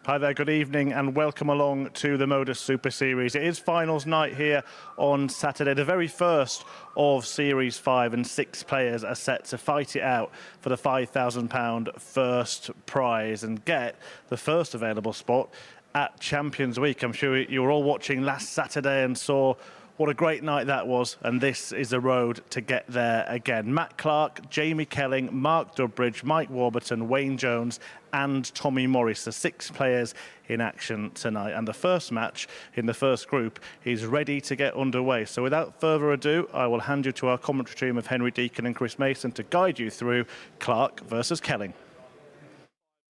Hi there, good evening and welcome along to the MODUS Super Series. It is finals night here on Saturday, the very first of Series 5, and 6 players are set to fight it out for the £5,000 first prize and get the first available spot at Champions Week. I'm sure you were all watching last Saturday and saw what a great night that was, and this is the road to get there again. Matt Clark, Jamie Kelling, Mark Dudbridge, Mike Warburton, Wayne Jones and Tommy Morris, the 6 players in action tonight. And the first match in the first group is ready to get underway. So without further ado, I will hand you to our commentary team of Henry Deacon and Chris Mason to guide you through Clark versus Kelling.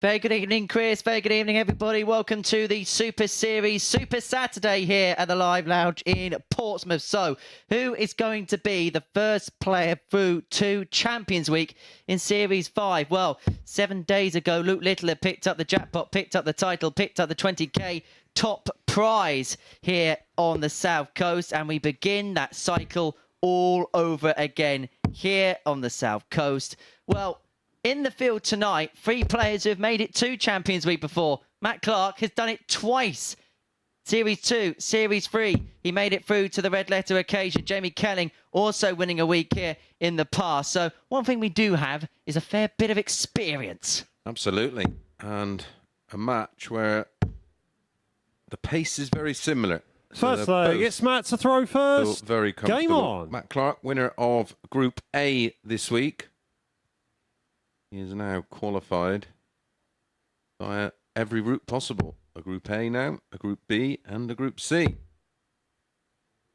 Very good evening, Chris. Very good evening, everybody. Welcome to the Super Series, Super Saturday here at the Live Lounge in Portsmouth. So, who is going to be the first player through to Champions Week in Series 5? Well, 7 days ago, Luke Little had picked up the jackpot, picked up the title, picked up the 20k top prize here on the South Coast. And we begin that cycle all over again here on the South Coast. Well, in the field tonight, 3 players who have made it to Champions Week before. Matt Clark has done it twice. Series 2, Series 3, he made it through to the red letter occasion. Jamie Kelling also winning a week here in the past. So one thing we do have is a fair bit of experience. Absolutely. And a match where the pace is very similar. First leg, it's Matt to throw first. Very comfortable. Game on. Matt Clark, winner of Group A this week. He is now qualified via every route possible. A Group A now, a Group B, and a Group C.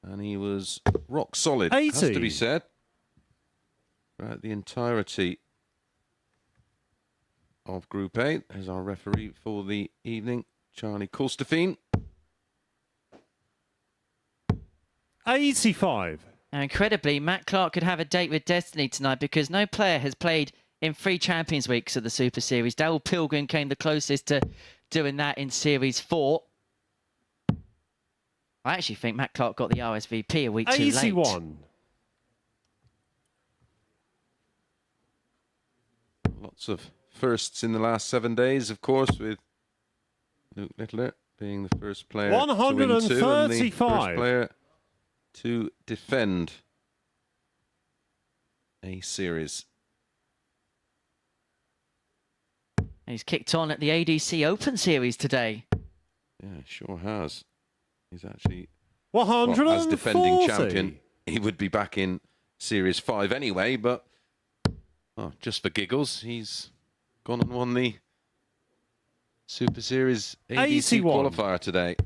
And he was rock solid, 80. has to be said, throughout the entirety of Group A. There's our referee for the evening, Charlie Colstefine. 85. Now, incredibly, Matt Clark could have a date with destiny tonight because no player has played in 3 Champions Weeks of the Super Series. Darryl Pilgrim came the closest to doing that in Series 4. I actually think Matt Clark got the RSVP a week too late. 81. Lots of firsts in the last 7 days, of course, with Luke Littler being the first player 135. to win 2 and the first player to defend a series. He's kicked on at the ADC Open Series today. Yeah, sure has. He's actually, 140. well, as defending champion, he would be back in Series 5 anyway, but just for giggles, he's gone and won the Super Series ADC 81. qualifier today.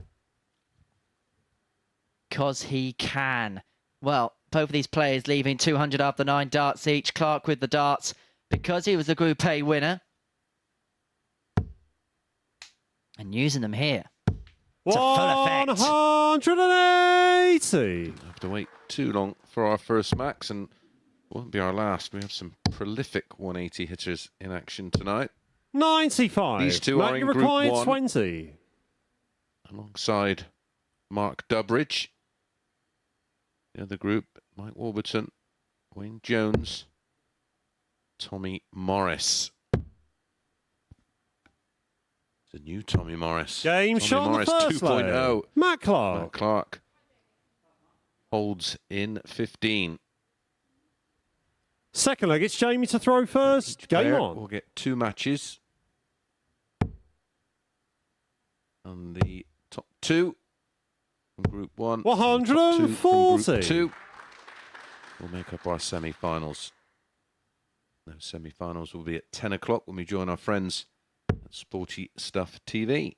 Because he can. Well, both of these players leaving 200 after 9 darts each. Clark with the darts because he was the Group A winner. And using them here to full effect. 180. Don't have to wait too long for our first max, and won't be our last. We have some prolific 180 hitters in action tonight. 95. These two are in Group 1. 20. Alongside Mark Dudbridge. The other group, Mike Warburton, Wayne Jones, Tommy Morris. The new Tommy Morris. Game shot on the first 2.0. Matt Clark. Matt Clark holds in 15. Second leg, it's Jamie to throw first. Game on. We'll get 2 matches. And the top 2 from Group 1. 140. Group 2 will make up our semi-finals. Those semi-finals will be at 10 o'clock when we join our friends at Sporty Stuff TV.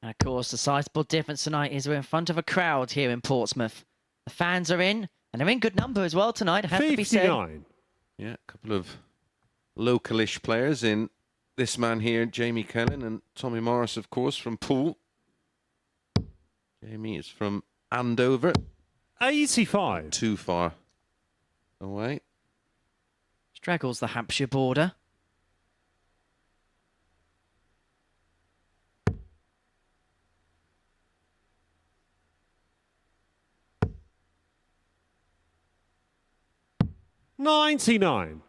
And of course, the sizable difference tonight is we're in front of a crowd here in Portsmouth. The fans are in, and they're in good number as well tonight, it has to be said. 59. Yeah, a couple of localish players in. This man here, Jamie Kelling, and Tommy Morris, of course, from Poole. Jamie is from Andover. 85. Too far away. Straggles the Hampshire border. $99.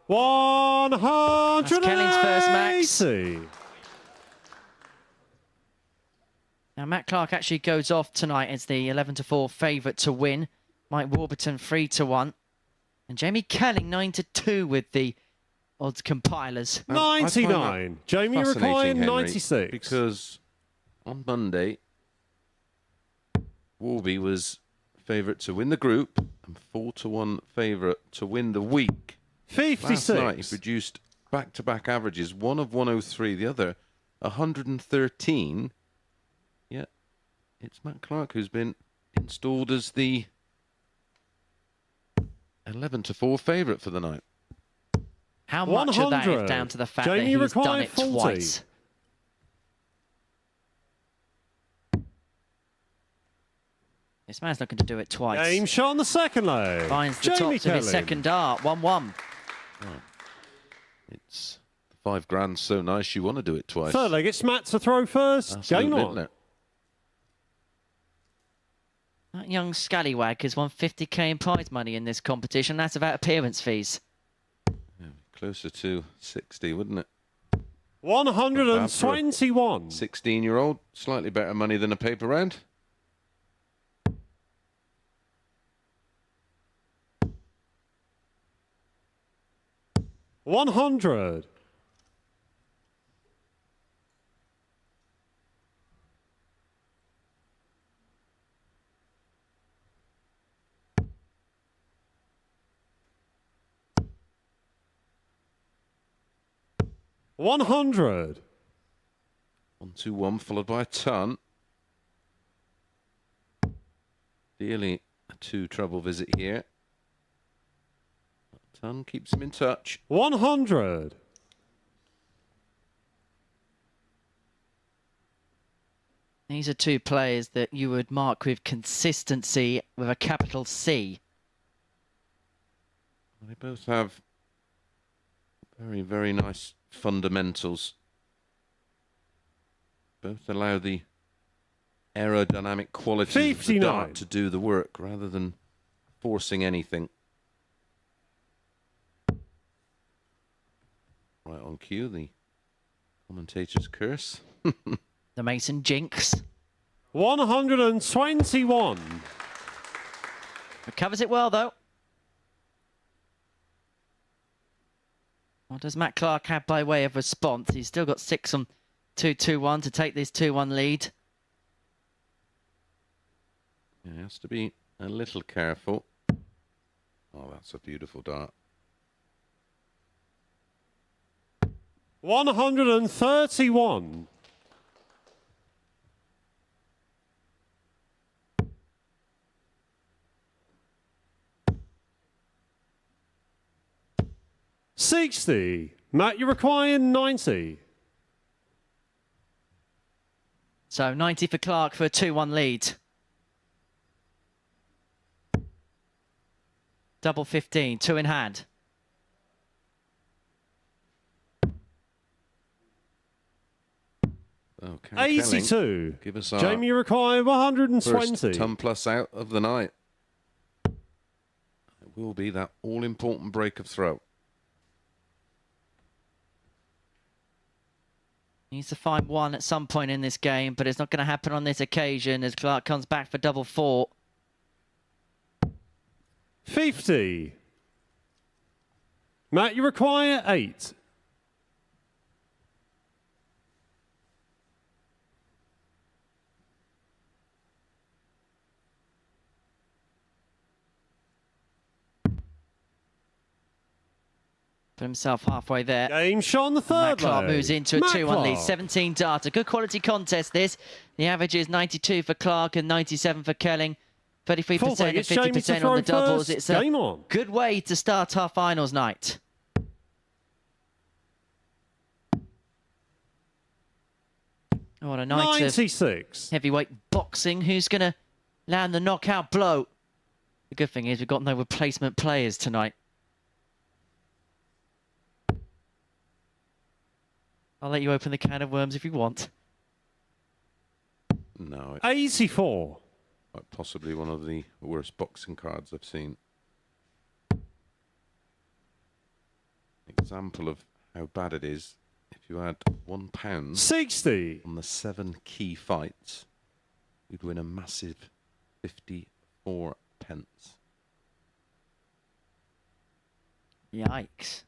That's Kelling's first, Max. 180. Now, Matt Clark actually goes off tonight as the 11-4 favourite to win. Mike Warburton 3-1. And Jamie Kelling 9-2 with the odds compilers. 99. Jamie required Fascinating, Henry, 96. Because on Monday, Warby was favourite to win the group and 4-1 favourite to win the week. 56. Last night he produced back-to-back averages, one of 103, the other 113. Yeah, it's Matt Clark who's been installed as the 11-4 favourite for the night. How much of that is 100. down to the fact Jamie that he's done required it 40. twice? This man's not going to do it twice. Game shot on the second leg. Finds the Jamie tops of his Kelling. second dart. 1-1. It's £5 so nice you want to do it twice. Third leg, it's Matt to throw first. Absolutely, Game isn't on. it? That young scallywag has won 50k in prize money in this competition. That's about appearance fees. Yeah, closer to 60, wouldn't it? 121. 16-year-old, slightly better money than a paper round. $100. $100. 1-2-1 followed by a ton. Dearly a two-trouble visit here. A ton keeps him in touch. 100. These are two players that you would mark with consistency with a capital C. They both have very, very nice fundamentals. Both allow the aerodynamic qualities of the 59. dart to do the work rather than forcing anything. Right on cue, the commentator's curse. The Mason jinx. 121. Recovers it well, though. What does Matt Clark have by way of response? He's still got 6 on 2-2-1 to take this 2-1 lead. Yeah, he has to be a little careful. Oh, that's a beautiful dart. 131. $60. Matt, you require 90. So 90 for Clark for a 2-1 lead. Double 15, 2 in hand. Okay, 82. Give us our Jamie, you require 120. first ton plus out of the night. It will be that all-important break of throw. Needs to find one at some point in this game, but it's not going to happen on this occasion as Clark comes back for double 4. 50. Matt, you require 8. Put himself halfway there. Game shot on the Matt third Clark leg. moves into a Matt 2-1 lead. Clark. 17 data. Good quality contest this. The average is 92 for Clark and 97 for Kelling. 33% Fourth leg, and it's Jamie to 50% throw on the doubles. first. It's a Game on. good way to start our finals night. Oh, what a night of 96. heavyweight boxing. Who's going to land the knockout blow? The good thing is we've got no replacement players tonight. I'll let you open the can of worms if you want. No, 84. it's possibly one of the worst boxing cards I've seen. example of how bad it is. If you had £1 60. on the 7 key fights, you'd win a massive 54 pence. Yikes.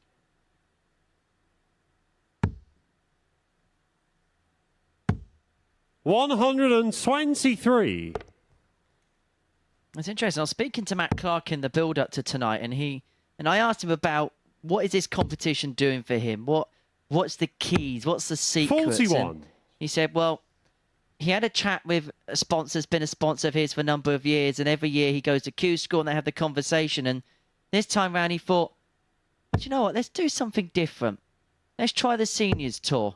$123. It's interesting. I was speaking to Matt Clark in the build-up to tonight, and I asked him about what is this competition doing for him? What's the keys? What's the secrets? 41. And he said, well, he had a chat with a sponsor, has been a sponsor of his for a number of years, and every year he goes to Q School and they have the conversation. And this time round, he thought, do you know what? Let's do something different. Let's try the seniors tour,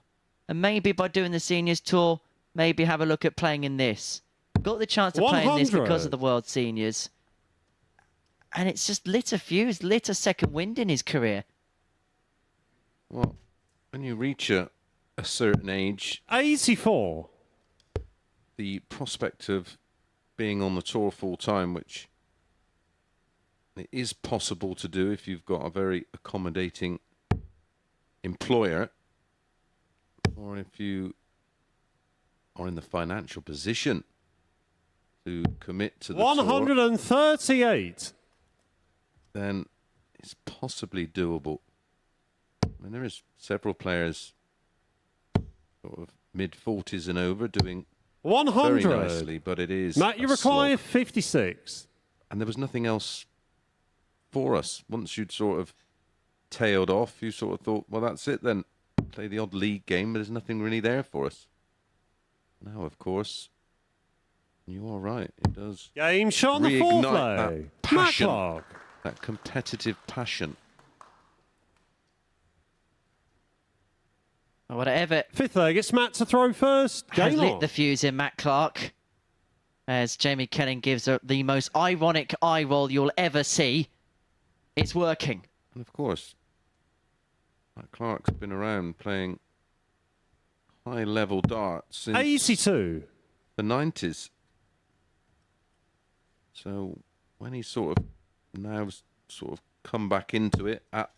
and maybe by doing the seniors tour, maybe have a look at playing in this. Got the chance to play in this because of the World Seniors. And it's just lit a fuse, lit a second wind in his career. Well, when you reach a certain age, 84. the prospect of being on the tour full time, which it is possible to do if you've got a very accommodating employer, or if you are in the financial position to commit to the tour, 138. then it's possibly doable. I mean, there is several players sort of mid-40s and over doing 100. very nicely, but it is Matt, you a require slog. 56. And there was nothing else for us. Once you'd sort of tailed off, you sort of thought, well, that's it then. Play the odd league game, but there's nothing really there for us. Now, of course, you are right. It does Game shot on the fourth reignite that leg. Matt passion, Clark. that competitive passion. Whatever Fifth leg, it's Matt to throw first. has Game lit on. the fuse in Matt Clark, as Jamie Kelling gives her the most ironic eye roll you'll ever see. It's working. And of course, Matt Clark's been around playing high-level darts since 82. the 90s. So when he's sort of now sort of come back into it at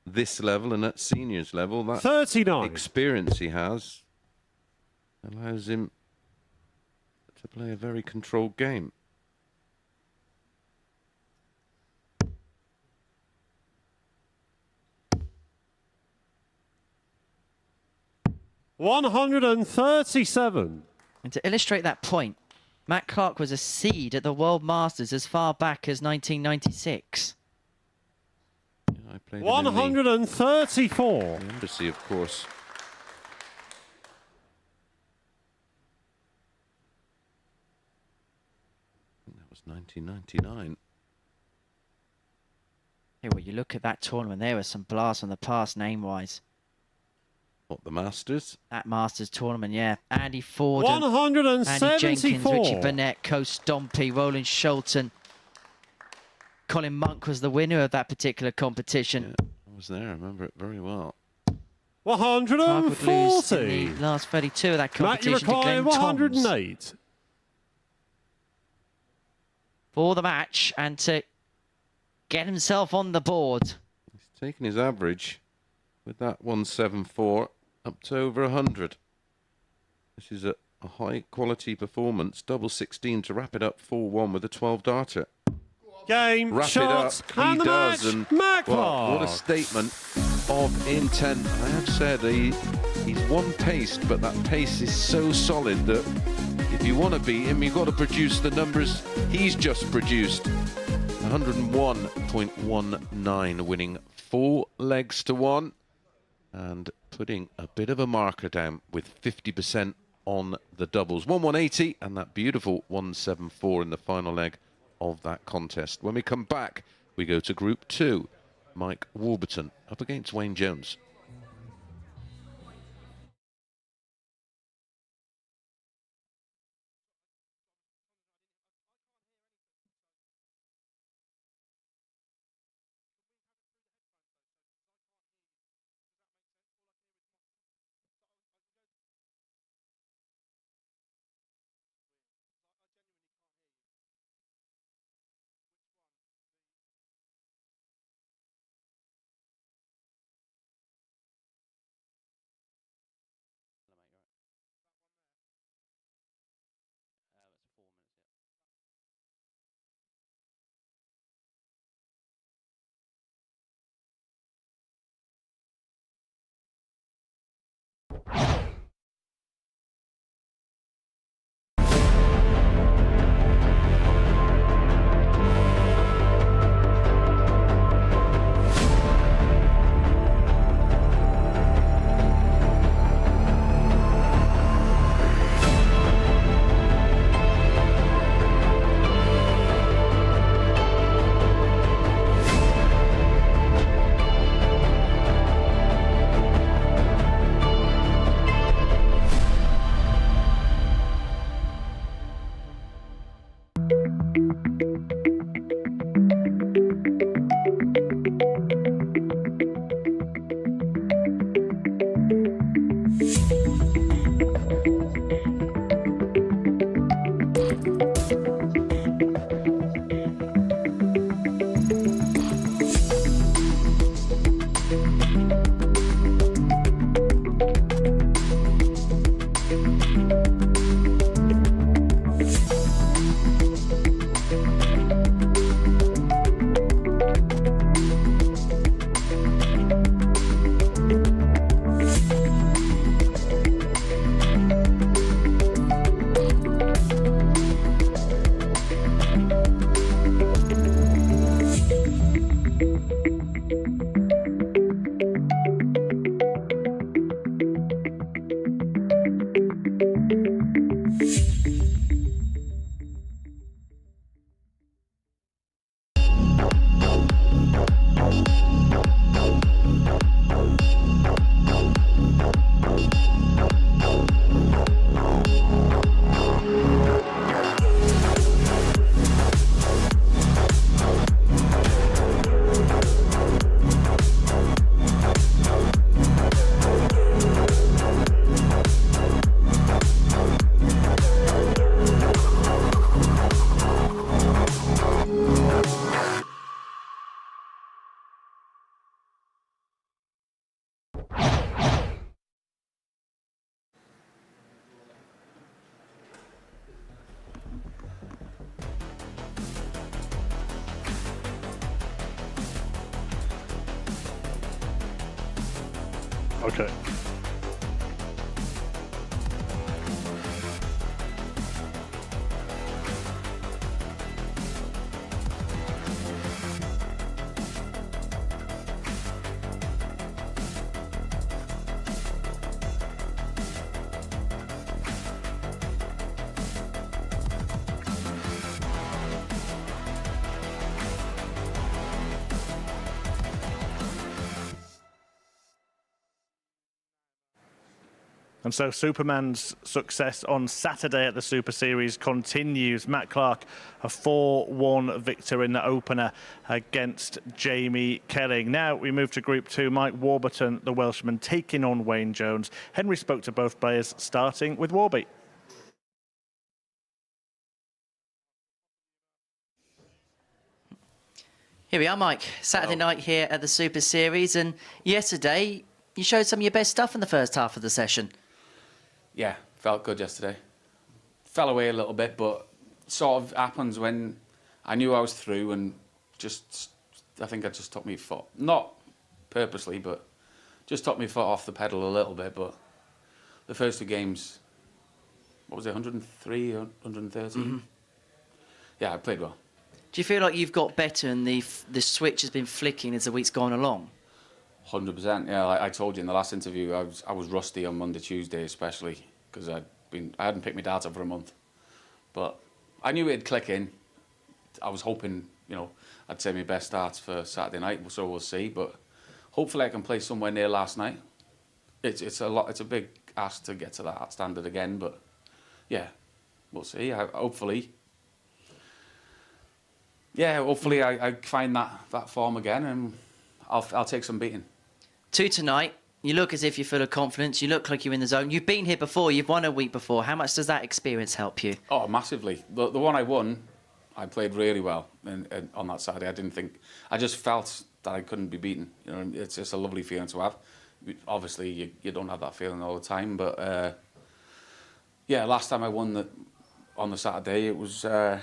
this level and at seniors level, that 39. experience he has allows him to play a very controlled game. $137. And to illustrate that point, Matt Clark was a seed at the World Masters as far back as 1996. Yeah, I played him in 134. the embassy, of course. I think that was 1999. Hey, well, you look at that tournament, there was some blasts from the past name-wise. What, the Masters? That Masters tournament, yeah. Andy Ford, Andy 174. Jenkins, Richie Burnett, Co Stompy, Roland Shelton. Colin Monk was the winner of that particular competition. Yeah, I was there. I remember it very well. Clark would lose in 140. the last 32 of that Matt, you competition to require Glenn Toms 108. for the match and to get himself on the board. He's taken his average with that 174 up to over 100. This is a high quality performance. Double 16 to wrap it up 4-1 with a 12 darter. Game, Wrap shots, it up. and the match. And Matt well, Clark. what a statement of intent. I have said he's one paced, but that pace is so solid that if you want to beat him, you've got to produce the numbers he's just produced. 101.19, winning 4 legs to 1 and putting a bit of a marker down with 50% on the doubles. 180 and that beautiful 174 in the final leg of that contest. When we come back, we go to Group 2. Mike Warburton up against Wayne Jones. Okay. And so Superman's success on Saturday at the Super Series continues. Matt Clark, a 4-1 victor in the opener against Jamie Kelling. Now we move to Group 2. Mike Warburton, the Welshman, taking on Wayne Jones. Henry spoke to both players, starting with Warby. Here we are, Mike. Saturday night here at the Super Series, and yesterday you showed some of your best stuff in the first half of the session. Yeah, felt good yesterday. Fell away a little bit, but sort of happens when I knew I was through, and just I think I just took my foot, not purposely, but just took my foot off the pedal a little bit. But the first two games, what was it, 103, 130? Mm-hmm. Yeah, I played well. Do you feel like you've got better and the switch has been flicking as the week's gone along? 100%. Yeah, like I told you in the last interview, I was rusty on Monday, Tuesday, especially because I hadn't picked my data for a month. But I knew it'd click in. I was hoping, I'd say my best starts for Saturday night, so we'll see. But hopefully, I can play somewhere near last night. It's a big ask to get to that standard again, but yeah, we'll see. Hopefully I find that form again, and I'll take some beating. 2 tonight. You look as if you're full of confidence. You look like you're in the zone. You've been here before. You've won a week before. How much does that experience help you? Oh, massively. The one I won, I played really well and on that Saturday. I just felt that I couldn't be beaten. It's just a lovely feeling to have. Obviously, you don't have that feeling all the time, but yeah, last time I won on the Saturday, it was I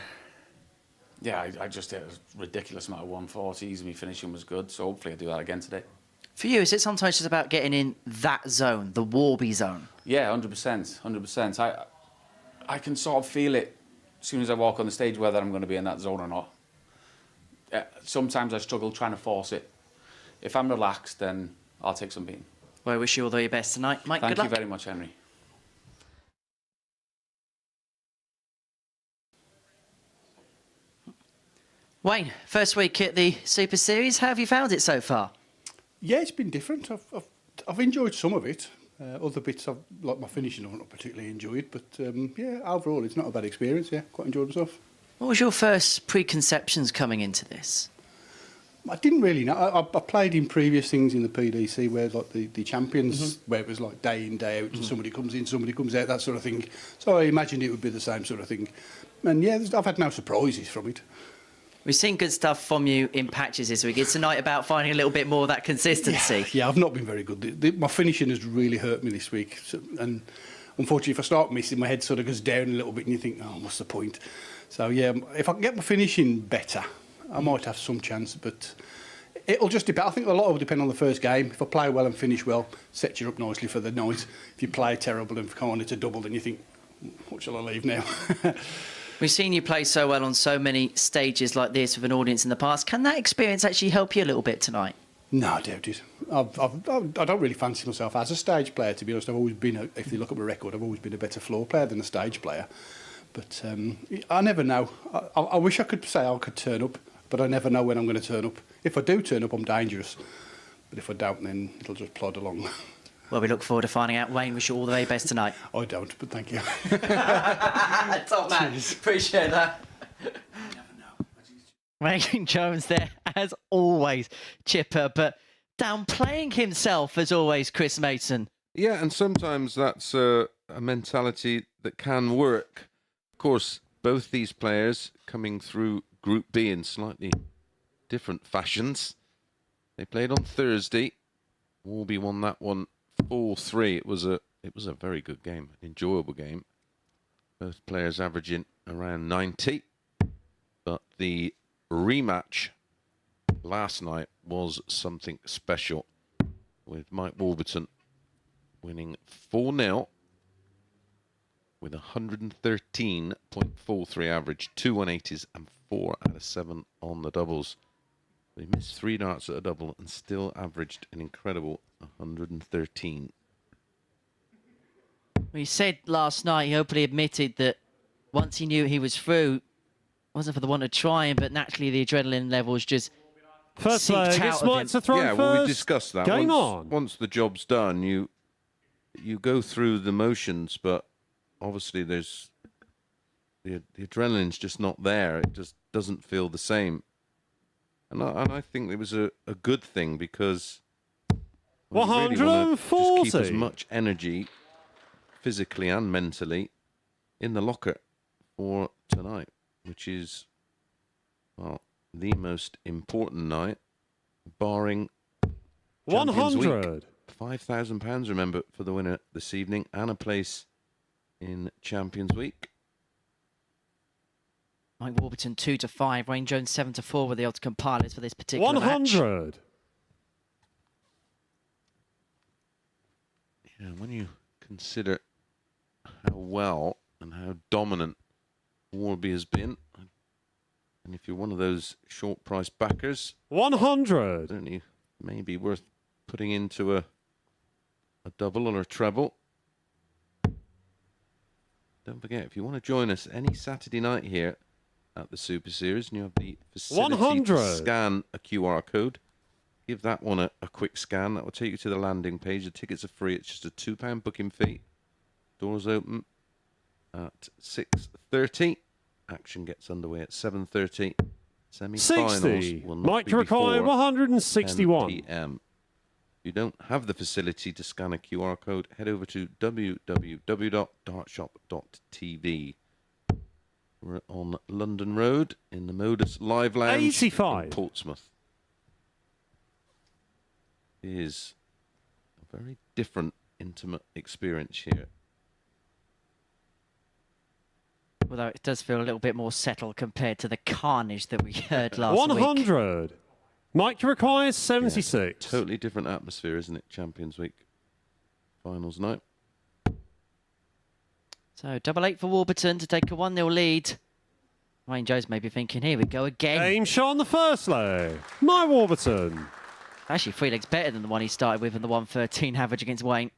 just hit a ridiculous amount of 140s, and my finishing was good. So hopefully I do that again today. For you, is it sometimes just about getting in that zone, the Warby zone? Yeah, 100%, 100%. I can sort of feel it as soon as I walk on the stage whether I'm going to be in that zone or not. Sometimes I struggle trying to force it. If I'm relaxed, then I'll take some beating. Well, I wish you all the very best tonight. Mike, Thank good luck. you very much, Henry. Wayne, first week at the Super Series. How have you found it so far? Yeah, it's been different. I've enjoyed some of it. Other bits, like my finishing, I've not particularly enjoyed. But yeah, overall, it's not a bad experience. Yeah, quite enjoyed myself. What was your first preconceptions coming into this? I didn't really know. I played in previous things in the PDC where like the champions, where it was like day in, day out, and somebody comes in, somebody comes out, that sort of thing. So I imagined it would be the same sort of thing. And yeah, I've had no surprises from it. We've seen good stuff from you in patches this week. It's tonight about finding a little bit more of that consistency. Yeah, I've not been very good. My finishing has really hurt me this week. And unfortunately, if I start missing, my head sort of goes down a little bit and you think, oh, what's the point? So yeah, if I can get my finishing better, I might have some chance, but it'll just depend. I think a lot will depend on the first game. If I play well and finish well, sets you up nicely for the night. If you play terrible and come on, it's a double, then you think, what shall I leave now? We've seen you play so well on so many stages like this with an audience in the past. Can that experience actually help you a little bit tonight? No, I doubt it. I don't really fancy myself as a stage player, to be honest. I've always been, if you look at my record, I've always been a better floor player than a stage player. But I never know. I wish I could say I could turn up, but I never know when I'm going to turn up. If I do turn up, I'm dangerous. But if I don't, then it'll just plod along. Well, we look forward to finding out. Wayne, wish you all the very best tonight. I don't, but thank you. Top man. Appreciate that. Wayne Jones there, as always, chipper, but downplaying himself as always, Chris Mason. Yeah, and sometimes that's a mentality that can work. Of course, both these players coming through Group B in slightly different fashions. They played on Thursday. Warby won that one 4-3. It was a very good game, an enjoyable game. Both players averaging around 90. But the rematch last night was something special, with Mike Warburton winning 4-0 with 113.43 average, 2 180s and 4 out of 7 on the doubles. He missed 3 darts at a double and still averaged an incredible 113. He said last night, he openly admitted that once he knew he was through, it wasn't for the want of trying, but naturally the adrenaline levels just First seeped leg, out it's of Mike him. to throw Yeah, first. well, we discussed that. Game on. Once the job's done, you go through the motions, but obviously there's the adrenaline's just not there. It just doesn't feel the same. And I think it was a good thing, because we really wanna just keep as 140. much energy, physically and mentally, in the locker for tonight, which is, well, the most important night, barring Champions Week. 100. £5,000, remember, for the winner this evening, and a place in Champions Week. Mike Warburton 2-5, Wayne Jones 7-4 were the odds compilers for this particular match. 100. Yeah, when you consider how well and how dominant Warby has been, and if you're one of those short price backers, 100. certainly maybe worth putting into a double or a treble. Don't forget, if you want to join us any Saturday night here at the Super Series, and you have the facility 100. to scan a QR code, give that one a quick scan. That will take you to the landing page. The tickets are free. It's just a £2 booking fee. Doors open at 6:30. Action gets underway at 7:30. Semi-finals 60. will not Mike be to require before 161. 10 p.m. If you don't have the facility to scan a QR code, head over to www.dartshop.tv. We're on London Road in the Modus Live Lounge 85. in Portsmouth. It is a very different, intimate experience here. Although it does feel a little bit more settled compared to the carnage that we heard last week. 100. Mike requires 76. Totally different atmosphere, isn't it? Champions Week finals night. So 8-8 for Warburton to take a 1-0 lead. Wayne Jones may be thinking, here we go again. Aim shot on the first leg. Mike Warburton. Actually, 3 legs better than the one he started with in the 113 average against Wayne.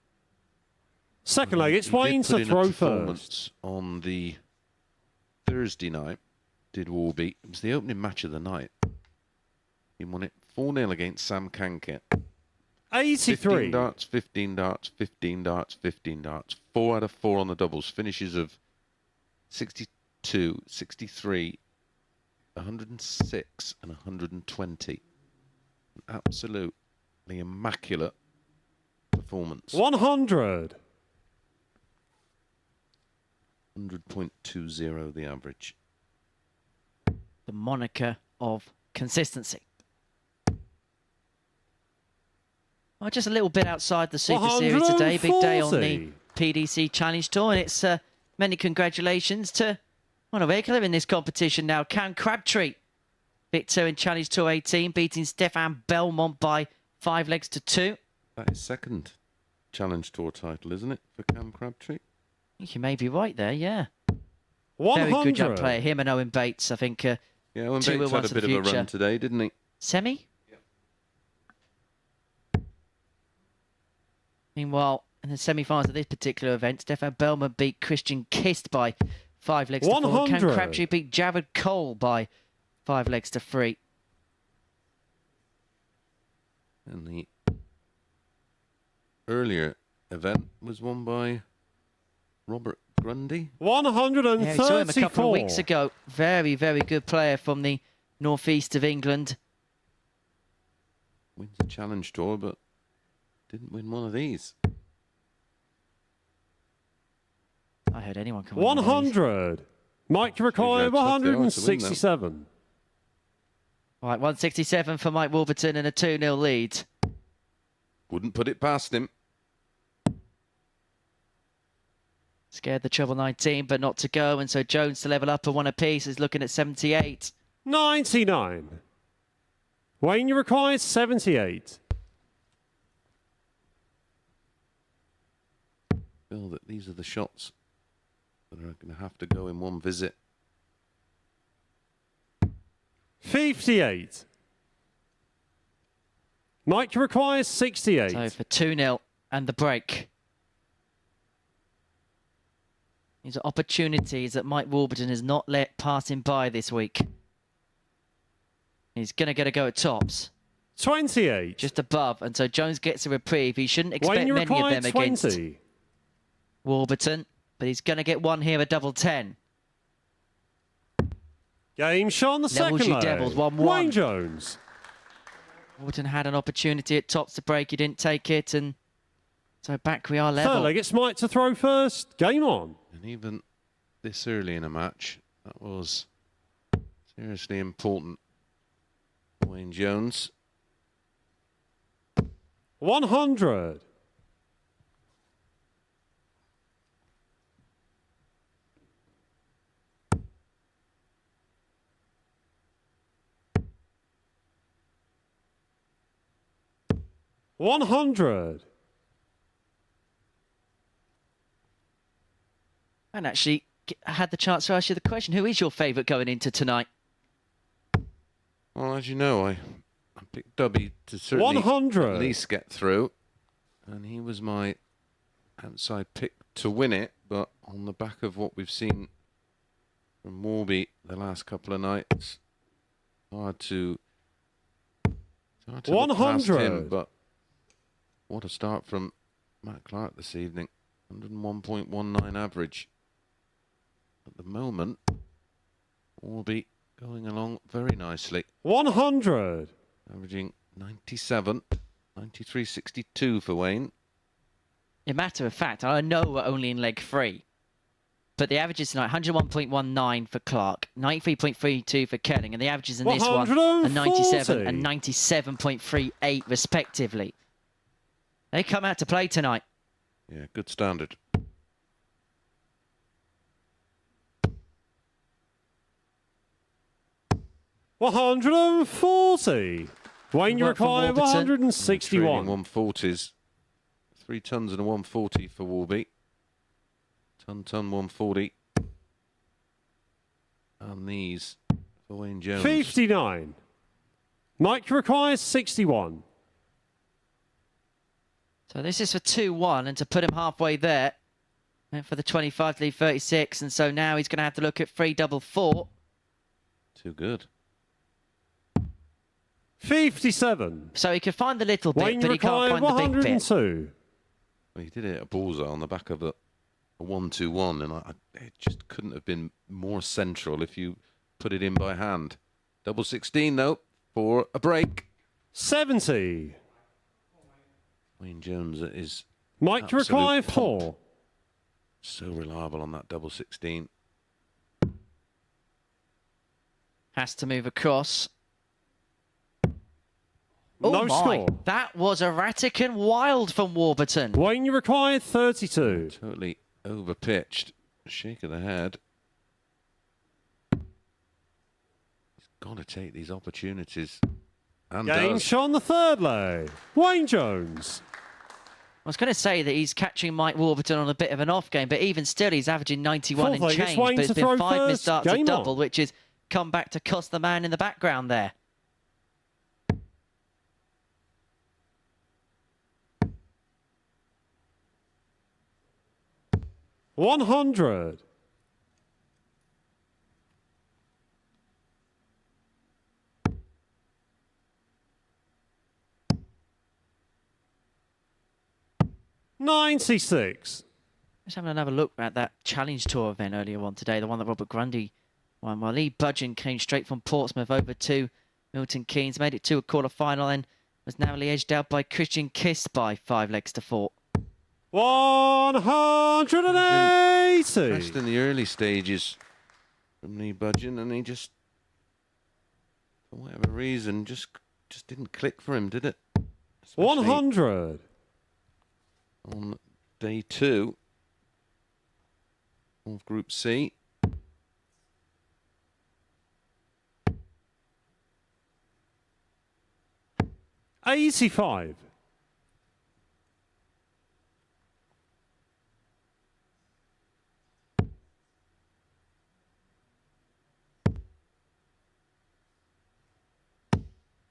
Second leg, it's He did Wayne put to in a throw performance first. on the Thursday night, did Warby. It was the opening match of the night. He won it 4-0 against Sam Kankit. 83. 15 darts, 15 darts, 15 darts, 15 darts. 4 out of 4 on the doubles. Finishes of 62, 63, 106 and 120. Absolutely immaculate performance. 100. 100.20 the average. The moniker of consistency. Well, just a little bit outside the Super Series today. Big day on the 140. PDC Challenge Tour, and it's many congratulations to one of regular in this competition now, Cam Crabtree. Victor in Challenge Tour 18, beating Stefan Belmont by 5 legs to 2. That is second Challenge Tour title, isn't it, for Cam Crabtree? I think you may be right there, yeah. 100. Very good young player. Him and Owen Bates, I think. Yeah, Owen Two Bates were had ones a for bit the of a run future. today, didn't he? Semi? Meanwhile, in the semi-finals of this particular event, Stefan Belmont beat Christian Kist by 5 legs to 4. Cam 100. Crabtree beat Jared Cole by 5 legs to 3. And the earlier event was won by Robert Grundy. 134. Yeah, we saw him a couple of weeks ago. Very, very good player from the northeast of England. Wins the Challenge Tour, but didn't win one of these. I heard anyone come on. 100. Mike Require, Shows you how tough they are to win, though. 167. Right, 167 for Mike Warburton and a 2-0 lead. Wouldn't put it past him. Scared the treble 19, but not to go. And so Jones to level up and 1 apiece is looking at 78. 99. Wayne, you require 78. Feel that these are the shots that are going to have to go in one visit. 58. Mike requires 68. So for 2-0 and the break. These are opportunities that Mike Warburton has not let pass him by this week. He's going to get a go at tops. 28. Just above. And so Jones gets a reprieve. He shouldn't expect Wayne, you many of require them 20. against Warburton. But he's going to get one here, a double 10. Game shot on the Levels second you leg. devils, 1-1. Wayne Jones. Warburton had an opportunity at tops to break. He didn't take it. And so back we are level. Third leg, it's Mike to throw first. Game on. And even this early in a match, that was seriously important. Wayne Jones. 100. $100. And actually had the chance to ask you the question, who is your favourite going into tonight? Well, as you know, I picked Dubby to certainly 100. at least get through. And he was my outside pick to win it. But on the back of what we've seen from Warby the last couple of nights, hard to look past 100. him. But what a start from Matt Clark this evening. 101.19 average. At the moment, Warby going along very nicely. 100. Averaging 97, 93.62 for Wayne. A matter of fact, I know we're only in leg 3. But the averages tonight, 101.19 for Clark, 93.32 for Kelling, and the averages in this one are 97 and 97.38 respectively. They come out to play tonight. Yeah, good standard. $140. Wayne, you Work from require Warburton. 161. 140s. 3 tons and a 140 for Warby. Ton 140. And these for Wayne Jones. 59. Mike requires 61. So this is for 2-1, and to put him halfway there, went for the 25 to leave 36, and so now he's going to have to look at 3-4-4. Too good. 57. So he can find the little bit, Wayne but he can't require find the big bit. 102. Well, he did it at a bullseye on the back of a 1-2-1, and it just couldn't have been more central if you put it in by hand. Double 16 though for a break. 70. Wayne Jones is Mike to absolute require pump. 4. So reliable on that double 16. Has to move across. Oh No my, score. that was erratic and wild from Warburton. Wayne, you require 32. Totally overpitched. Shake of the head. He's got to take these opportunities. And Game does. shot on the third lay. Wayne Jones. I was going to say that he's catching Mike Warburton on a bit of an off game, but even still, he's averaging 91 Fourth and leg, it's change. Wayne But it's to been throw 5 missed first. starts Game at double, on. which has come back to cost the man in the background there. $100. $96. Let's have another look at that Challenge Tour event earlier on today, the one that Robert Grundy won. While Lee Budgeon came straight from Portsmouth over to Milton Keynes, made it to a quarter-final and was narrowly edged out by Christian Kiss by 5 legs to 4. 180. Pressed in the early stages from Lee Budgeon, and he just, for whatever reason, just didn't click for him, did it? Especially 100. on day 2 of Group C. $85.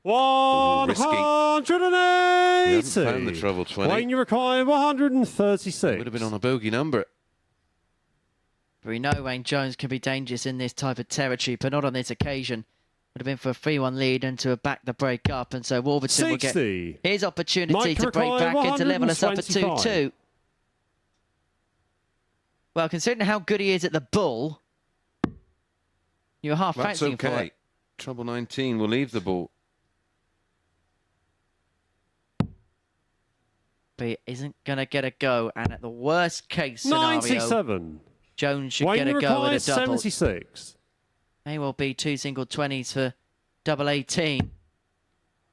Risky. 180. He hasn't found the treble 20. Wayne, you require 136. Would have been on a bogey number. But we know Wayne Jones can be dangerous in this type of territory, but not on this occasion. Would have been for a 3-1 lead and to have backed the break up, and so Warburton will get 60. his opportunity Mike to break require back and to level us up at 125. 2-2. Well, considering how good he is at the bull, you're half That's fancying for okay. it. Treble 19 will leave the ball. But he isn't going to get a go, and at the worst case scenario, 97. Jones should Wayne, get you a go at require a double. 76. May well be 2 single 20s for double 18.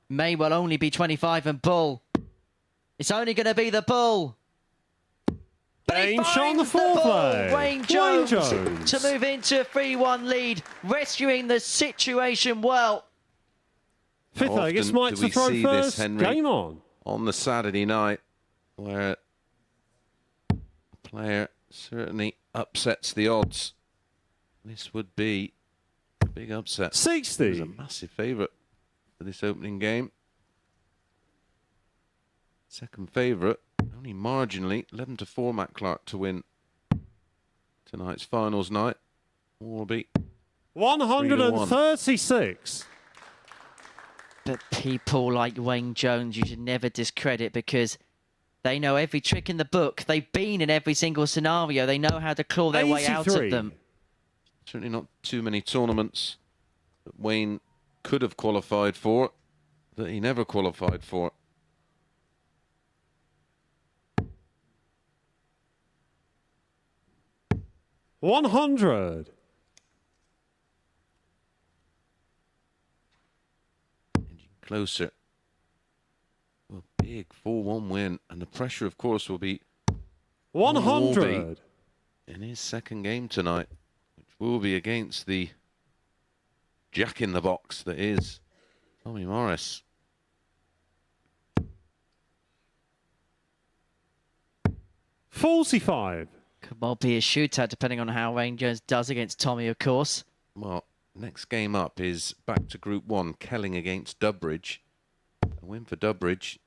May well only be 25 and bull. It's only going to be the bull. But he Game shot on the finds fourth bull. leg. Wayne Jones Jones. to move into a 3-1 lead, rescuing the situation well. Fifth How leg, it's often Mike do to we throw see this, first. Henry? Game on. On the Saturday night, where a player certainly upsets the odds. This would be a big upset. 60. He was a massive favourite for this opening game. Second favourite, only marginally, 11-4 Matt Clark to win tonight's finals night. Will be 136. But people like Wayne Jones, you should never discredit, because they know every trick in the book. They've been in every single scenario. They know how to claw their way out of 83. them. certainly not too many tournaments that Wayne could have qualified for that he never qualified for. $100. Edging closer. A big 4-1 win, and the pressure, of course, will be 100. in his second game tonight, which will be against the jack in the box that is Tommy Morris. $45. Could well be a shootout, depending on how Wayne Jones does against Tommy, of course. Well, next game up is back to Group 1, Kelling against Dudbridge. A win for Dudbridge.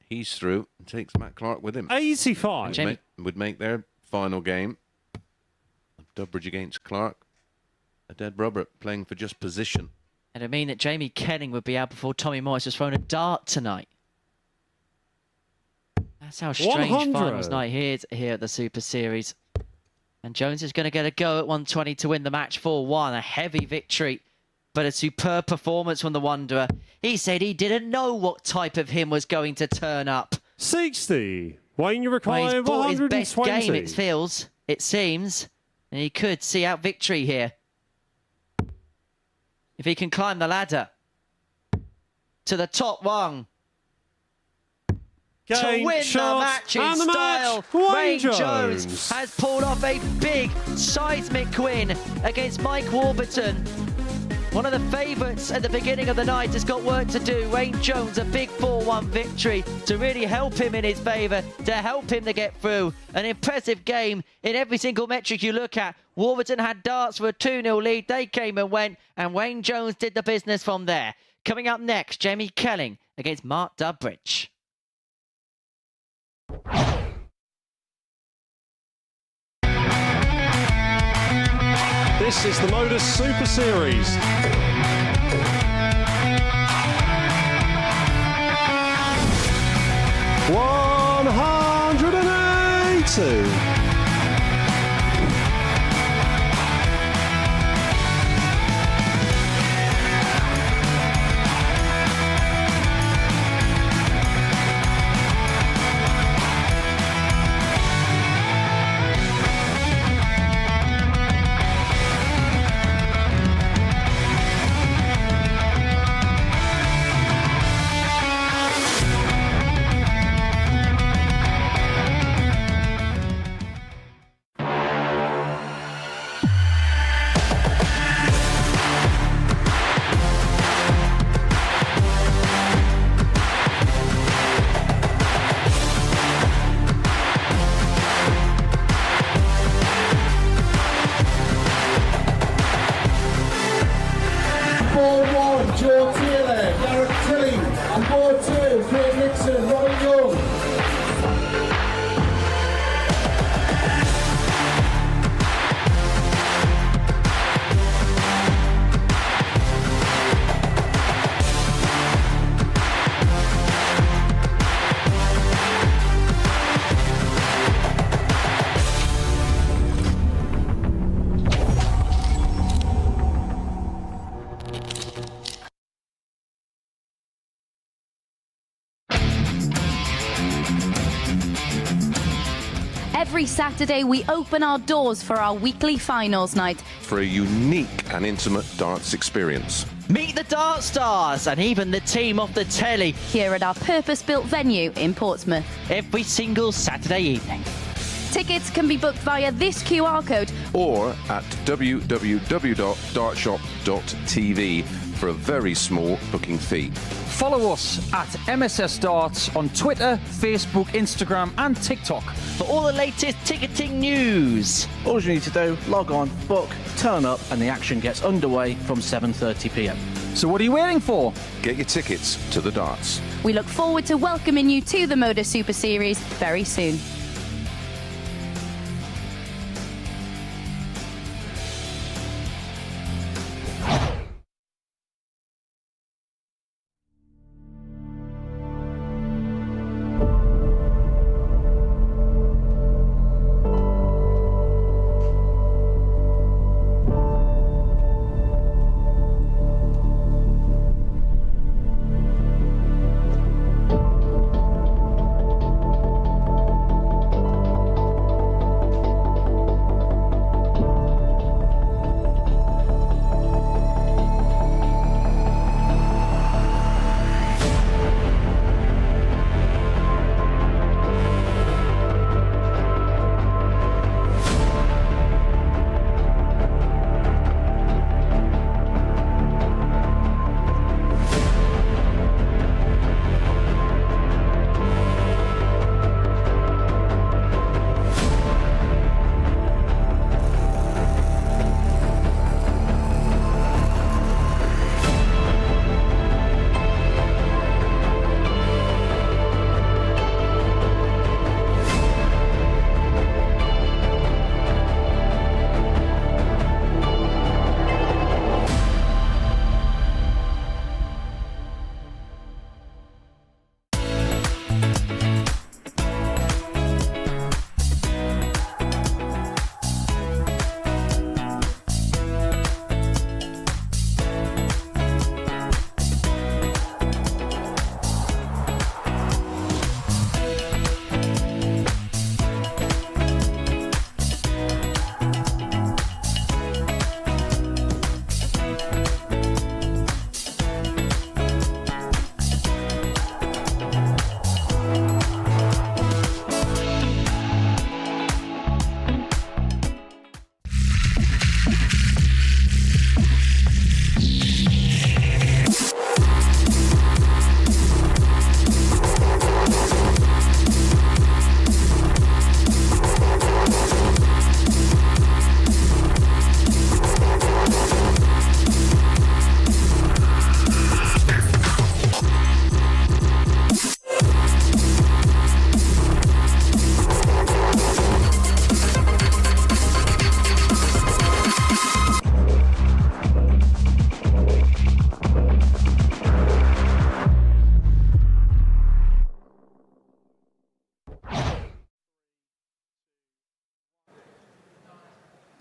He's through and takes Matt Clark with him. 85. Would make their final game of Dudbridge against Clark a dead rubber, playing for just position. And it mean that Jamie Kelling would be out before Tommy Morris has thrown a dart tonight. That's how strange 100. finals night here at the Super Series. And Jones is going to get a go at 120 to win the match 4-1. A heavy victory But a superb performance from the Wanderer. He said he didn't know what type of him was going to turn up. 60. Wayne, you Well, require he's brought his best 120. game, it seems. And he could see out victory here. If he can climb the ladder to the top rung. To win the match in style, Wayne Jones has pulled off a big seismic win against Mike Warburton. One of the favourites at the beginning of the night has got work to do. Wayne Jones, a big 4-1 victory to really help him in his favour, to help him to get through. An impressive game in every single metric you look at. Warburton had darts for a 2-0 lead. They came and went, and Wayne Jones did the business from there. Coming up next, Jamie Kelling against Mark Dudbridge. This is the MODUS Super Series. $180. Every Saturday, we open our doors for our weekly finals night. For a unique and intimate darts experience. Meet the Dart Stars and even the team off the telly. Here at our purpose-built venue in Portsmouth. Every single Saturday evening. Tickets can be booked via this QR code Or at www.dartshop.tv for a very small booking fee. Follow us at MSS Darts on Twitter, Facebook, Instagram and TikTok. For all the latest ticketing news. All you need to do, log on, book, turn up, and the action gets underway from 7:30 p.m. So what are you waiting for? Get your tickets to the darts. We look forward to welcoming you to the MODUS Super Series very soon.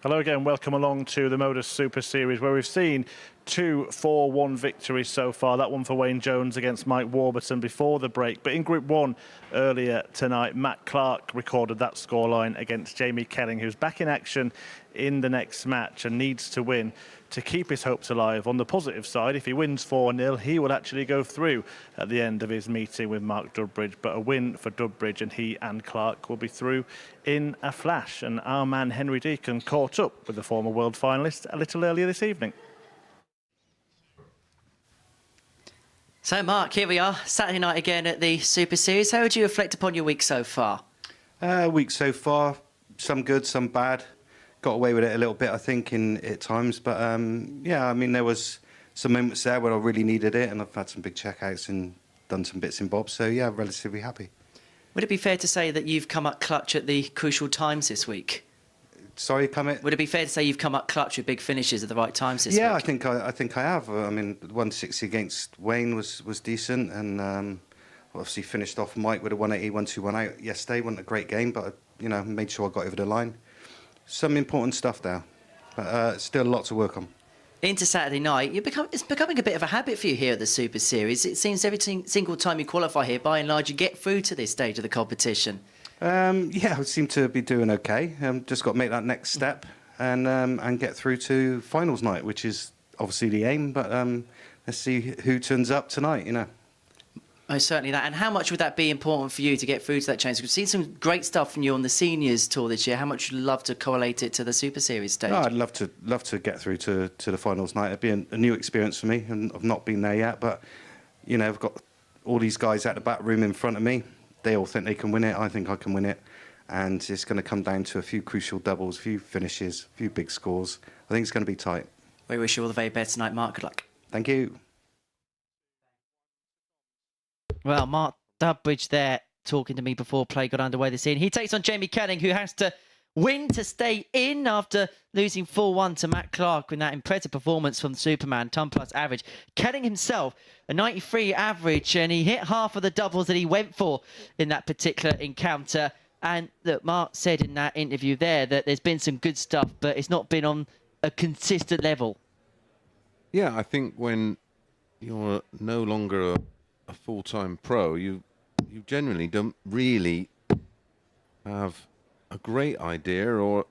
Hello again, welcome along to the MODUS Super Series, where we've seen 2 4-1 victories so far. That one for Wayne Jones against Mike Warburton before the break. But in Group 1 earlier tonight, Matt Clark recorded that scoreline against Jamie Kelling, who's back in action in the next match and needs to win to keep his hopes alive. On the positive side, if he wins 4-0, he will actually go through at the end of his meeting with Mark Dudbridge. But a win for Dudbridge, and he and Clark will be through in a flash. And our man Henry Deacon caught up with the former world finalist a little earlier this evening. So, Mark, here we are, Saturday night again at the Super Series. How would you reflect upon your week so far? Week so far, some good, some bad. Got away with it a little bit, I think, at times. But, yeah, I mean, there was some moments there where I really needed it, and I've had some big checkouts and done some bits and bobs. So, yeah, relatively happy. Would it be fair to say that you've come up clutch at the crucial times this week? Sorry, come in. Would it be fair to say you've come up clutch with big finishes at the right times this week? Yeah, I think I have. I mean, the 160 against Wayne was decent, and obviously finished off Mike with a 180, 1-2, 1-out yesterday. Wasn't a great game, but you know, made sure I got over the line. Some important stuff there, but still a lot to work on. Into Saturday night, it's becoming a bit of a habit for you here at the Super Series. It seems every single time you qualify here, by and large, you get through to this stage of the competition. Yeah, I seem to be doing okay. Just got to make that next step and get through to finals night, which is obviously the aim. But let's see who turns up tonight, you know. Oh, certainly that. And how much would that be important for you to get through to that chance? We've seen some great stuff from you on the seniors tour this year. How much would you love to correlate it to the Super Series stage? No, I'd love to get through to the finals night. It'd be a new experience for me, and I've not been there yet. But you know, I've got all these guys at the back room in front of me. They all think they can win it. I think I can win it. And it's going to come down to a few crucial doubles, a few finishes, a few big scores. I think it's going to be tight. We wish you all the very best tonight, Mark. Good luck. Thank you. Well, Mark Dudbridge there talking to me before play got underway this evening. He takes on Jamie Kelling, who has to win to stay in after losing 4-1 to Matt Clark in that impressive performance from the Superman, ton plus average. Kelling himself, a 93 average, and he hit half of the doubles that he went for in that particular encounter. And look, Mark said in that interview there that there's been some good stuff, but it's not been on a consistent level. Yeah, I think when you're no longer a full-time pro, you generally don't really have a great idea or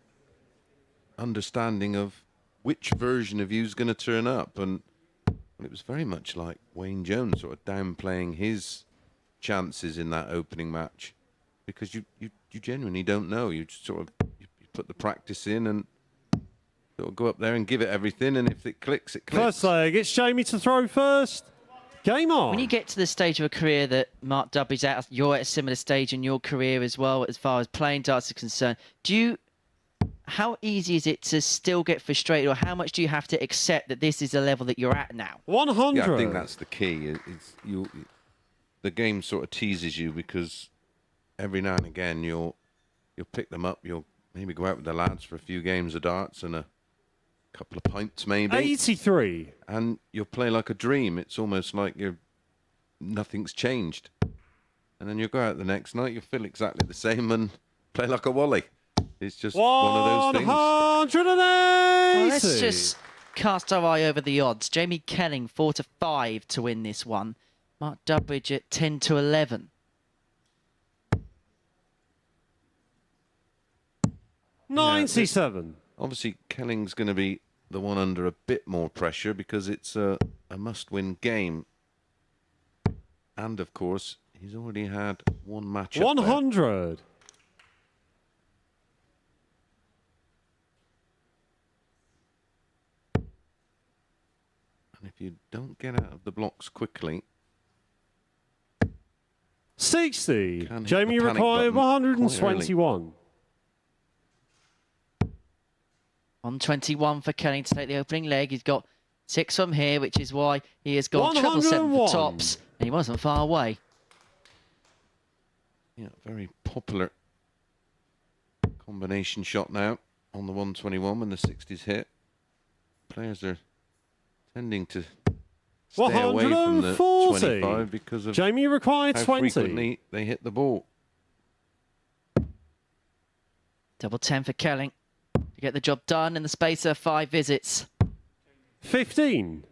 understanding of which version of you is going to turn up. And it was very much like Wayne Jones sort of downplaying his chances in that opening match, because you genuinely don't know. You just sort of you put the practice in and sort of go up there and give it everything, and if it clicks, it clicks. First leg, it's Jamie to throw first. Game on. When you get to the stage of a career that Mark Dudbridge's at, you're at a similar stage in your career as well, as far as playing darts is concerned. How easy is it to still get frustrated, or how much do you have to accept that this is the level that you're at now? 100. Yeah, I think that's the key. The game sort of teases you, because every now and again you'll pick them up. You'll maybe go out with the lads for a few games of darts and a couple of pints, maybe 83, and you'll play like a dream. It's almost like nothing's changed, and then you'll go out the next night, you'll feel exactly the same and play like a wally. It's just one of those things. 180. Well, let's just cast our eye over the odds. Jamie Kelling 4-5 to win this one. Mark Dudbridge at 10-11. 97. Obviously, Kelling's going to be the one under a bit more pressure, because it's a must-win game. And, of course, he's already had one match. 100. And if you don't get out of the blocks quickly... 60. Jamie required 121. 121 for Kelling to take the opening leg. He's got 6 from here, which is why he has gone 777 for tops, and he wasn't far away. Yeah, very popular combination shot now on the 121 when the 60s hit. Players are tending to stay away from the 25 because of Jamie required how 20. frequently they hit the ball. Double 10 for Kelling. to get the job done in the space of 5 visits. 15.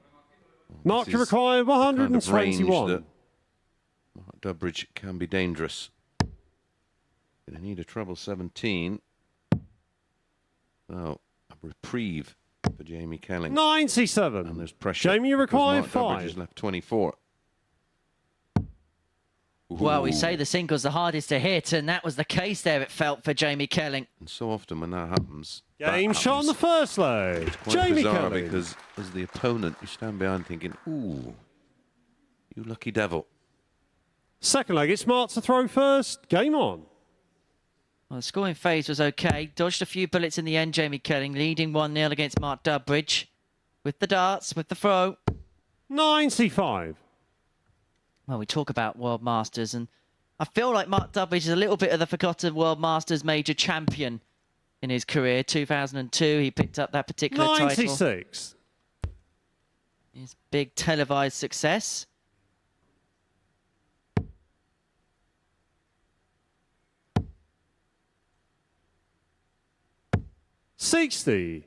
Mark This to is require the kind of range 121. that Mark Dudbridge can be dangerous. Going to need a treble 17. Well, a reprieve for Jamie Kelling. 97. And there's pressure. Jamie, you because require Mark Dudbridge 5. has left 24. Well, we Ooh. say the single's the hardest to hit, and that was the case there, it felt, for Jamie Kelling. And so often when that happens, Game shot on the first leg. quite Jamie bizarre Kelling. because as the opponent, you stand behind thinking, ooh, you lucky devil. Second leg, it's Mark to throw first. Game on. Well, the scoring phase was okay. Dodged a few bullets in the end, Jamie Kelling, leading 1-0 against Mark Dudbridge. With the darts, with the throw. 95. Well, we talk about World Masters, and I feel like Mark Dudbridge is a little bit of the forgotten World Masters major champion in his career. 2002, he picked up that particular title. 96. His big televised success. $60.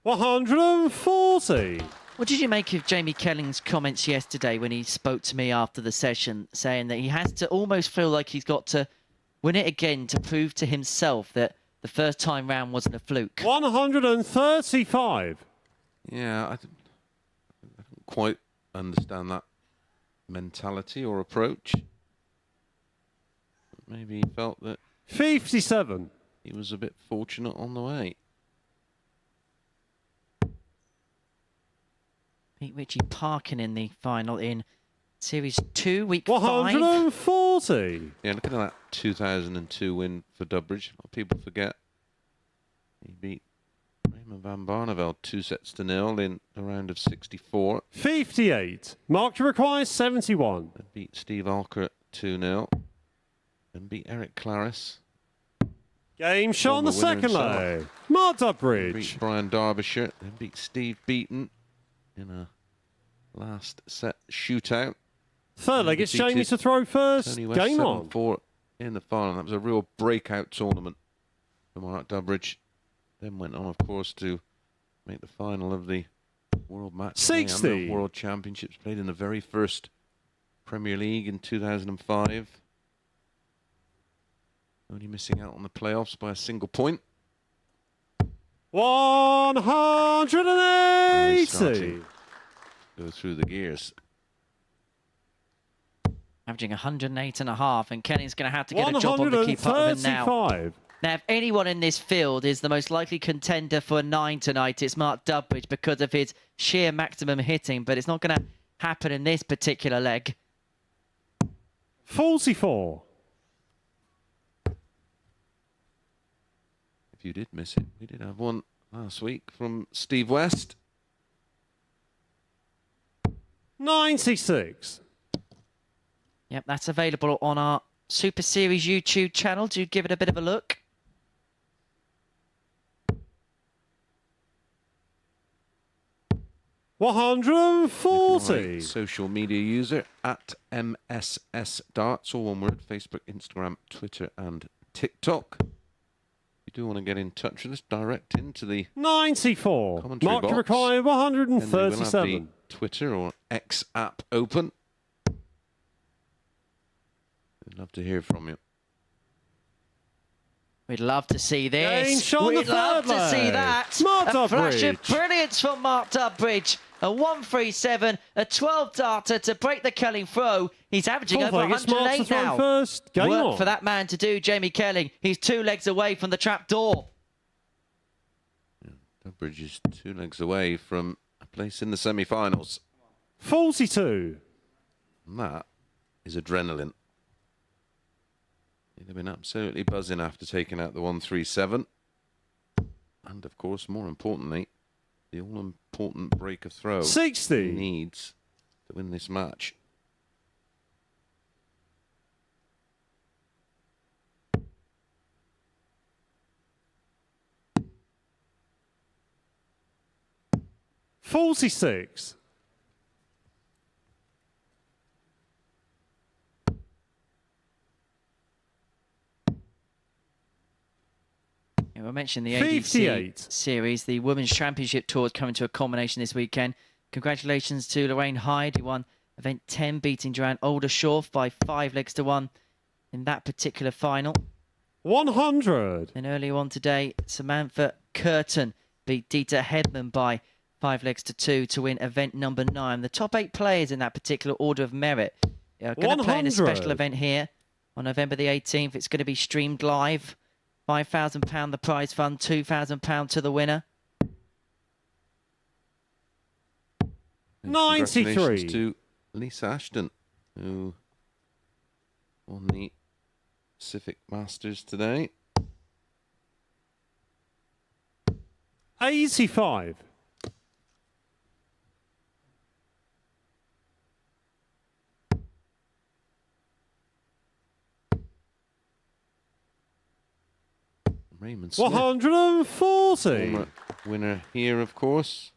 140. What did you make of Jamie Kelling's comments yesterday when he spoke to me after the session, saying that he has to almost feel like he's got to win it again to prove to himself that the first time round wasn't a fluke? 135. Yeah, I don't quite understand that mentality or approach. Maybe he felt that 57. he was a bit fortunate on the way. Beat Richie Parkin in the final in Series 2, Week 5. 140. Yeah, looking at that 2002 win for Dudbridge, a lot of people forget. He beat Raymond van Barneveld 2-0 in the round of 64. 58. Mark to require 71. And beat Steve Alker 2-0. And beat Eric Claris. Game shot on the Former winner second himself. leg. Mark Dudbridge. Beat Brian Derbyshire. Then beat Steve Beaton in a last set shootout. Third leg, it's Jamie defeated to throw first. Tony West Game on. 7-4 in the final. That was a real breakout tournament for Mark Dudbridge. Then went on, of course, to make the final of the World Match Play and 60. the World Championships. Played in the very first Premier League in 2005. Only missing out on the playoffs by a single point. 180. Go through the gears. Averaging 108.5, and Kelling's going to have to get a job on to keep up with him now. 135. Now, if anyone in this field is the most likely contender for a 9 tonight, it's Mark Dudbridge because of his sheer maximum hitting, but it's not going to happen in this particular leg. 44. If you did miss it, we did have one last week from Steve West. 96. Yep, that's available on our Super Series YouTube channel. Do give it a bit of a look. $140. Social media user at MSS Darts, all one word, Facebook, Instagram, Twitter, and TikTok. If you do want to get in touch with us, direct into the 94. commentary Mark to box. require And we will have 137. the Twitter or X app open. We'd love to hear from you. We'd love to see Game this. shot on We'd the love third to see leg. that. Mark A flash of Dudbridge. brilliance from Mark Dudbridge. A 137, a 12 darter to break the Kelling throw. He's averaging Fourth over leg, it's Mark to 108 throw now. first. Game Work on. for that man to do, Jamie Kelling. He's 2 legs away from the trap door. Dudbridge is 2 legs away from a place in the semi-finals. 42. And that is adrenaline. He'd have been absolutely buzzing after taking out the 137. And, of course, more importantly, the all-important break of throw 60. he needs to win this match. $46. Yeah, we mentioned the 58. ADC series. The Women's Championship Tour is coming to a culmination this weekend. Congratulations to Lorraine Hyde, who won event 10, beating Joanne Oldershaw by 5 legs to 1 in that particular final. 100. And earlier on today, Samantha Curtin beat Dieter Hedman by 5 legs to 2 to win event number 9. The top 8 players in that particular order of merit are going to play in a special 100. event here on November the 18th. It's going to be streamed live. £5,000 the prize fund, £2,000 to the winner. 93. Congratulations to Lisa Ashton, who won the Pacific Masters today. 85. Raymond Smith, 140. former winner here, of course.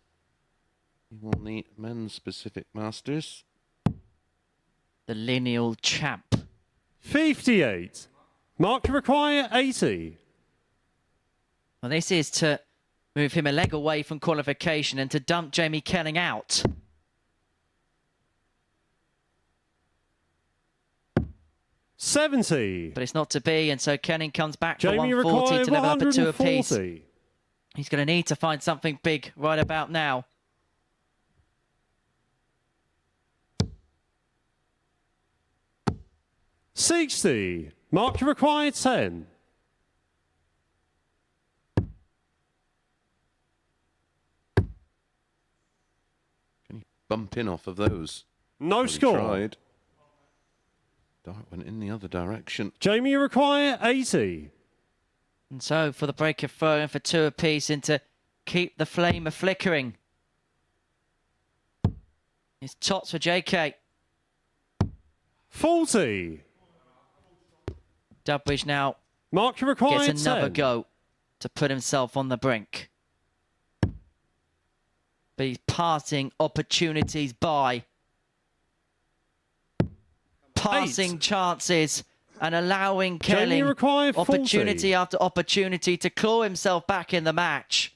He won the Men's Pacific Masters. The lineal champ. 58. Mark to require 80. Well, this is to move him a leg away from qualification and to dump Jamie Kelling out. $70. But it's not to be, and so Kelling comes back for Jamie 140 required to level up at 2 apiece. 140. He's going to need to find something big right about now. $60. Mark to require 10. Can he bump in off of those? No Well, he score. tried. Dart went in the other direction. Jamie require 80. And so for the break of throw for 2 apiece and to keep the flame a-flickering. It's tots for JK. 40. Dudbridge now Mark to require gets another 10. go to put himself on the brink. But he's passing opportunities by. Passing chances and allowing Jamie Kelling required 40. opportunity after opportunity to claw himself back in the match.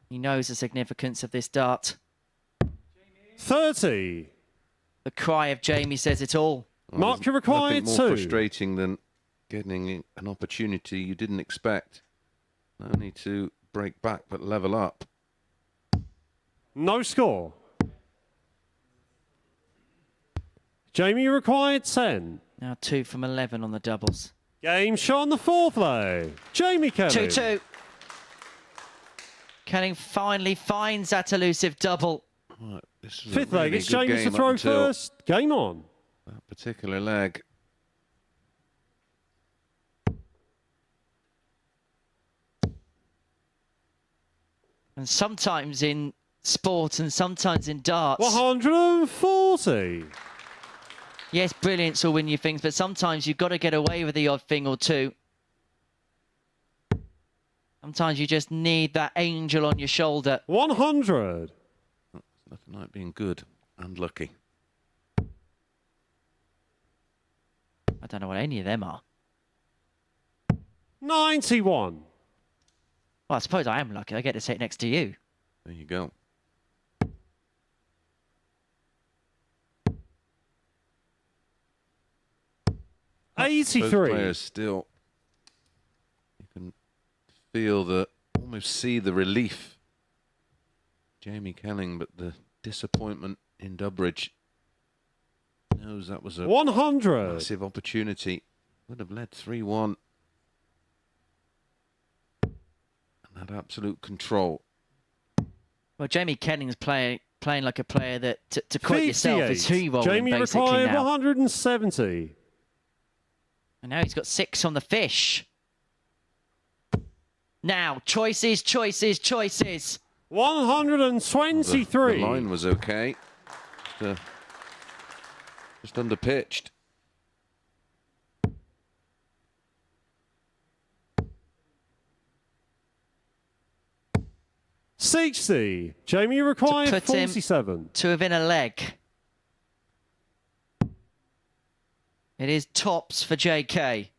He knows the significance of this dart. 30. The cry of Jamie says it all. Well, Mark there's to require nothing more 2. frustrating than getting an opportunity you didn't expect. No need to break back, but level up. No score. Jamie required 10. Now 2 from 11 on the doubles. Game shot on the 4th leg. Jamie Kelly. 2-2. Kelling finally finds that elusive double. Right, this is 5th a leg. really It's good Jamie's to game throw up until first. Game on. that particular leg. And sometimes in sport and sometimes in darts. 140. Yes, brilliance will win you things, but sometimes you've got to get away with the odd thing or two. Sometimes you just need that angel on your shoulder. 100. Nothing like being good and lucky. I don't know what any of them are. 91. Well, I suppose I am lucky. I get to sit next to you. There you go. Both 83. players still. You can feel almost see the relief. Jamie Kelling, but the disappointment in Dudbridge. Knows that was a 100. massive opportunity. Would have led 3-1. And had absolute control. Well, Jamie Kenning's playing like a player that, to quote yourself, is 58. he rolling Jamie basically required now. 170. And now he's got 6 on the fish. Now, choices, choices, choices. 123. The line was okay. Just under-pitched. 60. Jamie, you require to put him 47. to within a leg. It is tops for JK.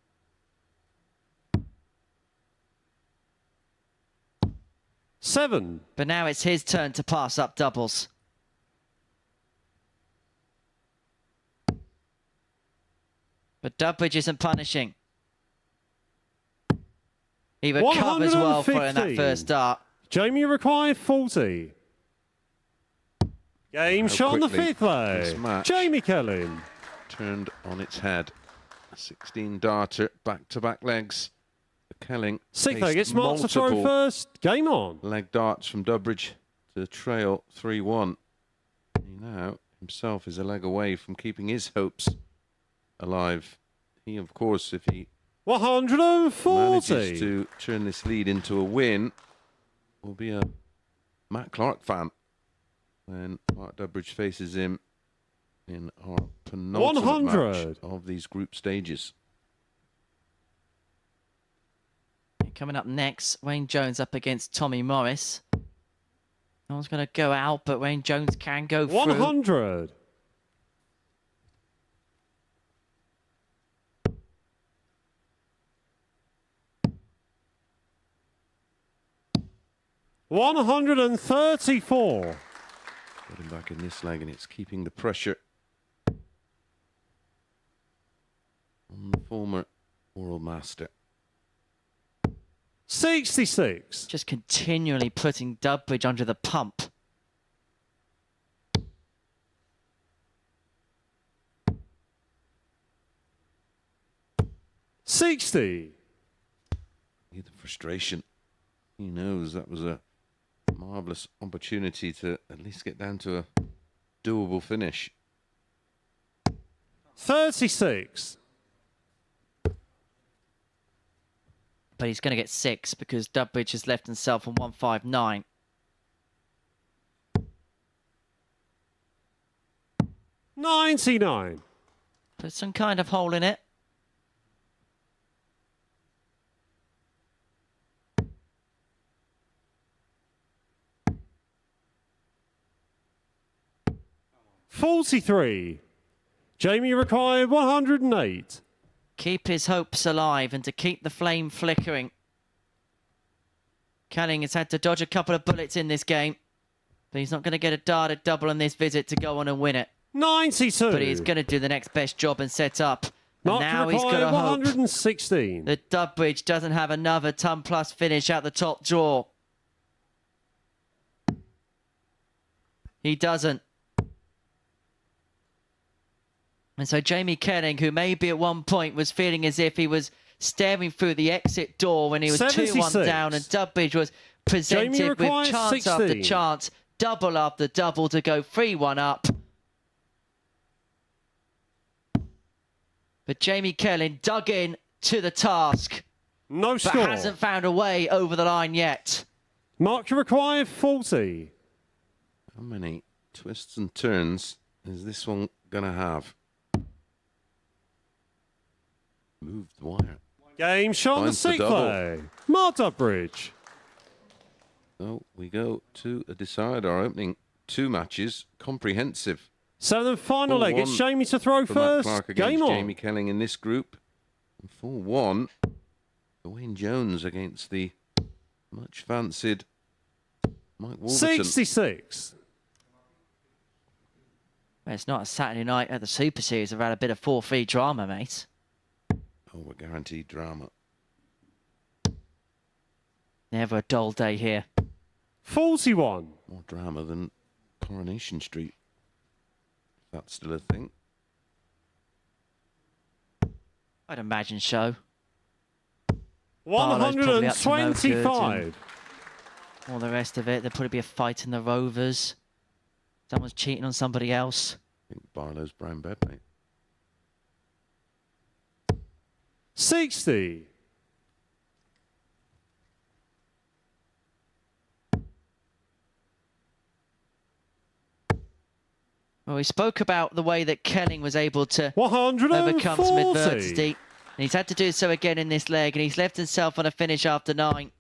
Seven. But now it's his turn to pass up doubles. But Dudbridge isn't punishing. He recovers well following that first start. Jamie, you require 40. Game shot on the fifth leg. Jamie Kelling. Turned on its head. 16 darter, back-to-back legs. Kelling. Sixth leg, it's Mark to throw first. Game on. Leg darts from Dudbridge to trail 3-1. He now himself is a leg away from keeping his hopes alive. He, of course, if he 140. manages to turn this lead into a win, will be a Matt Clark fan when Mark Dudbridge faces him in our penultimate match of these group stages. Coming up next, Wayne Jones up against Tommy Morris. No one's going to go out, but Wayne Jones can go through. 100. $134. Got him back in this leg, and it's keeping the pressure on the former world master. 66. Just continually putting Dudbridge under the pump. $60. The frustration. He knows that was a marvellous opportunity to at least get down to a doable finish. 36. But he's going to get 6 because Dudbridge has left himself on 159. $99. Put some kind of hole in it. $43. Jamie required 108. Keep his hopes alive and to keep the flame flickering. Kelling has had to dodge a couple of bullets in this game, but he's not going to get a darted double on this visit to go on and win it. 92. But he's going to do the next best job and set up. And Not now he's got to 116. hope that Dudbridge doesn't have another ton plus finish out the top draw. He doesn't. And so Jamie Kelling, who maybe at one point was feeling as if he was staring through the exit door when he was 2-1 down, and Dudbridge was presented with chance after chance, double after double to go 3-1 up. But Jamie Kelling dug in to the task. No but score. Hasn't found a way over the line yet. Mark, you require 40. How many twists and turns is this one going to have? Moved the wire. Game shot on the sixth leg. Mark Dudbridge. So we go to a decider. Our opening 2 matches, comprehensive. So the final leg, it's Jamie to throw first. Game on. Jamie Kelling in this group. And 4-1, Wayne Jones against the much fancied Mike Warburton. 66. Well, it's not a Saturday night at the Super Series. I've had a bit of 4-3 drama, mate. Oh, we're guaranteed drama. Never a dull day here. 41. More drama than Coronation Street. If that's still a thing. I'd imagine so. 125. All the rest of it, there'll probably be a fight in the Rovers. Someone's cheating on somebody else. I think Barlow's brown bed, mate. 60. Well, we spoke about the way that Kelling was able to 140. overcome some adversity. And he's had to do so again in this leg, and he's left himself on a finish after 9.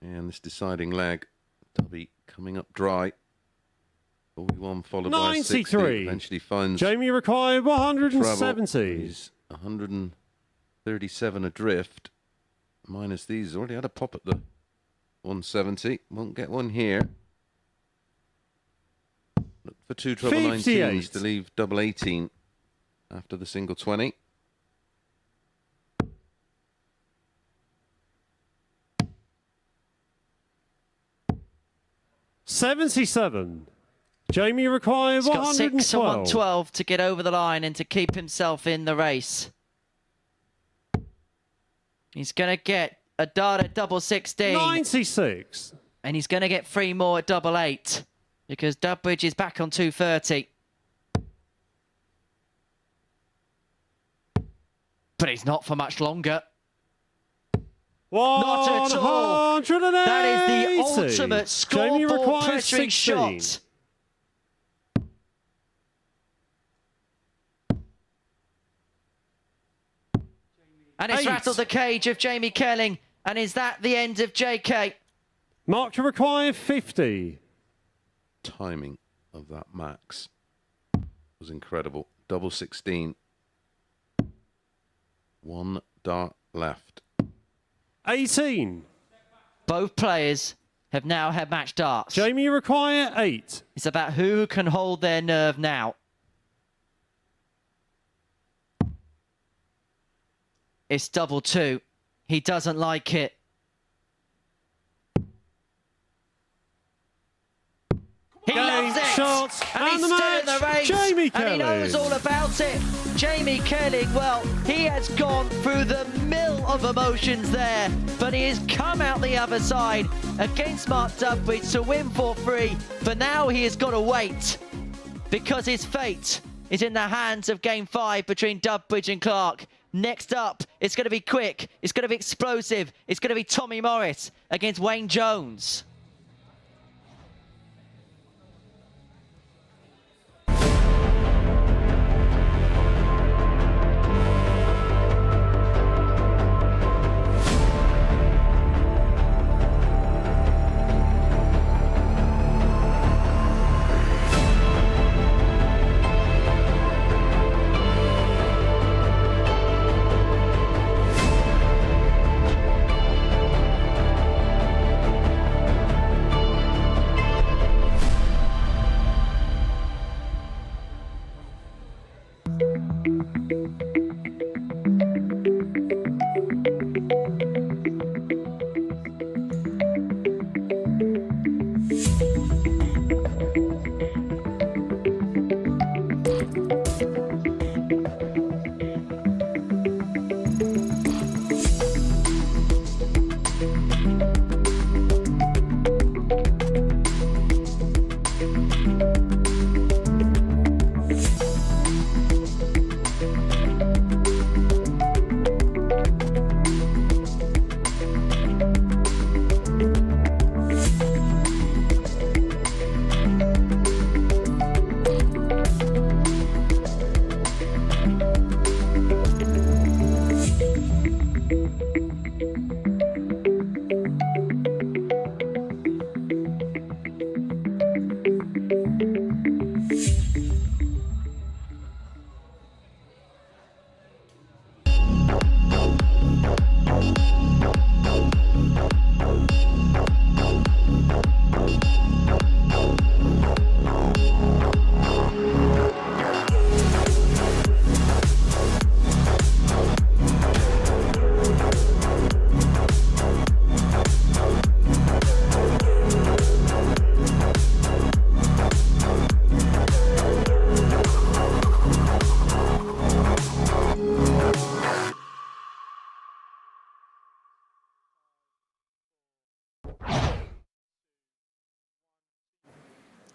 And this deciding leg, Dubby coming up dry. 41 followed by 60. 93. Eventually finds Jamie required 170. trouble. He's 137 adrift. Minus these. He's already had a pop at the 170. Won't get one here. Look for two treble 19s to leave double 18 after the single 20. $77. Jamie required He's got 112. 6 and 112 to get over the line and to keep himself in the race. He's going to get a dart at double 16. 96. And he's going to get 3 more at double 8 because Dudbridge is back on 230. But it's not for much longer. Not at all. That is the ultimate scoreboard pressuring shot. And it's rattled the cage of Jamie Kelling. And is that the end of JK? Mark to require 50. Timing of that max was incredible. Double 16. 1 dart left. 18. Both players have now had match darts. Jamie require 8. It's about who can hold their nerve now. It's double 2. He doesn't like it. He loves it! Shots and he's still in the race. Jamie and he knows Kelling. all about it. Jamie Kelling, well, he has gone through the mill of emotions there, but he has come out the other side against Mark Dudbridge to win for free. But now he has got to wait because his fate is in the hands of Game 5 between Dudbridge and Clark. Next up, it's going to be quick. It's going to be explosive. It's going to be Tommy Morris against Wayne Jones.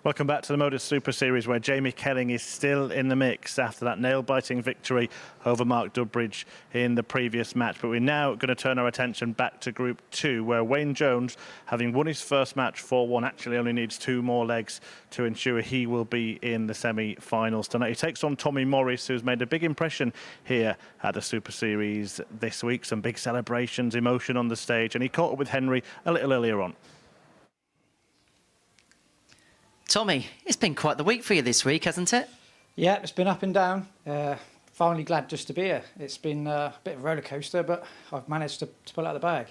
Welcome back to the MODUS Super Series, where Jamie Kelling is still in the mix after that nail-biting victory over Mark Dudbridge in the previous match. But we're now going to turn our attention back to Group 2, where Wayne Jones, having won his first match 4-1, actually only needs 2 more legs to ensure he will be in the semi-finals tonight. He takes on Tommy Morris, who's made a big impression here at the Super Series this week. Some big celebrations, emotion on the stage, and he caught up with Henry a little earlier on. Tommy, it's been quite the week for you this week, hasn't it? Yeah, it's been up and down. Finally glad just to be here. It's been a bit of a roller coaster, but I've managed to pull out the bag.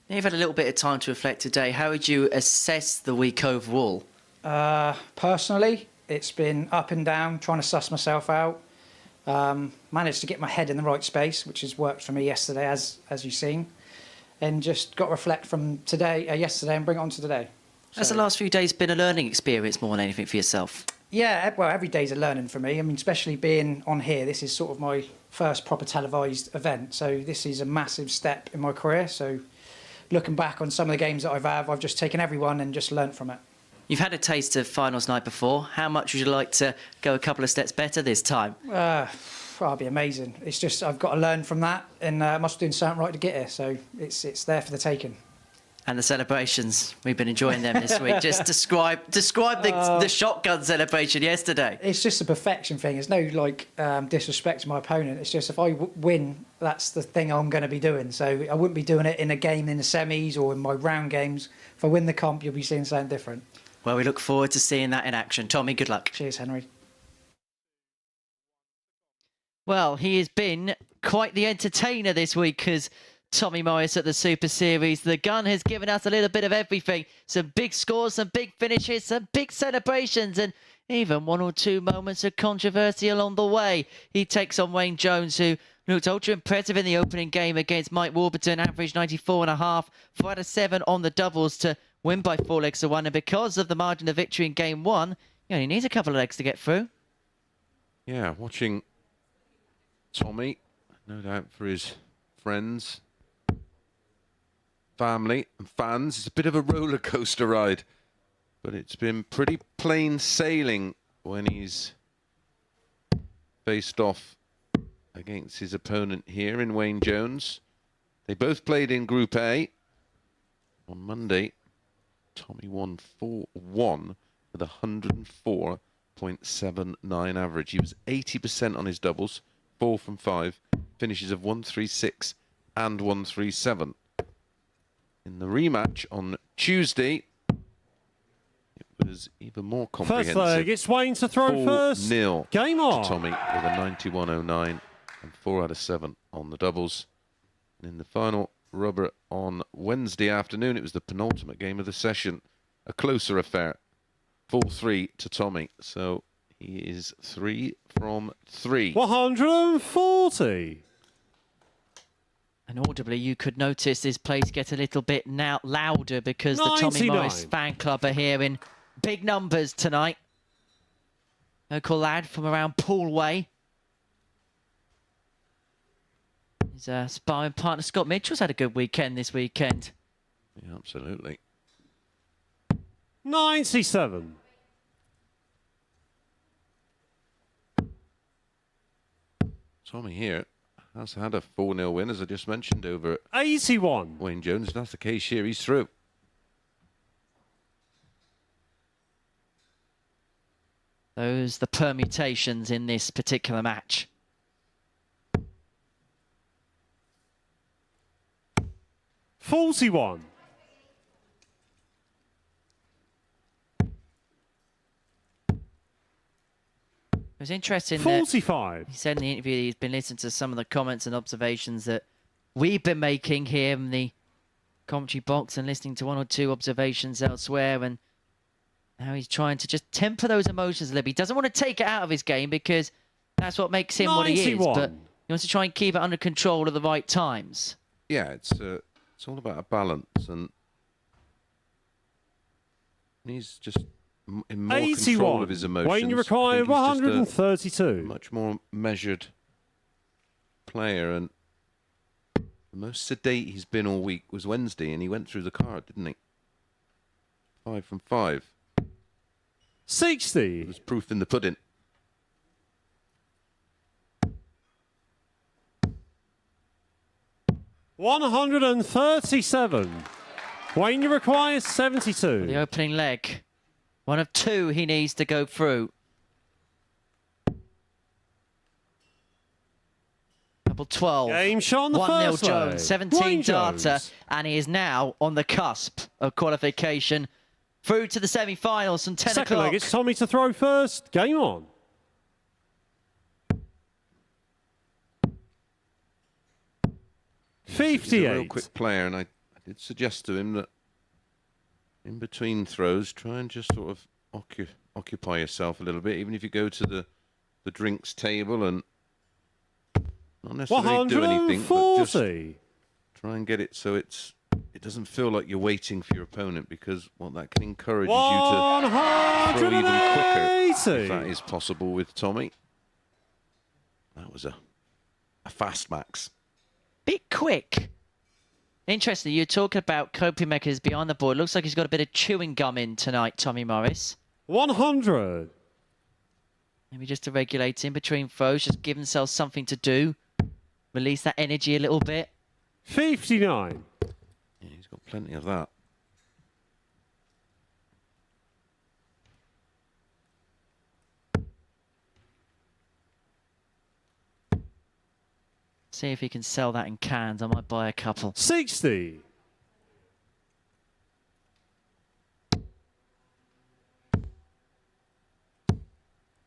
You've had a little bit of time to reflect today. How would you assess the week overall? Personally, it's been up and down, trying to suss myself out. Managed to get my head in the right space, which has worked for me yesterday, as you've seen. And just got to reflect from yesterday and bring it on to today. Has the last few days been a learning experience more than anything for yourself? Yeah, well, every day's a learning for me. I mean, especially being on here, this is sort of my first proper televised event. So this is a massive step in my career. So looking back on some of the games that I've just taken everyone and just learnt from it. You've had a taste of finals night before. How much would you like to go a couple of steps better this time? That'll be amazing. It's just I've got to learn from that, and I must be doing something right to get here. So it's there for the taking. And the celebrations, we've been enjoying them this week. Just describe the shotgun celebration yesterday. It's just a perfection thing. It's no disrespect to my opponent. It's just if I win, that's the thing I'm going to be doing. So I wouldn't be doing it in a game in the semis or in my round games. If I win the comp, you'll be seeing something different. Well, we look forward to seeing that in action. Tommy, good luck. Cheers, Henry. Well, he has been quite the entertainer this week because Tommy Morris at the Super Series. The gun has given us a little bit of everything. Some big scores, some big finishes, some big celebrations, and even one or two moments of controversy along the way. He takes on Wayne Jones, who looked ultra impressive in the opening game against Mike Warburton, averaged 94.5, 4 out of 7 on the doubles to win by 4 legs to 1. And because of the margin of victory in game 1, he only needs a couple of legs to get through. Yeah, watching Tommy, no doubt for his friends, family and fans. It's a bit of a roller coaster ride, but it's been pretty plain sailing when he's faced off against his opponent here in Wayne Jones. They both played in Group A. On Monday, Tommy won 4-1 with a 104.79 average. He was 80% on his doubles, 4 from 5, finishes of 136 and 137. In the rematch on Tuesday, it was even more comprehensive. First leg, it's Wayne to throw first. 4-0 Game on. to Tommy with a 91.09 and 4 out of 7 on the doubles. And in the final rubber on Wednesday afternoon, it was the penultimate game of the session. A closer affair, 4-3 to Tommy. So he is 3 from 3. 140. And audibly, you could notice this place get a little bit now louder because the Tommy Morris fan club are here in big numbers tonight. Local lad from around Poole Way. His sparring partner Scott Mitchell's had a good weekend this weekend. Yeah, absolutely. 97. Tommy here has had a 4-0 win, as I just mentioned, over 81. Wayne Jones. If that's the case here, he's through. Those the permutations in this particular match. $41. It was interesting 45. He said in the interview that he's been listening to some of the comments and observations that we've been making here in the commentary box and listening to one or two observations elsewhere, and how he's trying to just temper those emotions a little bit. He doesn't want to take it out of his game because that's what makes him what he is, but he wants to try and keep it under control at the right times. Yeah, it's all about a balance, and he's just in more 81. control of his emotions. When you require 132. Much more measured player, and the most sedate he's been all week was Wednesday, and he went through the card, didn't he? 5 from 5. 60. It was proof in the pudding. $137. Wayne requires 72. The opening leg. One of 2 he needs to go through. Double 12. Game shot on the 1-0 first Jones. leg. 17 Wayne data. Jones. And he is now on the cusp of qualification through to the semi-finals from 10 Second o'clock. leg, it's Tommy to throw first. Game on. He's a real 58. quick player, and I did suggest to him that in between throws, try and just sort of occupy yourself a little bit, even if you go to the drinks table and not necessarily do anything, but just 140. try and get it so it doesn't feel like you're waiting for your opponent, because what that can encourage is you to throw even quicker, if that is possible with Tommy. That was a fast max. Bit quick. Interesting, you're talking about coping mechanisms behind the board. Looks like he's got a bit of chewing gum in tonight, Tommy Morris. 100. Maybe just to regulate in between throws, just give himself something to do. Release that energy a little bit. 59. Yeah, he's got plenty of that. See if he can sell that in cans. I might buy a couple. 60.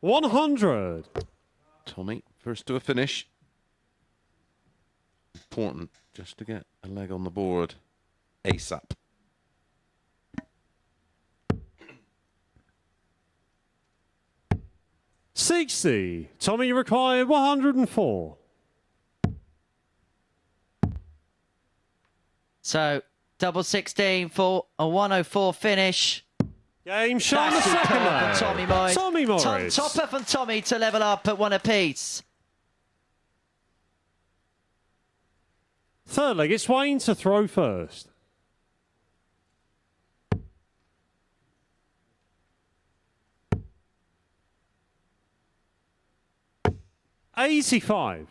$100. Tommy, first to a finish. Important just to get a leg on the board ASAP. $60. Tommy required 104. So, double 16 for a 104 finish. Game shot That's the second superb leg. from Tommy Morris. Tommy Morris. Topper from Tommy to level up at 1 apiece. Third leg, it's Wayne to throw first. $85.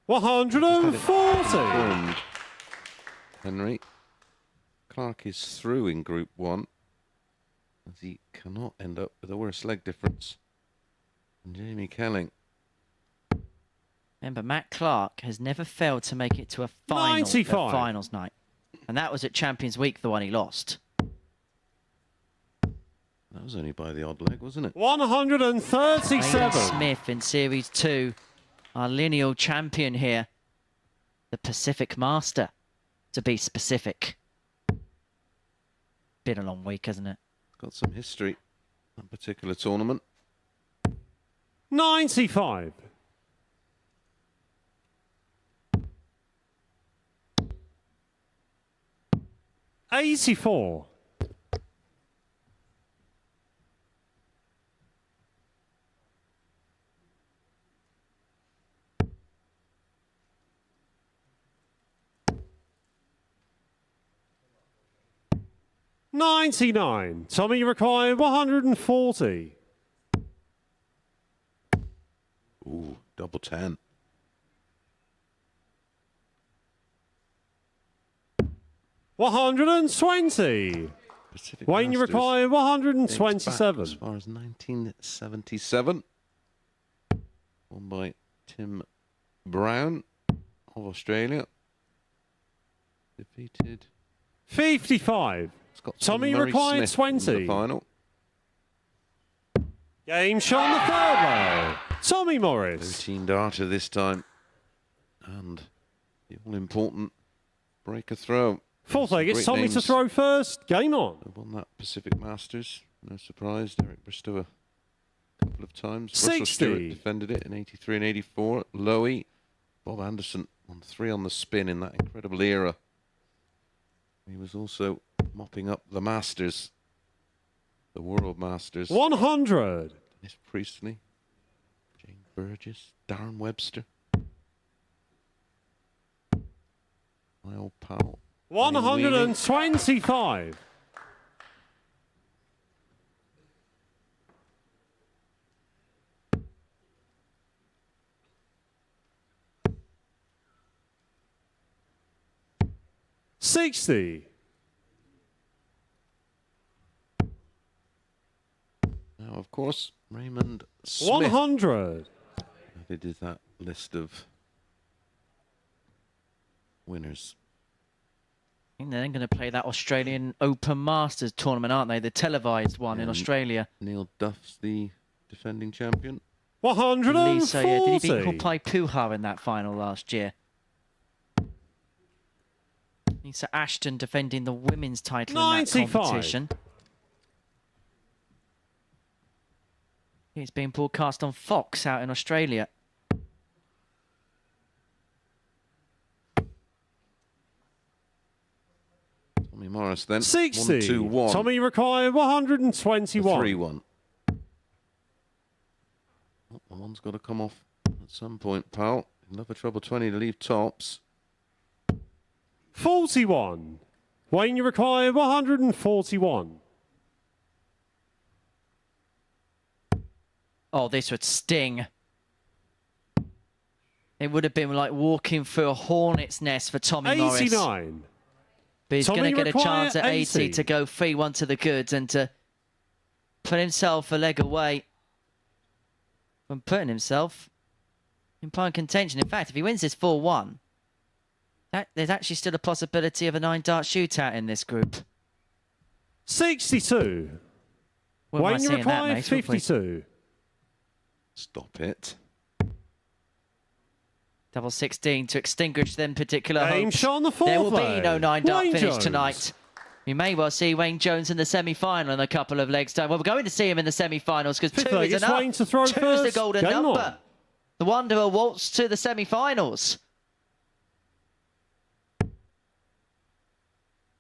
$140. Henry. Clark is through in Group 1, as he cannot end up with a worse leg difference than Jamie Kelling. Remember, Matt Clark has never failed to make it to a final 95. at finals night. And that was at Champions Week, the one he lost. That was only by the odd leg, wasn't it? 137. Aidan Smith in Series 2, our lineal champion here. The Pacific Master, to be specific. Been a long week, hasn't it? Got some history, that particular tournament. 95. $84. $99. Tommy required 140. Ooh, double 10. $120. Pacific Wayne, you Masters require dates back 127. as far as 1977. Won by Tim Brown of Australia. Defeated 55. Scott Tommy Murray required Smith in 20. the final. Game shot on the third leg. Tommy Morris. 13 darter this time. And the all-important breaker throw. Fourth leg, it's Great Tommy names. to throw first. Game on. They won that Pacific Masters. No surprise. Derek Bristow a couple of times. Russell 60. Stewart defended it in 83 and 84. Lowy. Bob Anderson won 3 on the spin in that incredible era. He was also mopping up the Masters. The World Masters. 100. Dennis Priestley. Jane Burgess. Darren Webster. My old pal. 125. $60. Now, of course, Raymond Smith. 100. They did that list of winners. I think they're then going to play that Australian Open Masters tournament, aren't they? The televised one in Australia. Neil Duff's the defending champion. 140. So, yeah, did he beat Hopai Puha in that final last year? Lisa Ashton defending the women's title in that 95. competition. It's being broadcast on Fox out in Australia. Tommy Morris then. 60. 1-2-1. Tommy required 121. 3-1. Oh, the one's got to come off at some point, pal. Enough of trouble 20 to leave tops. 41. Wayne, you require 141. Oh, this would sting. It would have been like walking through a hornet's nest for Tommy Morris. 89. But he's going to get a chance at 80 to go 3-1 to the goods and to put himself a leg away from putting himself in prime contention. In fact, if he wins this 4-1, there's actually still a possibility of a 9-dart shootout in this group. 62. Where am I Wayne, you seeing that, require mate? 52. Stop it. Double 16 to extinguish them particular Aim hopes. shot on the There will foreplay. be no 9-dart Wayne finish Jones. tonight. We may well see Wayne Jones in the semi-final in a couple of legs time. Well, we're going to see him in the semi-finals because Fifth 2 leg, is it's enough. Wayne to throw 2 is the first. golden Game number. on. The Wanderer waltz to the semi-finals.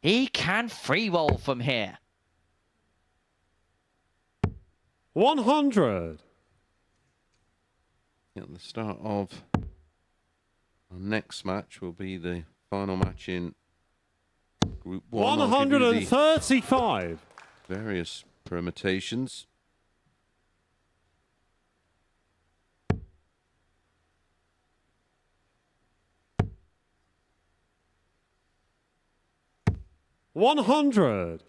He can free roll from here. 100. At the start of our next match will be the final match in Group 1. I'll give you the 135. various permutations. $100.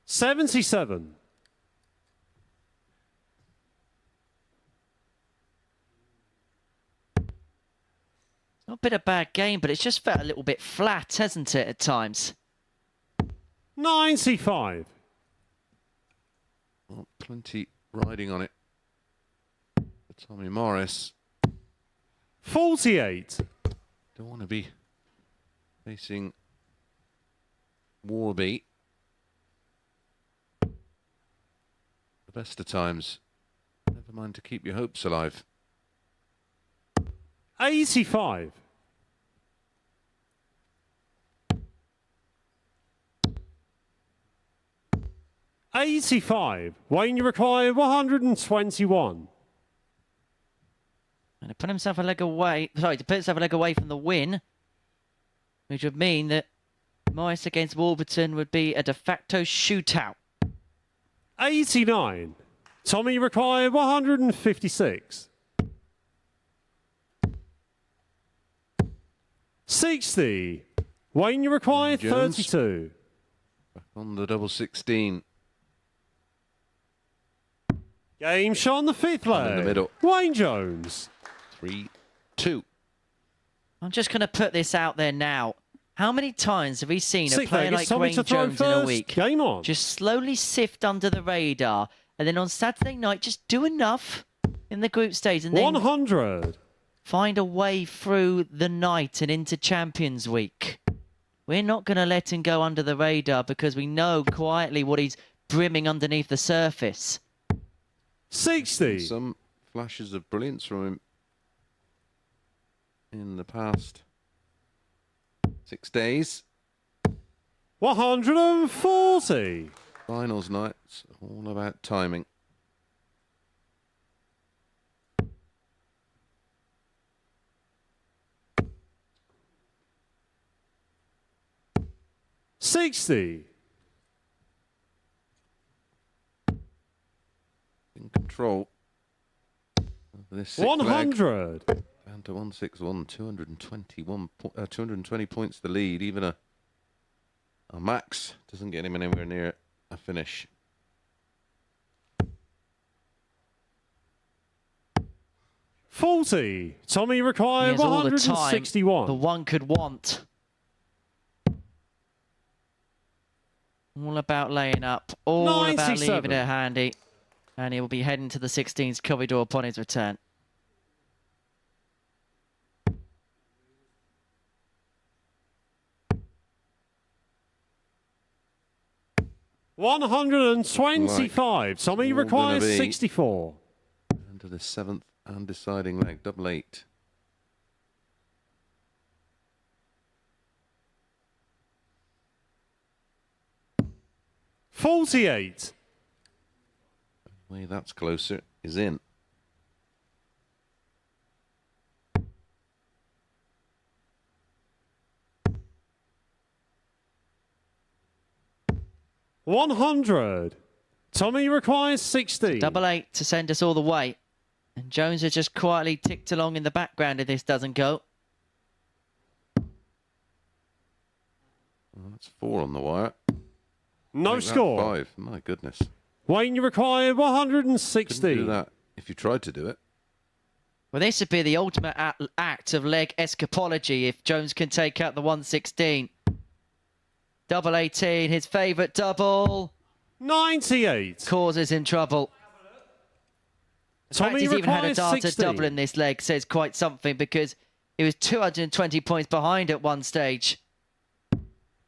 $77. Not been a bad game, but it's just felt a little bit flat, hasn't it, at times? 95. Well, plenty riding on it for Tommy Morris. 48. Don't want to be facing Warby. The best of times. Never mind to keep your hopes alive. 85. $85. Wayne, you require 121. And to put himself a leg away, to put himself a leg away from the win, which would mean that Morris against Warburton would be a de facto shootout. 89. Tommy, you require 156. 60. Wayne, you require Jones. 32. Back on the double 16. Game shot on the fifth leg. In the middle. Wayne Jones. 3-2. I'm just going to put this out there now. How many times have we seen a Sixth player leg, it's like Tommy Wayne to throw Jones in a first. week Game on. just slowly sift under the radar, and then on Saturday night just do enough in the group stage and then 100. find a way through the night and into Champions Week? We're not going to let him go under the radar because we know quietly what he's brimming underneath the surface. 60. Some flashes of brilliance from him in the past 6 days. 140. Finals nights, all about timing. $60. In control of this sixth leg. 100. Down to 161, 220 points the lead. Even a max doesn't get him anywhere near a finish. 40. Tommy required He has all the time 161. the one could want. All about laying up. All about 97. leaving it handy. And he will be heading to the 16s corridor upon his return. $125. Right. Tommy All requires gonna be 64. Into the 7th and deciding leg, double 8. $48. Way that's closer is in. $100. Tommy requires 60. Double 8 to send us all the way. And Jones has just quietly ticked along in the background if this doesn't go. Well, that's 4 on the wire. No Make that score. 5. My goodness. Wayne, you require 160. Couldn't do that if you tried to do it. Well, this would be the ultimate act of leg escapology if Jones can take out the 116. Double 18, his favourite double. 98. Causes him trouble. The fact Tommy he's even had a requires darted 60. double in this leg says quite something because he was 220 points behind at one stage.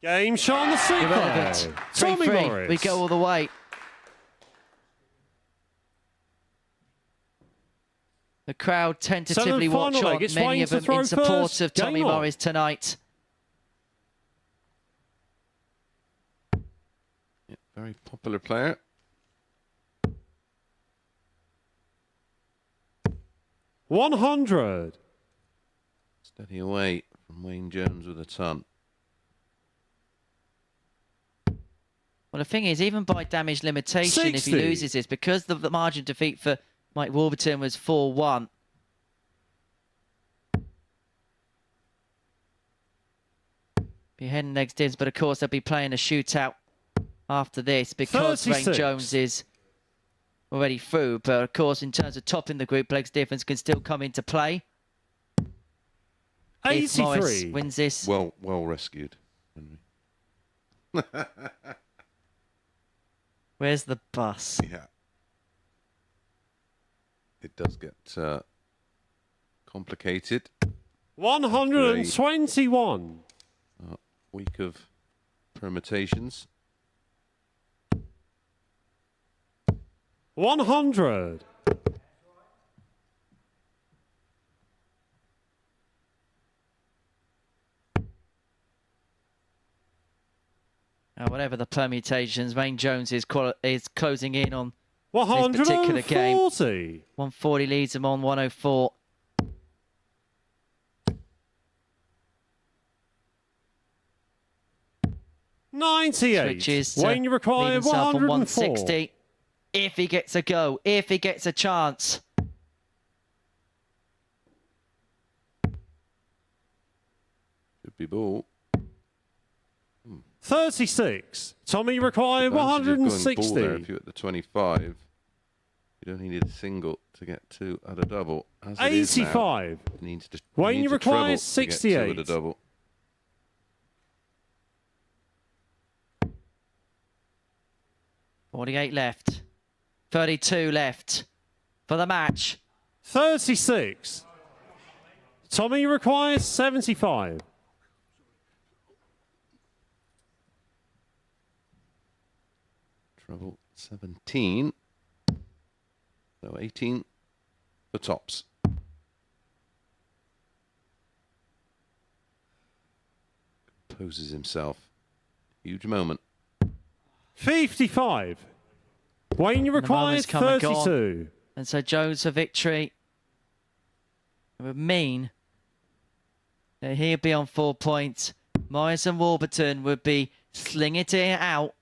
Game shot on the super. Irrelevant. Tommy 3-3. Morris. We go all the way. The crowd tentatively watch Semi-final on, leg. It's many Wayne of to them throw in support first. of Tommy Game on. Morris tonight. Yeah, very popular player. $100. Steady away from Wayne Jones with a ton. Well, the thing is, even by damage limitation, if 60. he loses this, because the margin of defeat for Mike Warburton was 4-1. Be heading next dibs, but of course they'll be playing a shootout after this because Wayne 36. Jones is already through. But of course, in terms of topping the group, legs difference can still come into play. If Morris 83. wins this. Well rescued. Where's the bus? Yeah. It does get complicated. 121. Week of permutations. 100. Whatever the permutations, Wayne Jones is closing in on this 140. particular game. 140 leads him on 104. Switches to Wayne, you require leave himself on 104. 160. If he gets a go, if he gets a chance. Could be ball. 36. Tommy require Advantage of going ball there 160. if you're at the 25. You don't need a single to get 2 at a double. As it is now, 85. it needs to, Wayne, needs you a require treble to get 2 at a 68. double. $48 left. 32 left for the match. 36. Tommy requires 75. Treble 17. So 18 for tops. Composes himself. Huge moment. 55. Wayne, you And the require moment's come and gone. 32. And so Jones for victory. It would mean that he'll be on 4 points. Morris and Warburton would be slinging it out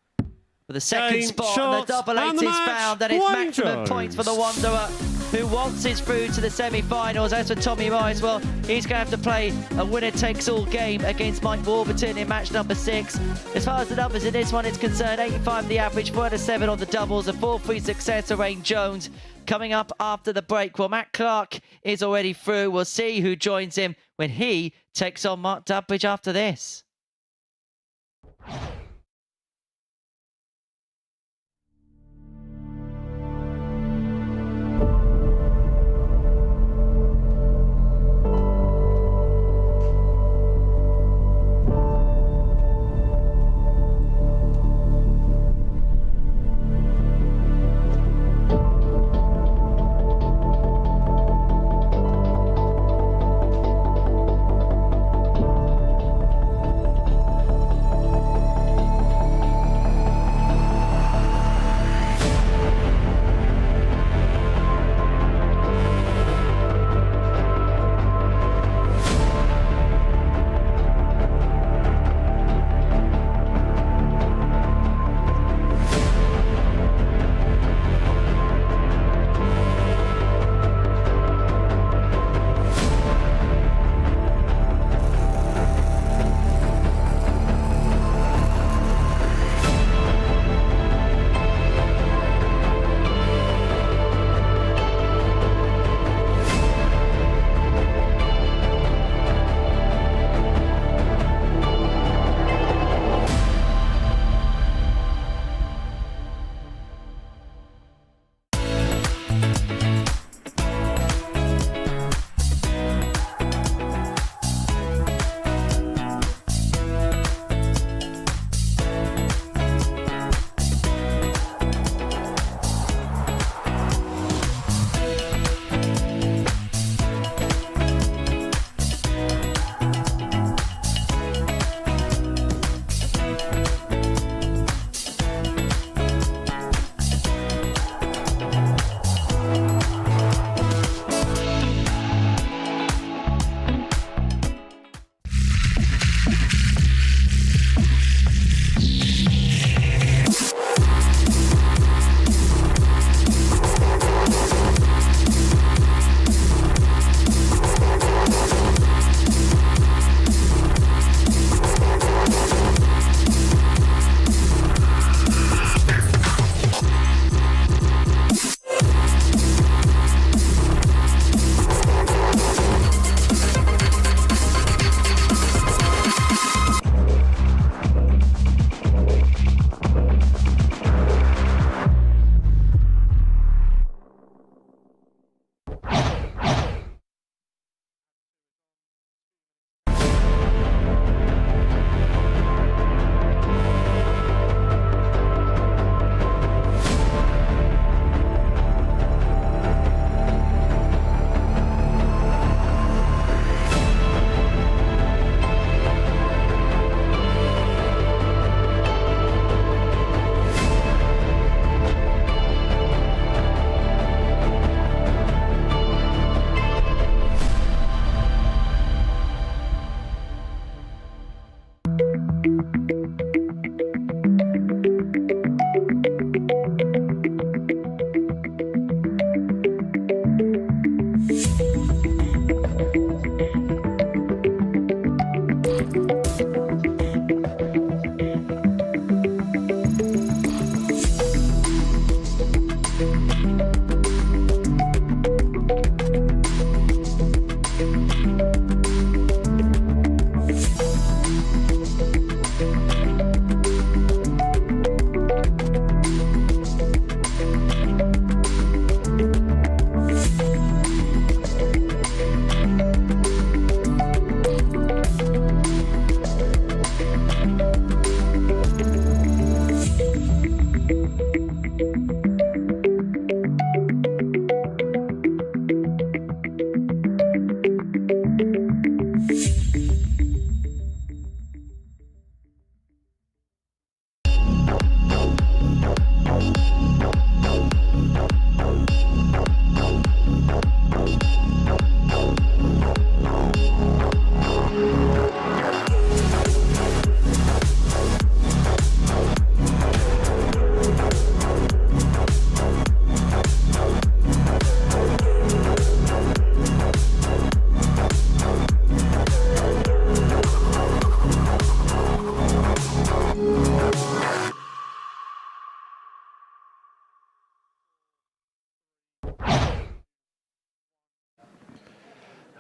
for the second Game, spot. shot, And the double 8 and is the match, found. That is Wayne maximum Jones. points for the Wanderer. who waltzes through to the semi-finals. As for Tommy Rice, well, he's going to have to play a winner-takes-all game against Mike Warburton in match number 6. As far as the numbers in this one is concerned, 85 the average, 4 out of 7 on the doubles, a 4-3 success to Rain Jones. Coming up after the break, well, Matt Clark is already through. We'll see who joins him when he takes on Mark Dudbridge after this.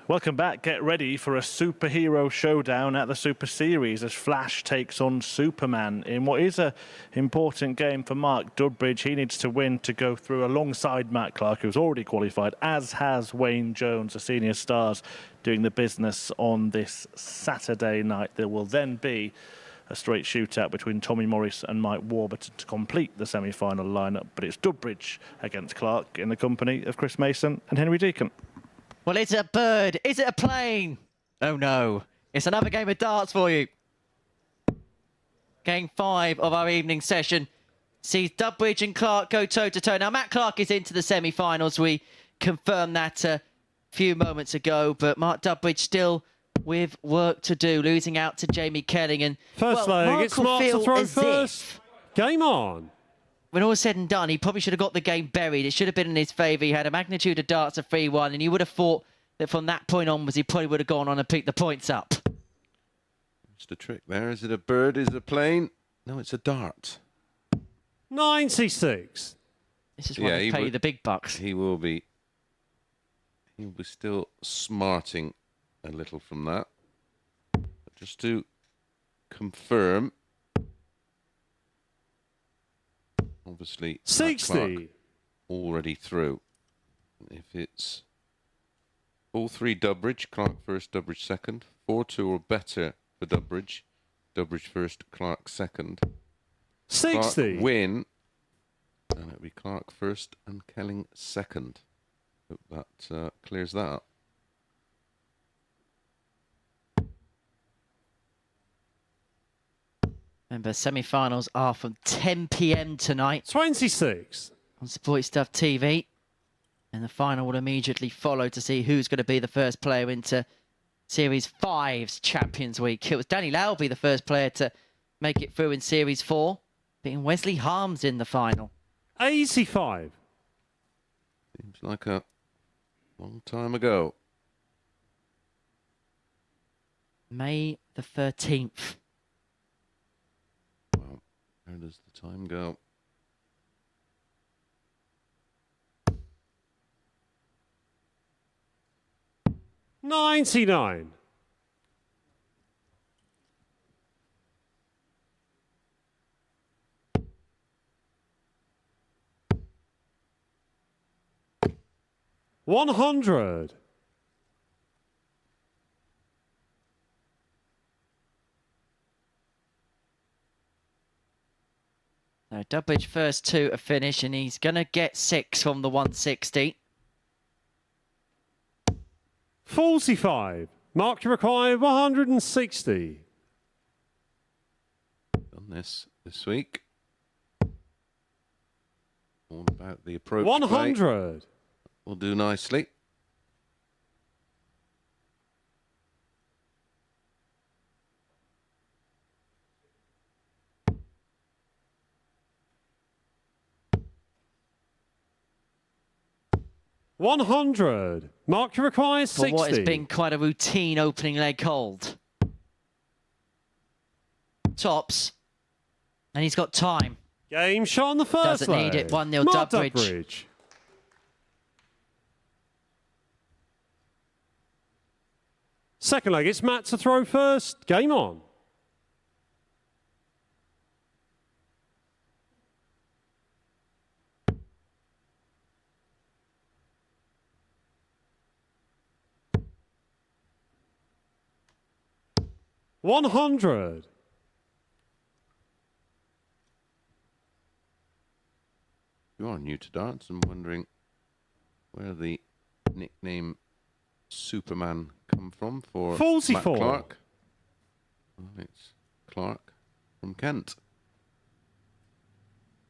Welcome back. Get ready for a superhero showdown at the Super Series as Flash takes on Superman in what is an important game for Mark Dudbridge. He needs to win to go through alongside Matt Clark, who's already qualified, as has Wayne Jones, the senior stars, doing the business on this Saturday night. There will then be a straight shootout between Tommy Morris and Mike Warburton to complete the semi-final lineup. But it's Dudbridge against Clark in the company of Chris Mason and Henry Deacon. Well, is it a bird? Is it a plane? Oh, no. It's another game of darts for you. Game 5 of our evening session sees Dudbridge and Clark go toe-to-toe. Now, Matt Clark is into the semi-finals. We confirmed that a few moments ago, but Mark Dudbridge still with work to do, losing out to Jamie Kelling. And, First leg, it's Mark to throw first. Game on. When all said and done, he probably should have got the game buried. It should have been in his favour. He had a magnitude of darts of 3-1, and you would have thought that from that point onwards, he probably would have gone on and picked the points up. Just a trick there. Is it a bird? Is it a plane? No, it's a dart. 96. This is why they pay you the big bucks. He will be still smarting a little from that. But just to confirm, obviously, 60 already through. If it's all three Dudbridge, Clark first, Dudbridge second, 4-2 or better for Dudbridge, Dudbridge first, Clark second. 60 Clark win, and it'll be Clark first and Kelling second. Hope that clears that up. Remember, semi-finals are from 10 p.m. tonight. 26. On Support Stuff TV. And the final will immediately follow to see who's going to be the first player into Series 5's Champions Week. It was Danny Lowby, the first player to make it through in Series 4, beating Wesley Harms in the final. 85. Seems like a long time ago. May the 13th. Well, where does the time go? $99. $100. So Dudbridge first 2 to finish, and he's going to get 6 from the 160. 45. Mark, you require 160. Done this week. All about the approach. 100. Play. Will do nicely. $100. Mark, you require 60. For what has been quite a routine opening leg hold. Tops. And he's got time. Game shot on the first Doesn't need it. 1-0 Dudbridge. Second leg, it's Matt to throw first. Game on. $100. You are new to darts and wondering where the nickname Superman come from for 44. Matt Clark. Well, it's Clark from Kent.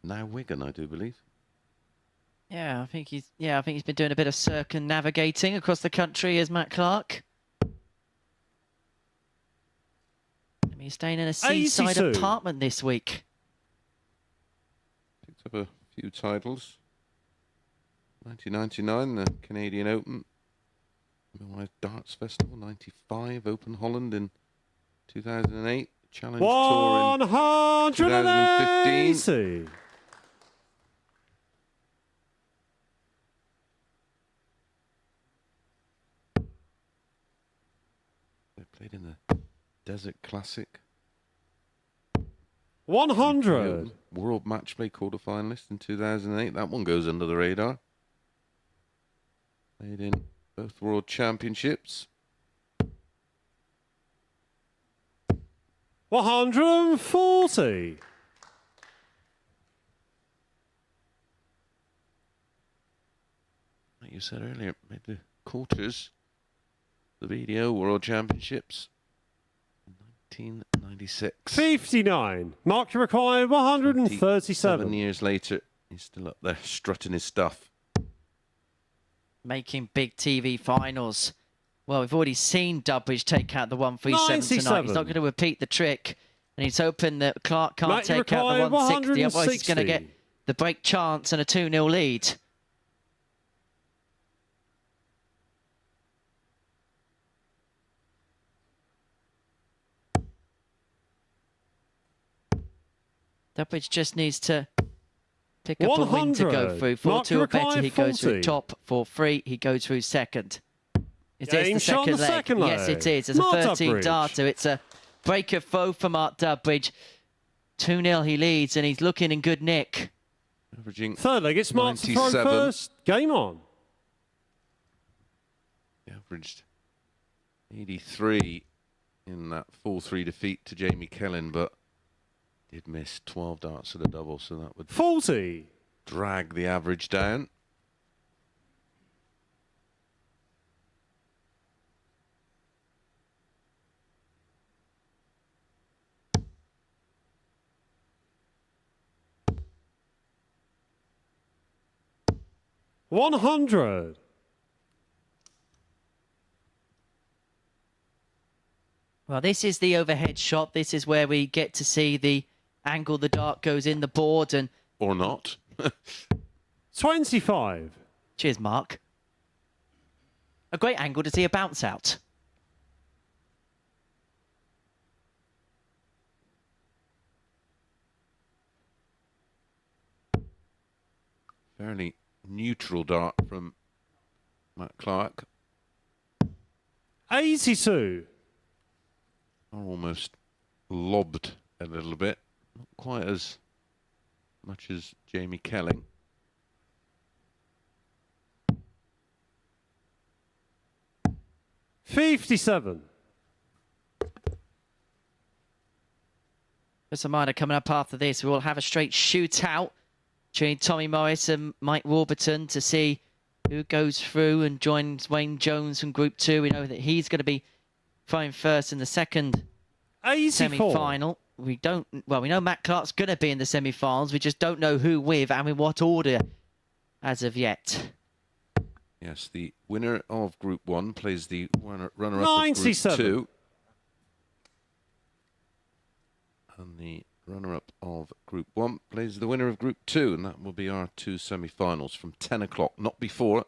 Now Wigan, I do believe. Yeah, I think he's been doing a bit of circumnavigating across the country as Matt Clark. He's staying in a seaside 82. apartment this week. Picked up a few titles. 1999, the Canadian Open. Darts Festival, 95, Open Holland in 2008. Challenge Tour in 2015. Played in the Desert Classic. 100. World Match Play quarterfinalist in 2008. That one goes under the radar. Played in both World Championships. 140. Like you said earlier, made the quarters. The BDO World Championships. 1996. 59. Mark your required 137. 7 years later, he's still up there strutting his stuff. Making big TV finals. Well, we've already seen Dudbridge take out the 137 tonight. He's not going to repeat the trick. And he's hoping that Clark can't take out the 160. Otherwise, he's going to get the break chance and a 2-0 lead. Dudbridge just needs to pick up a win to go through. 4-2 or better, he goes through top. 4-3, he goes through second. Is this the second leg? Yes, it is. It's a 13 darter. It's a break of foe for Mark Dudbridge. 2-0 he leads, and he's looking in good nick. Averaging third leg, it's Mark to throw first. Game on. He averaged 83 in that 4-3 defeat to Jamie Kelling, but did miss 12 darts at a double, so that would 40. Drag the average down. $100. Well, this is the overhead shot. This is where we get to see the angle the dart goes in the board and... Or not. 25. Cheers, Mark. A great angle to see a bounce out. Fairly neutral dart from Matt Clark. 82. Almost lobbed a little bit. Not quite as much as Jamie Kelling. $57. There's a minor coming up after this. We will have a straight shootout between Tommy Morris and Mike Warburton to see who goes through and joins Wayne Jones from Group 2. We know that he's going to be throwing first in the second semi-final. We know Matt Clark's going to be in the semi-finals. We just don't know who with and in what order as of yet. Yes, the winner of Group 1 plays the runner-up of Group 2. And the runner-up of Group 1 plays the winner of Group 2. And that will be our two semi-finals from 10 o'clock, not before.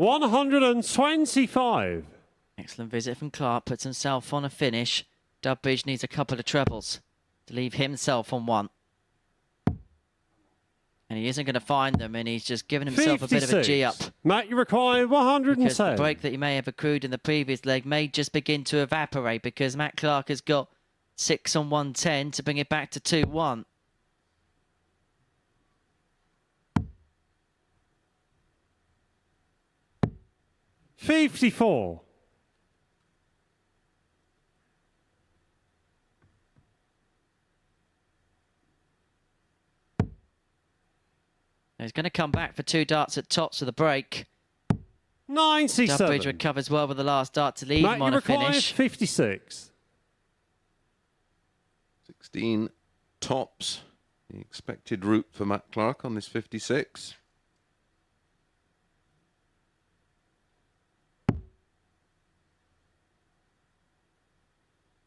$125. Excellent visit from Clark. Puts himself on a finish. Dudbridge needs a couple of trebles to leave himself on one. And he isn't going to find them, and he's just given himself 56. a bit of a G-up. Matt, you require 110. Because the break that he may have accrued in the previous leg may just begin to evaporate because Matt Clark has got 6 on 110 to bring it back to 2-1. $54. He's going to come back for 2 darts at tops of the break. 97. Dudbridge recovers well with the last dart to leave him on a finish. 56. 16 tops. The expected route for Matt Clark on this 56.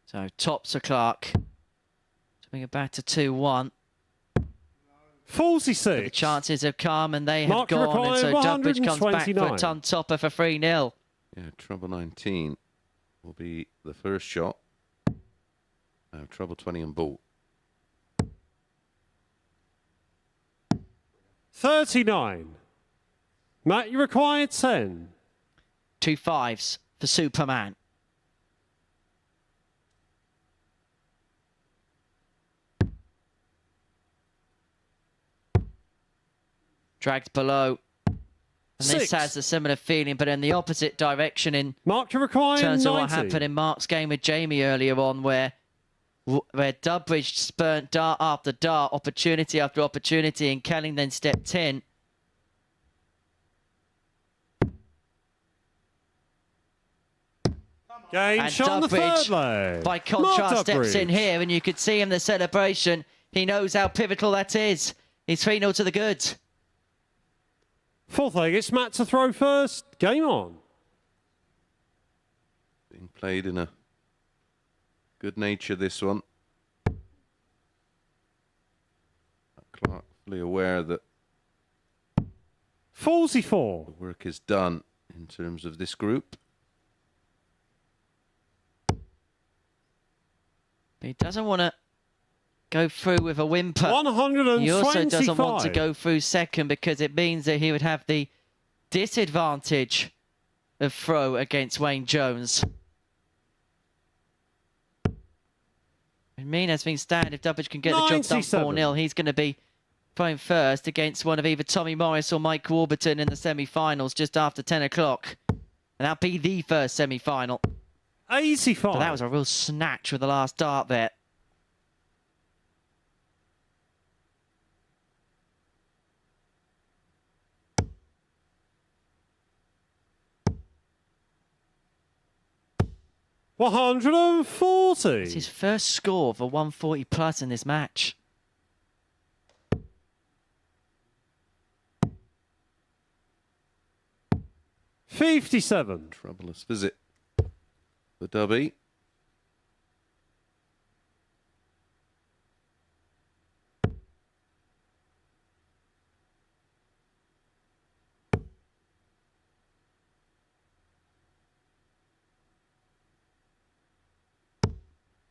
So tops of Clark. To bring it back to 2-1. 46. But the chances have come and they have Mark gone. And so Dudbridge comes back for a 129. ton topper for 3-0. Yeah, treble 19 will be the first shot. Now treble 20 and ball. 39. Matt, you require 10. 2 5s for Superman. Dragged below. And 6. this has a similar feeling, but in the opposite direction in Mark, you require terms 90. of what happened in Mark's game with Jamie earlier on, where Dudbridge spurnt dart after dart, opportunity after opportunity, and Kelling then stepped in. Game And shot on the third Dudbridge, leg. by contrast, Mark steps in Dudbridge. here, and you could see in the celebration, he knows how pivotal that is. He's 3-0 to the good. Fourth leg, it's Matt to throw first. Game on. Being played in a good nature, this one. Clark fully aware that 44. the work is done in terms of this group. He doesn't want to go through with a whimper. 125. He also doesn't want to go through second because it means that he would have the disadvantage of throw against Wayne Jones. It mean as things stand, if Dudbridge can get the job done 97. 4-0, he's going to be throwing first against one of either Tommy Morris or Mike Warburton in the semi-finals just after 10 o'clock. And that'll be the first semi-final. 85. So that was a real snatch with the last dart there. $140. It's his first score for 140 plus in this match. $57. Troublous visit for Dubby.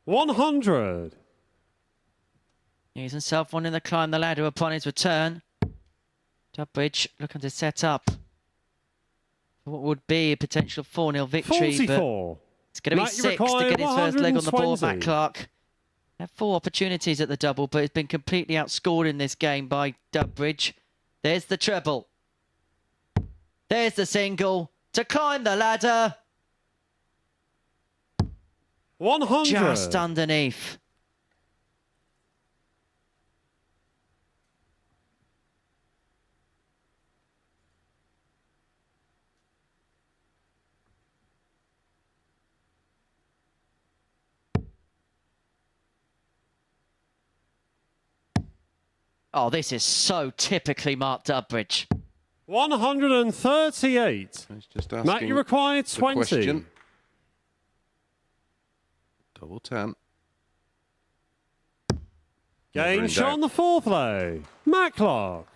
$100. He's himself wanting to climb the ladder upon his return. Dudbridge looking to set up for what would be a potential 4-0 victory. 44. But it's going to be Matt, you 6 to require get his first leg on the board, 120. Matt Clark. Had 4 opportunities at the double, but has been completely outscored in this game by Dudbridge. There's the treble. There's the single to climb the ladder. 100. Just underneath. Oh, this is so typically Mark Dudbridge. 138. He's just asking Matt, you require the 20. question. Double 10. Never Game in shot doubt. on the fourth leg. Matt Clark.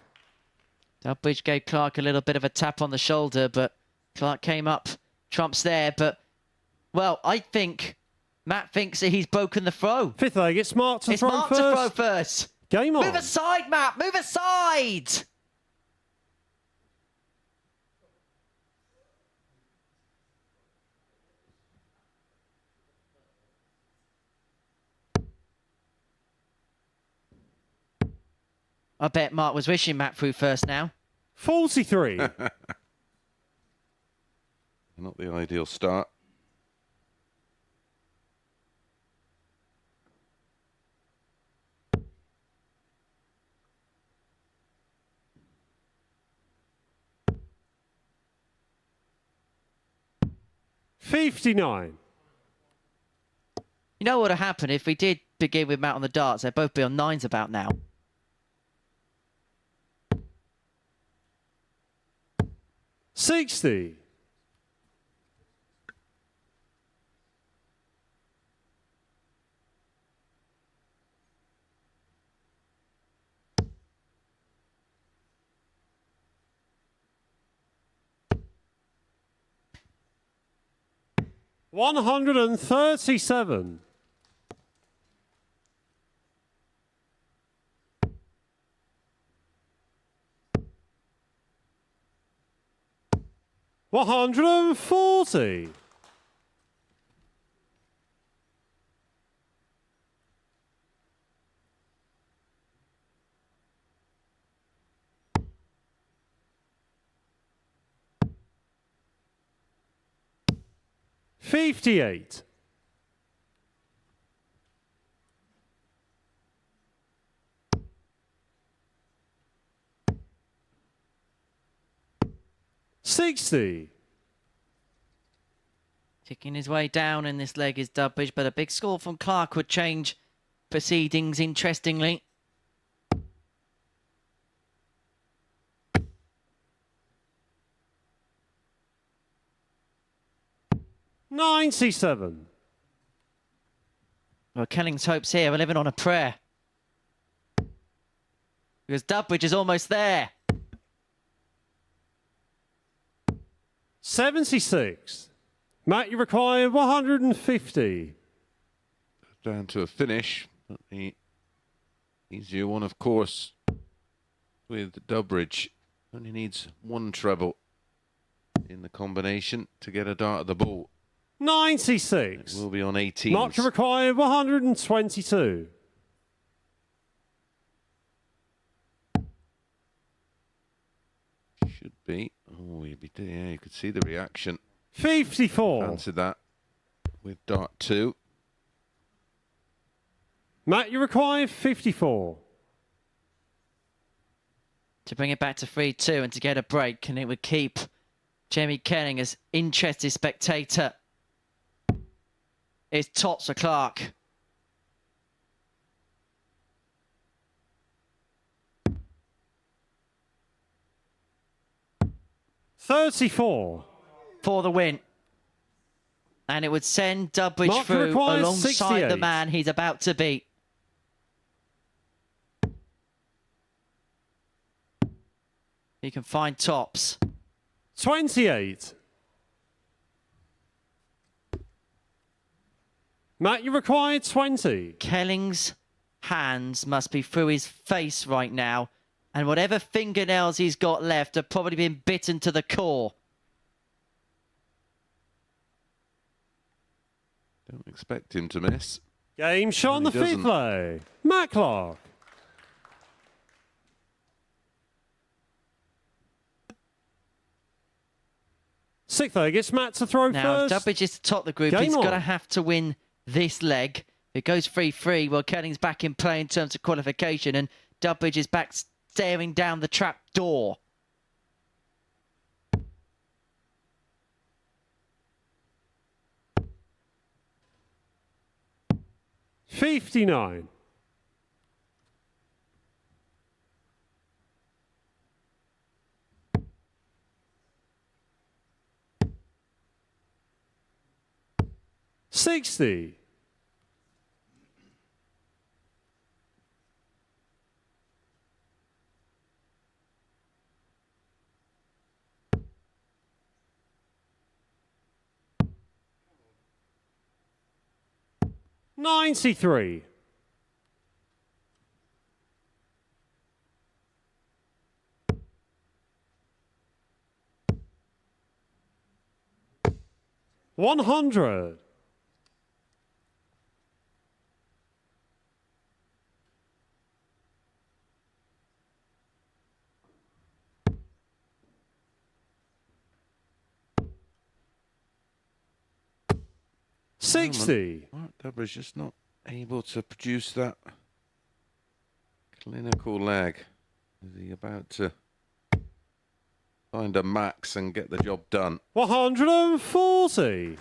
Dudbridge gave Clark a little bit of a tap on the shoulder, but Clark came up, trumps there, but, well, I think Matt thinks that he's broken the throw. Fifth leg, it's Mark to It's throw Mark first. to throw first. Game on. Move aside, Matt. Move aside. I bet Mark was wishing Matt through first now. 43. Not the ideal start. $59. You know what would have happened if we did begin with Matt on the darts? They'd both be on 9s about now. $60. $137. 140. $58. 60. Ticking his way down in this leg is Dudbridge, but a big score from Clark would change proceedings, interestingly. $97. Well, Kelling's hopes here are living on a prayer. Because Dudbridge is almost there. 76. Matt, you require 150. Down to a finish, but the easier one, of course, with Dudbridge. Only needs one treble in the combination to get a dart at the ball. 96. We'll be on 18. Mark, you require 122. Should be. Oh, yeah, you could see the reaction. 54. Answered that with dart 2. Matt, you require 54. To bring it back to 3-2 and to get a break, and it would keep Jamie Kelling as interested spectator. It's tops for Clark. $34. For the win. And it would send Dudbridge Mark through requires alongside 68. the man he's about to beat. He can find tops. 28. Matt, you require 20. Kelling's hands must be through his face right now, and whatever fingernails he's got left have probably been bitten to the core. Don't expect him to miss. Game shot on the He doesn't. fifth lay. Matt Clark. Sixth leg, it's Matt to throw Now, if first. Dudbridge is to top the group, Game he's on. going to have to win this leg. If it goes 3-3, well, Kelling's back in play in terms of qualification, and Dudbridge is back staring down the trap door. $59. $60. $93. $100. $60. Mark Dudbridge just not able to produce that clinical leg. Is he about to find a max and get the job done? 140.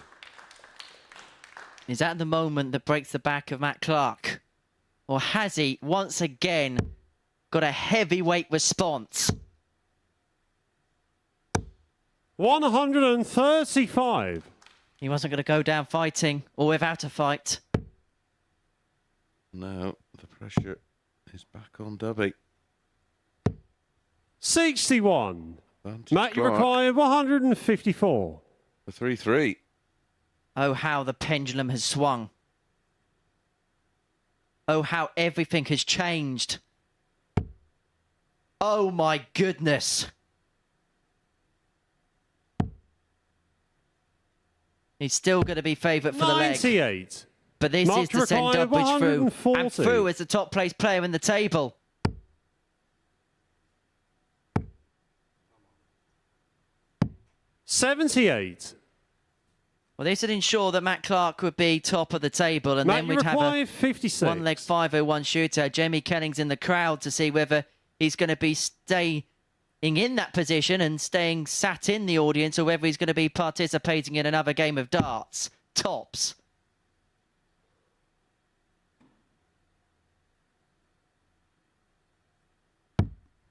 Is that the moment that breaks the back of Matt Clark? Or has he, once again, got a heavyweight response? 135. He wasn't going to go down fighting or without a fight. No, the pressure is back on Dubby. 61. Advantage Matt, you Clark require 154. for 3-3. Oh, how the pendulum has swung. Oh, how everything has changed. Oh, my goodness. He's still going to be favourite for the leg. 98. But this Mark is to send required Dudbridge through. 140. And through as the top place player in the table. $78. Well, this would ensure that Matt Clark would be top of the table, and Matt, then we'd have a 56. one-leg 501 shooter. Jamie Kelling's in the crowd to see whether he's going to be staying in that position and staying sat in the audience, or whether he's going to be participating in another game of darts. Tops.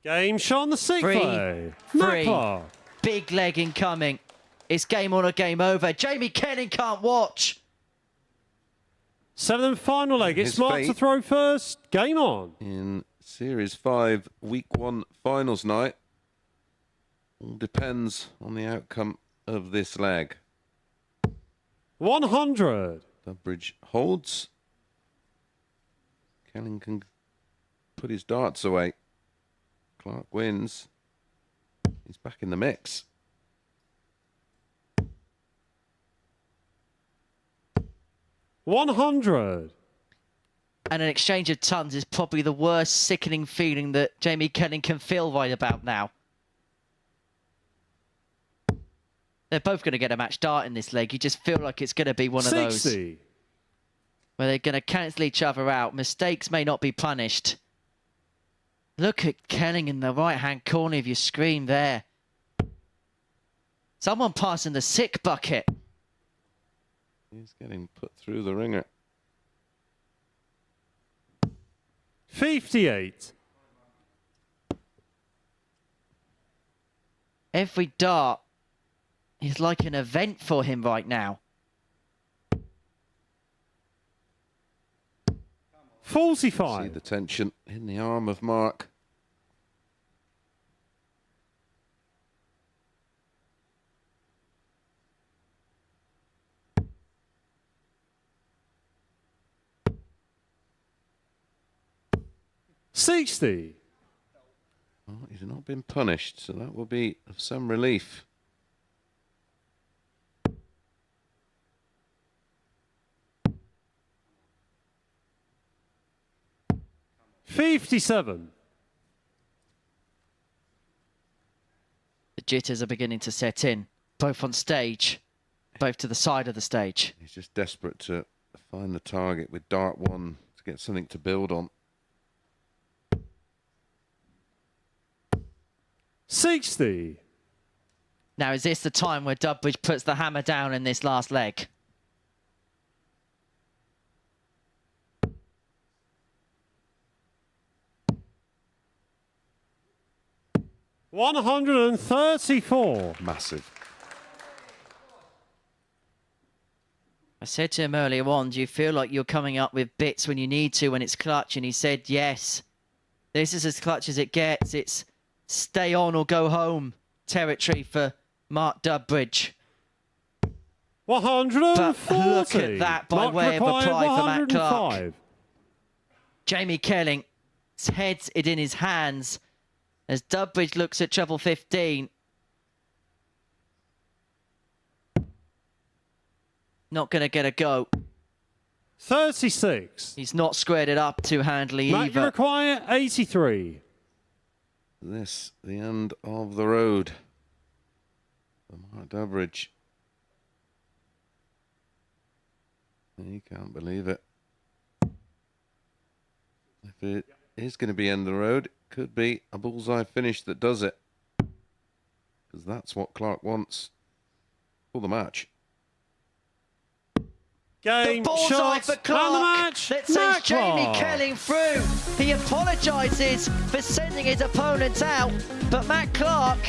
Game shot on the sixth leg. Matt Clark. Big leg incoming. It's game on or game over. Jamie Kelling can't watch. 7th and final leg. It's His Mark fate to throw first. Game on. in Series 5, Week 1 finals night. All depends on the outcome of this leg. 100. Dudbridge holds. Kelling can put his darts away. Clark wins. He's back in the mix. 100. And an exchange of tons is probably the worst sickening feeling that Jamie Kelling can feel right about now. They're both going to get a match dart in this leg. You just feel like it's going to be one of 60. those where they're going to cancel each other out. Mistakes may not be punished. Look at Kelling in the right-hand corner of your screen there. Someone passing the sick bucket. He's getting put through the ringer. 58. Every dart is like an event for him right now. 45. See the tension in the arm of Mark. $60. Oh, he's not been punished, so that will be of some relief. $57. The jitters are beginning to set in, both on stage, both to the side of the stage. He's just desperate to find the target with dart 1 to get something to build on. 60. Now, is this the time where Dudbridge puts the hammer down in this last leg? $134. Massive. I said to him earlier on, do you feel like you're coming up with bits when you need to, when it's clutch? And he said, yes. This is as clutch as it gets. It's stay on or go home territory for Mark Dudbridge. 140. But look at that by Mark way of required apply for Matt Clark. 105. Jamie Kelling, his head's it in his hands as Dudbridge looks at treble 15. Not going to get a go. 36. He's not squared it up too handily Matt, you either. require 83. This, the end of the road for Mark Dudbridge. You can't believe it. If it is going to be end of the road, it could be a bullseye finish that does it. Because that's what Clark wants for the match. Game, the bullseye shot, for Clark and the match. that sends Matt Jamie Clark. Kelling through. He apologises for sending his opponents out, but Matt Clark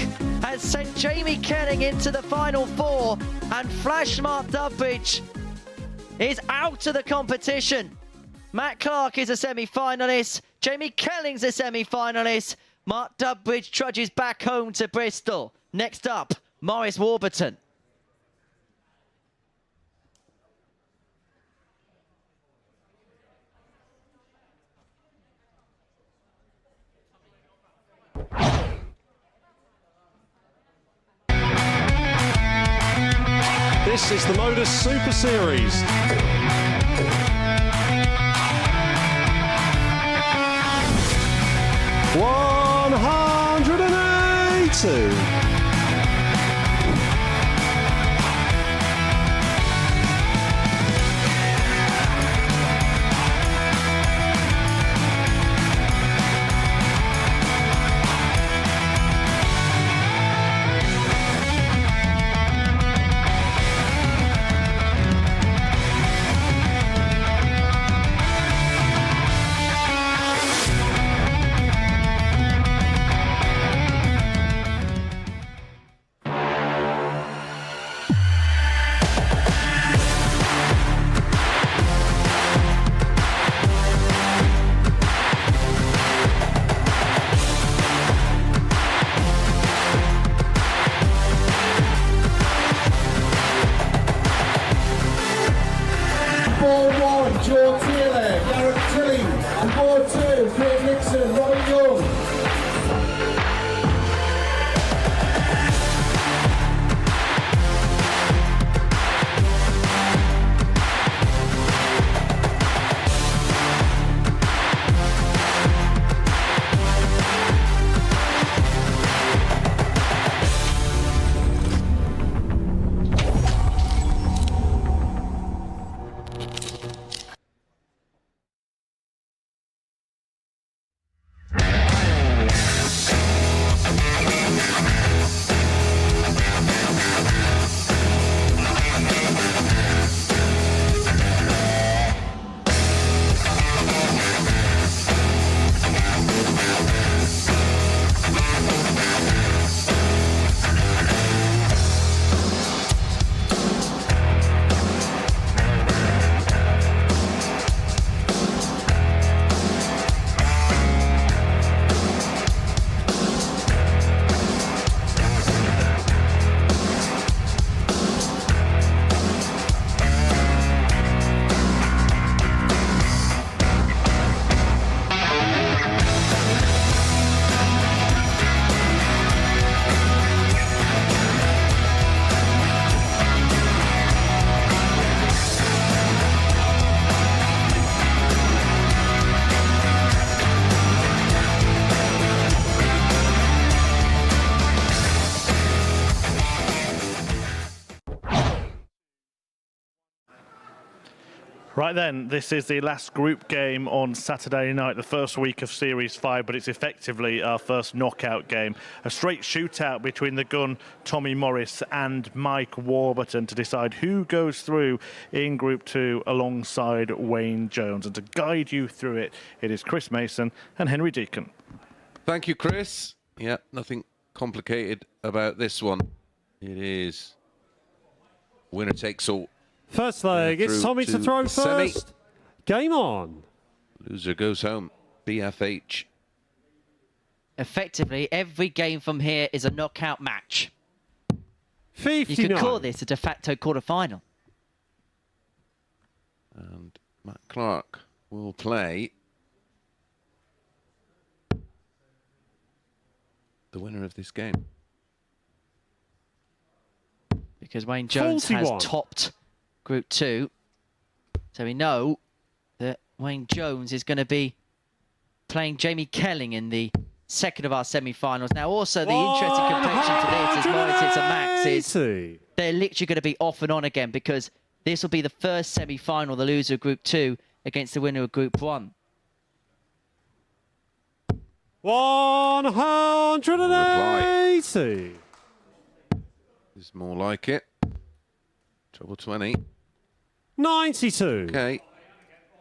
has sent Jamie Kelling into the final 4, and Flash Mark Dudbridge is out of the competition. Matt Clark is a semi-finalist. Jamie Kelling's a semi-finalist. Mark Dudbridge trudges back home to Bristol. Next up, Morris Warburton. This is the MODUS Super Series. 180. Right then, this is the last group game on Saturday night, the first week of Series 5, but it's effectively our first knockout game. A straight shootout between the gun Tommy Morris and Mike Warburton to decide who goes through in Group 2 alongside Wayne Jones. And to guide you through it, it is Chris Mason and Henry Deacon. Thank you, Chris. Yeah, nothing complicated about this one. It is winner takes all. First leg, it's Tommy to throw semi. first. Game on. Loser goes home. BFH. Effectively, every game from here is a knockout match. 59. You could call this a de facto quarter-final. And Matt Clark will play the winner of this game. Because Wayne Jones 41. has topped Group 2. So we know that Wayne Jones is going to be playing Jamie Kelling in the second of our semi-finals. Now, also, the interesting complexion to this, as Morris hits a max, is they're literally going to be off and on again because this will be the first semi-final, the loser of Group 2 against the winner of Group 1. 180. Is more like it. Treble 20. 92. Okay.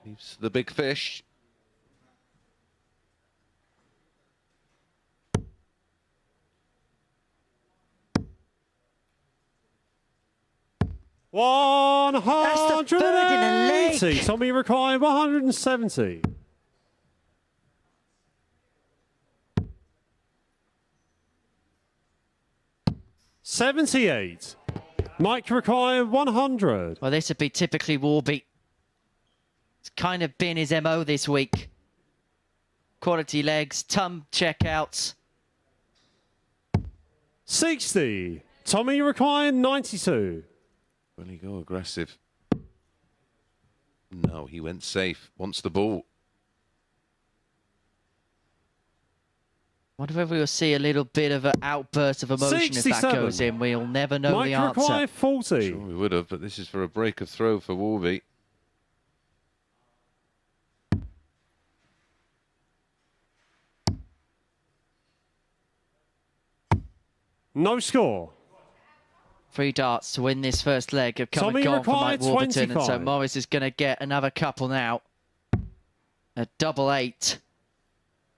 Leaves the big fish. That's the third in a leg. Tommy required 170. $78. Mike required 100. Well, this would be typically Warby. It's kind of been his MO this week. Quality legs, tum checkouts. 60. Tommy required 92. Will he go aggressive? No, he went safe. Wants the ball. Wonder whether we'll see a little bit of an outburst of emotion if that goes in. We'll never know the answer. Require 40. Sure we would have, but this is for a break of throw for Warby. No score. 3 darts to win this first leg have come and gone for Mike Warburton, and so Morris is going to get another couple now. A double 8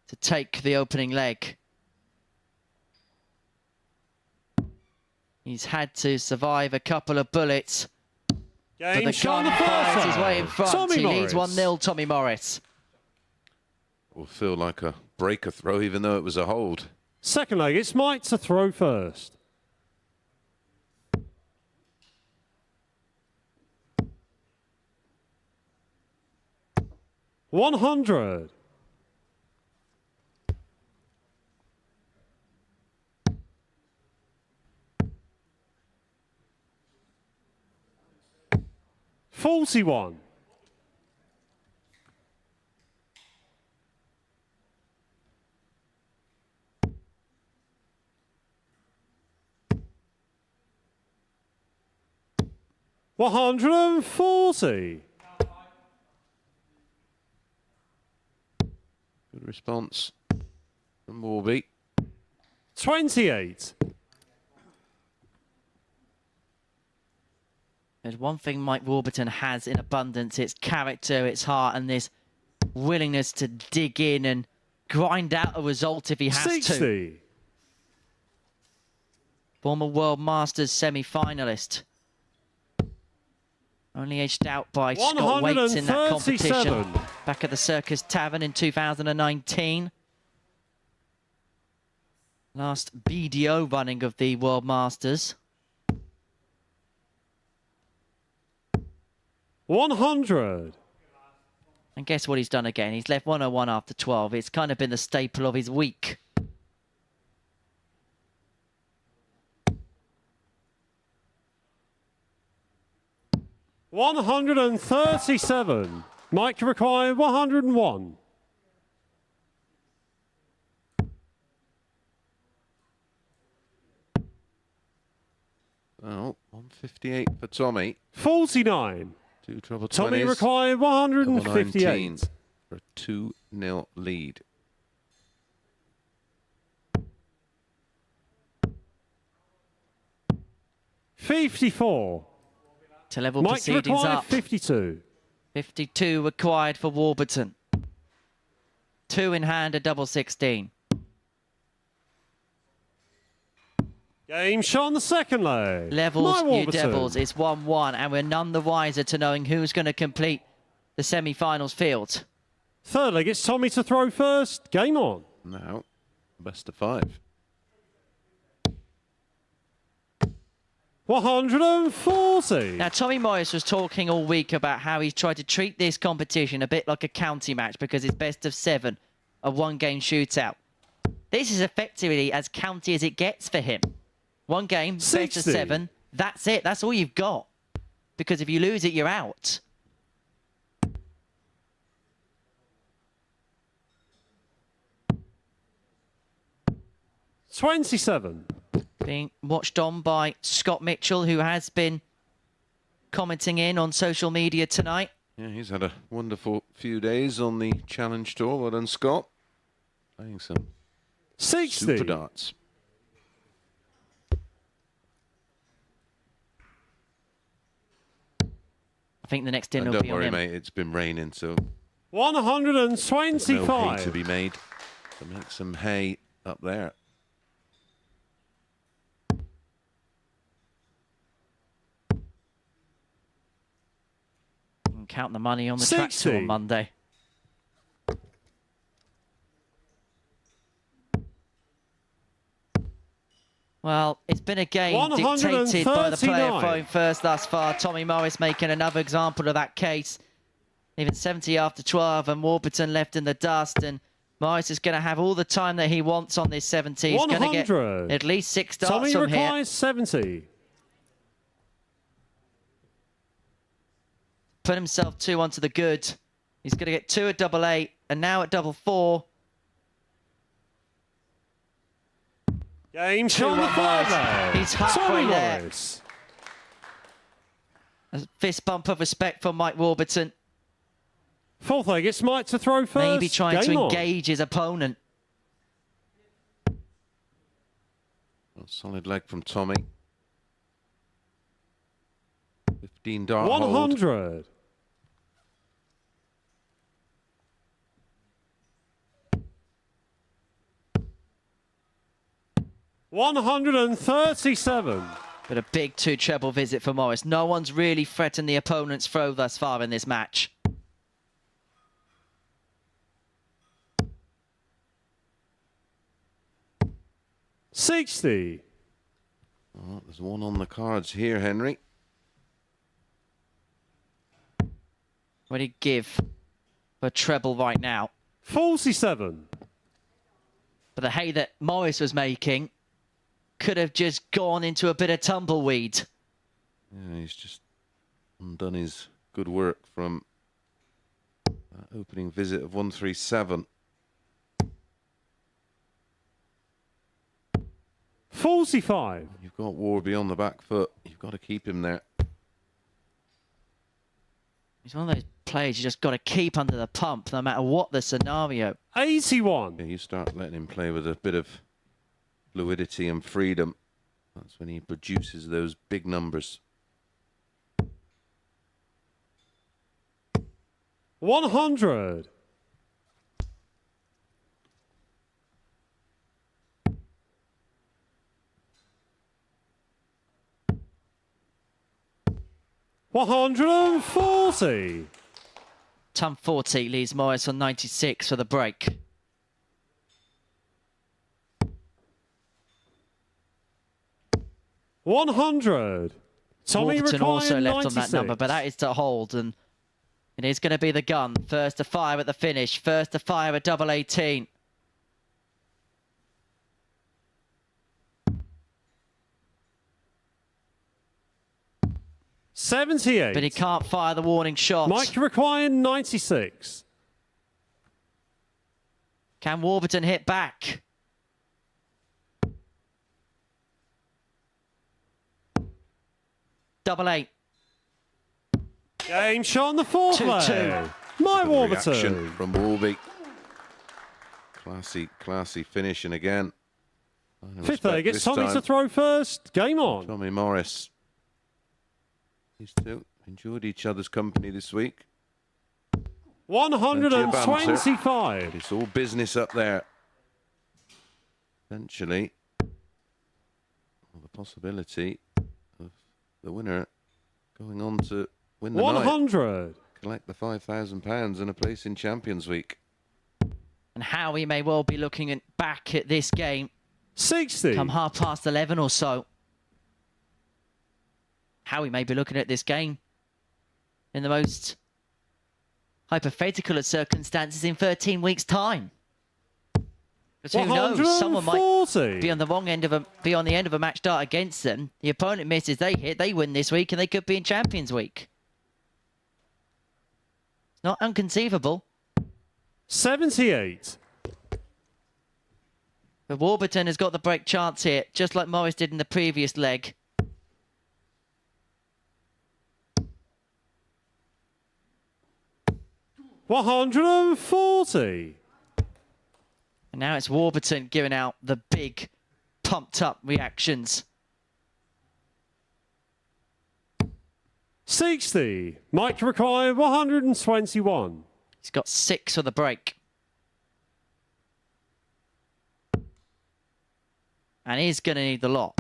to take the opening leg. He's had to survive a couple of bullets. But the gun finds his way in front. He leads 1-0, Tommy Morris. Will feel like a breaker throw, even though it was a hold. Second leg, it's Mike to throw first. $100. $41. $140. Good response from Warby. 28. There's one thing Mike Warburton has in abundance. It's character, it's heart, and this willingness to dig in and grind out a result if he has 60. to. Former World Masters semi-finalist. Only edged out by Scott Waits in that competition. Back at the Circus Tavern in 2019. Last BDO running of the World Masters. 100. And guess what he's done again? He's left 101 after 12. It's kind of been the staple of his week. $137. Mike to require 101. Well, 158 for Tommy. 49. Two treble 20s. Tommy required 158. For a 2-0 lead. $54. To level Mike proceedings up. 52. 52 required for Warburton. 2 in hand, a double 16. Game shot on the second leg. Levels, you Devils. It's 1-1, and we're none the wiser to knowing who's going to complete the semi-finals field. Third leg, it's Tommy to throw first. Game on. Now, best of 5. 140. Now, Tommy Morris was talking all week about how he's tried to treat this competition a bit like a county match because it's best of 7, a 1-game shootout. This is effectively as county as it gets for him. 1 game, 60. best of 7. That's it. That's all you've got. Because if you lose it, you're out. $27. Being watched on by Scott Mitchell, who has been commenting in on social media tonight. Yeah, he's had a wonderful few days on the Challenge Tour. Well done, Scott. Playing some 60. super darts. I think the next dinner And will don't be on worry, him. mate, it's been raining, so 125. no hay to be made to make some hay up there. You can count the money on the tractor 60. on Monday. Well, it's been a game dictated by the player throwing first thus far. Tommy Morris making another example of that case. Even 70 after 12 and Warburton left in the dust. And Morris is going to have all the time that he wants on this 70. He's going to get at least 6 darts Tommy from here. requires 70. Put himself 2 onto the good. He's going to get 2 at double 8 and now at double 4. Game shot the 5. He's halfway there. A fist bump of respect from Mike Warburton. Fourth leg, it's Mike to throw first. Maybe trying to Game on. engage his opponent. Solid leg from Tommy. 15 dart 100. $137. But a big 2 treble visit for Morris. No one's really threatened the opponent's throw thus far in this match. $60. Oh, there's one on the cards here, Henry. What do you give for treble right now? 47. But the hay that Morris was making could have just gone into a bit of tumbleweed. Yeah, he's just undone his good work from that opening visit of 137. 45. You've got Warby on the back foot. You've got to keep him there. He's one of those players you just got to keep under the pump no matter what the scenario. 81. Yeah, you start letting him play with a bit of fluidity and freedom. That's when he produces those big numbers. 100. $140. Ton 40 leaves Morris on 96 for the break. $100. Tommy Warburton also left 96. on that number, but that is to hold, and it is going to be the gun. First to fire at the finish. First to fire at double 18. $78. But he can't fire the warning shot. Mike required 96. Can Warburton hit back? Double 8. Game shot on the fourth 2-2. leg. My Reaction Warburton. from Warby. Classy finishing again. Fifth leg, it's Tommy to throw first. Game on. Tommy Morris. These two enjoyed each other's company this week. 125. It's all business up there. Eventually, the possibility of the winner going on to win the 100. night, collect the £5,000 and a place in Champions Week. And Howie may well be looking back at this game 60. come 11:30 or so. Howie may be looking at this game in the most hypothetical of circumstances in 13 weeks' time. Because who knows? Someone might be on the wrong end of the end of a match start against them. The opponent misses, they hit, they win this week, and they could be in Champions Week. It's not inconceivable. 78. But Warburton has got the break chance here, just like Morris did in the previous leg. $140. And now it's Warburton giving out the big, pumped-up reactions. 60. Mike required 121. He's got 6 for the break. And he's going to need the lot.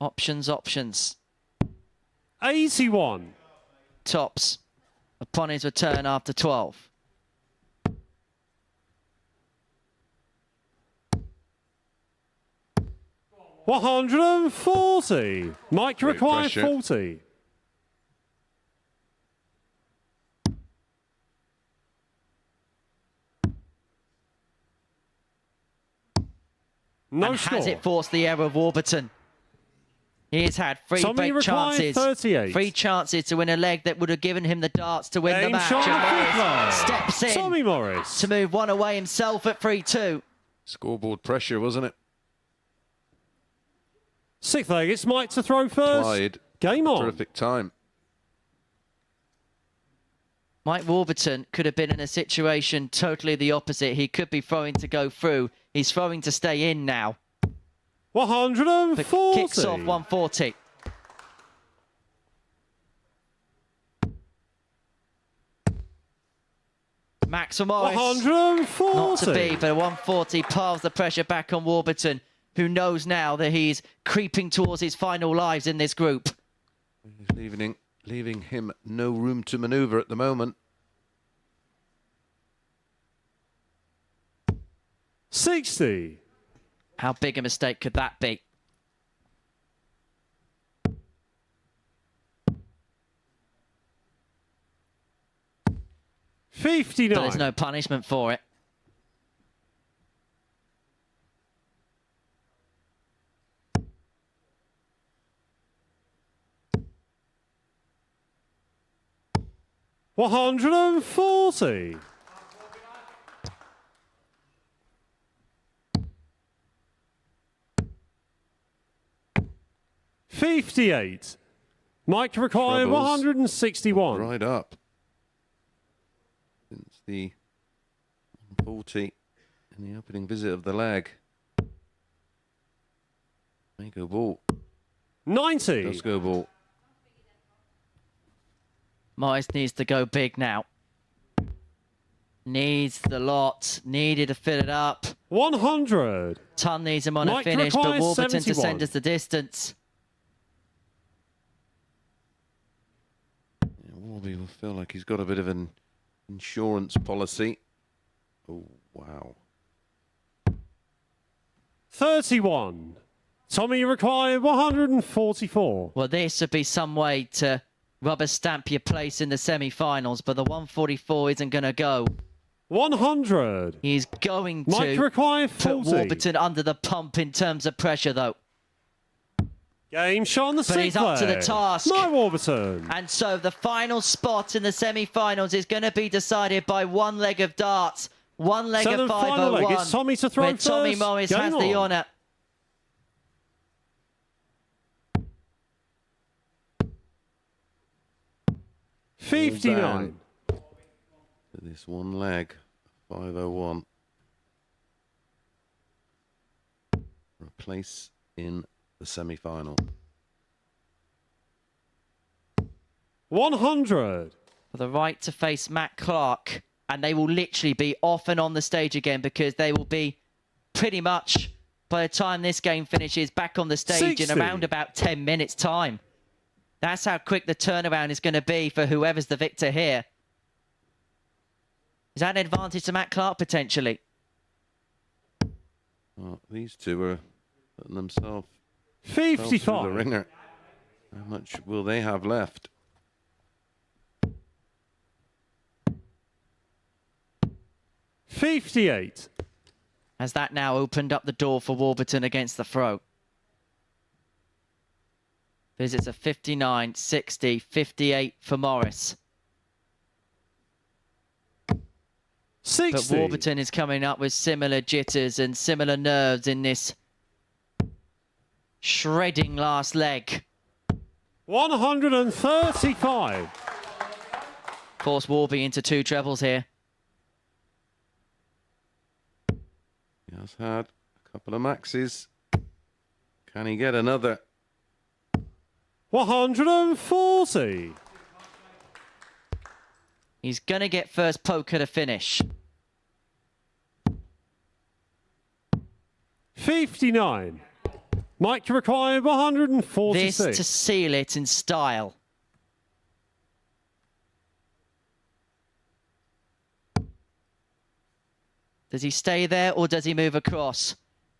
Options. 81. Tops upon his return after 12. $140. Mike Great required pressure. 40. No And score. has it forced the error of Warburton? He's had three Tommy break chances. 38. 3 chances to win a leg that would have given him the darts to win the Game match. shot And fifth leg. Morris steps in Tommy Morris. to move one away himself at 3-2. Scoreboard pressure, wasn't it? 6th leg, it's Mike to throw first. Clyde. Game on. Terrific time. Mike Warburton could have been in a situation totally the opposite. He could be throwing to go through. He's throwing to stay in now. 140. But kicks off 140. Max for Morris. 140. Not to be, but 140 piles the pressure back on Warburton, who knows now that he's creeping towards his final lives in this group. He's leaving him no room to manoeuvre at the moment. 60. How big a mistake could that be? But 59. there's no punishment for it. $140. $58. Mike required Troubles. 161. Right up. Since the 140 in the opening visit of the leg. May go ball. 90. Does go ball. Morris needs to go big now. Needs the lot. Needed to fill it up. 100. Ton needs him on a Mike finish, but requires Warburton to 71. send us the distance. Yeah, Warby will feel like he's got a bit of an insurance policy. Oh, wow. 31. Tommy required 144. Well, this would be some way to rubber stamp your place in the semi-finals, but the 144 isn't going to go. 100. He's going Mike to required put 40. Warburton under the pump in terms of pressure, though. Game shot on the But he's up to the leg. task. Mike Warburton. And so the final spot in the semi-finals is going to be decided by one leg of darts, one leg So of the final 501. leg, it's Tommy to throw where Tommy first. Morris Game has the on. honour. $59. This one leg, 501. For a place in the semi-final. For $100. the right to face Matt Clark, and they will literally be off and on the stage again because they will be pretty much, by the time this game finishes, back on the stage 60. in around about 10 minutes' time. That's how quick the turnaround is going to be for whoever's the victor here. Is that an advantage to Matt Clark, potentially? Well, these two are putting themselves 55. through the ringer. How much will they have left? $58. Has that now opened up the door for Warburton against the throw? Visits a 59, 60, 58 for Morris. 60. But Warburton is coming up with similar jitters and similar nerves in this shredding last leg. 135. Force Warby into 2 trebles here. He has had a couple of maxes. Can he get another? 140. He's going to get first poke at a finish. 59. Mike required 146. This to seal it in style. Does he stay there or does he move across?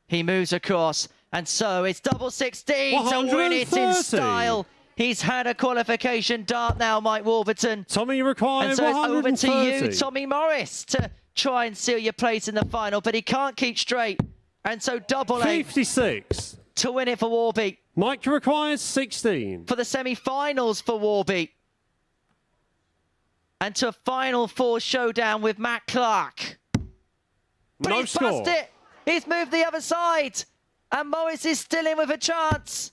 He moves across. And so it's double 16 to win it in 130. style. He's had a qualification dart now, Mike Warburton. Tommy required And so it's over 130. to you, Tommy Morris, to try and seal your place in the final. But he can't keep straight. And so double 8 56. to win it for Warby. Mike requires 16. For the semi-finals for Warby. And to a Final Four showdown with Matt Clark. But No he's score. passed it. He's moved the other side. And Morris is still in with a chance.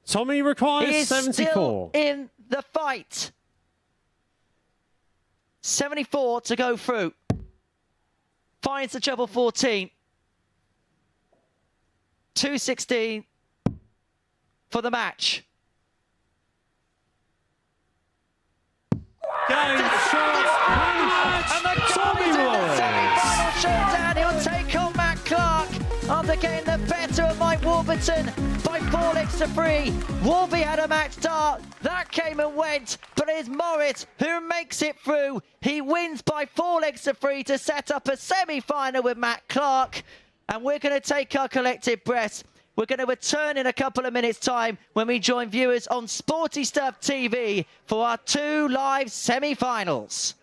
Tommy He requires is 74. still in the fight. 74 to go through. Finds the treble 14. 2:16 for the match. Game, shot, And the Tommy in the Morris. semi-final showdown. He'll take on Matt Clark after getting the better of Mike Warburton by 4 legs to 3. Warby had a match start. That came and went, but it's Morris who makes it through. He wins by 4 legs to 3 to set up a semi-final with Matt Clark. And we're going to take our collective breaths. We're going to return in a couple of minutes' time when we join viewers on Sporty Stuff TV for our 2 live semi-finals.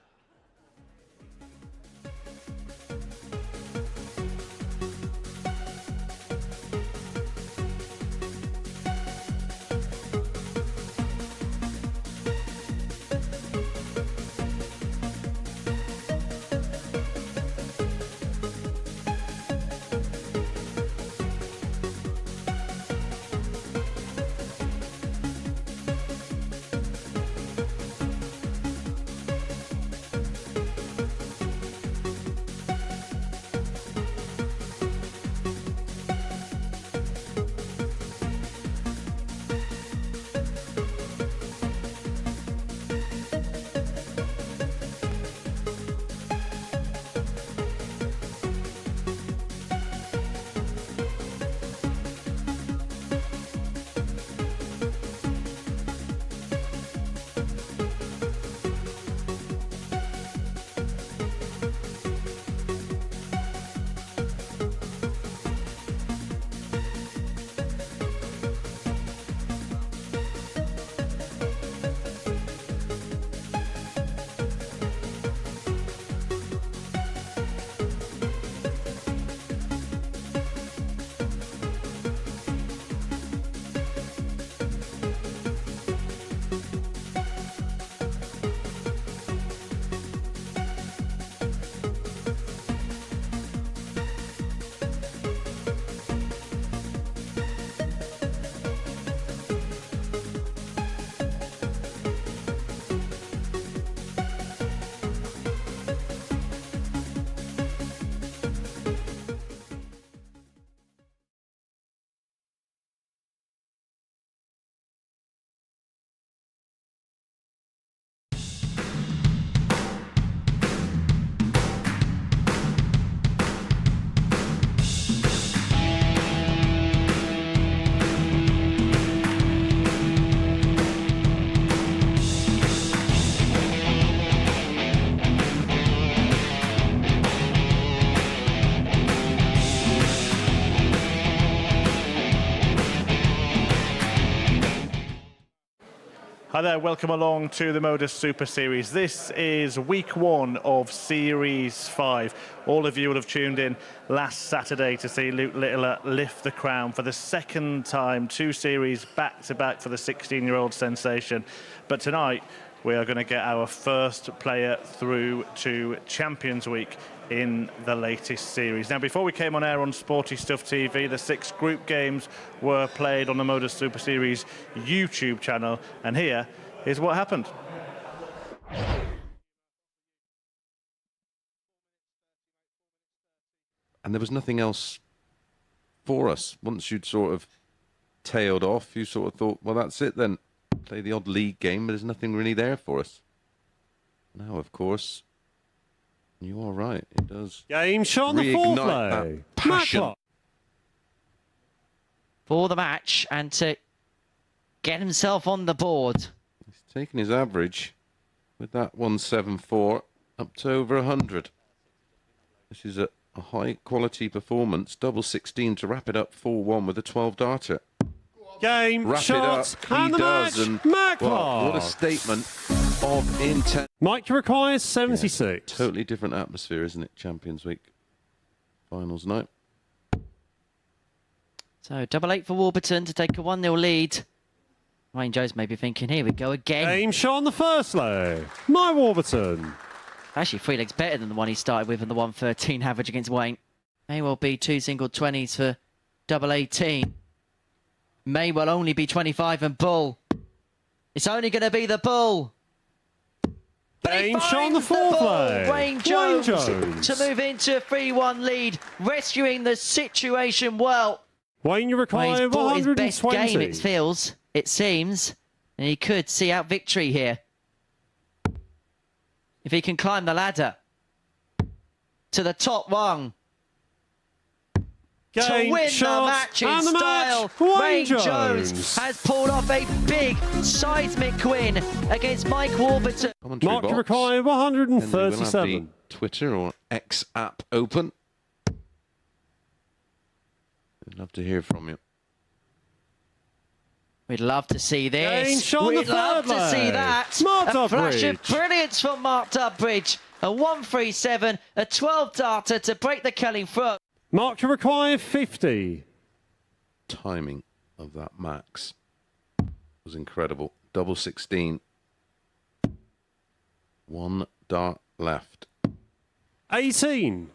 Hi there, welcome along to the MODUS Super Series. This is week 1 of Series 5. All of you will have tuned in last Saturday to see Luke Littler lift the crown for the second time, 2 series back-to-back for the 16-year-old sensation. But tonight, we are going to get our first player through to Champions Week in the latest series. Now, before we came on air on Sporty Stuff TV, the 6 group games were played on the MODUS Super Series YouTube channel, and here is what happened. And there was nothing else for us. Once you'd sort of tailed off, you sort of thought, well, that's it then. Play the odd league game, but there's nothing really there for us. Now, of course, you are right. It does. Game shot on the fourth leg. Passion. For the match and to get himself on the board. He's taken his average with that 174 up to over 100. This is a high quality performance. Double 16 to wrap it up 4-1 with a 12 darter. Game Wrap shot it up. and He the does. match. And Matt well, Clark. what a statement of intent. Mike requires 76. Yeah, totally different atmosphere, isn't it? Champions Week finals night. So double 8 for Warburton to take a 1-0 lead. Wayne Jones may be thinking, here we go again. Game shot on the first leg. My Warburton. Actually, 3 legs better than the one he started with in the 113 average against Wayne. May well be 2 single 20s for double 18. May well only be 25 and bull. It's only going to be the bull. Game shot on the fourth leg. Wayne Jones to move into a 3-1 lead, rescuing the situation well. Wayne, you require He's bought his 120. best game, it feels, it seems. And he could see out victory here. If he can climb the ladder to the top rung. To win the match in style, Wayne Jones has pulled off a big seismic win against Mike Warburton. Mark, you require 137. We'll have the Twitter or X app open. I'd love to hear from you. We'd love to see this. Game shot on We'd the love third to see leg. that. Mark A flash of Dudbridge. brilliance from Mark Dudbridge. A 137, a 12 darter to break the Kelling throw. Mark, you require 50. Timing of that max was incredible. Double 16. 1 dart left. 18.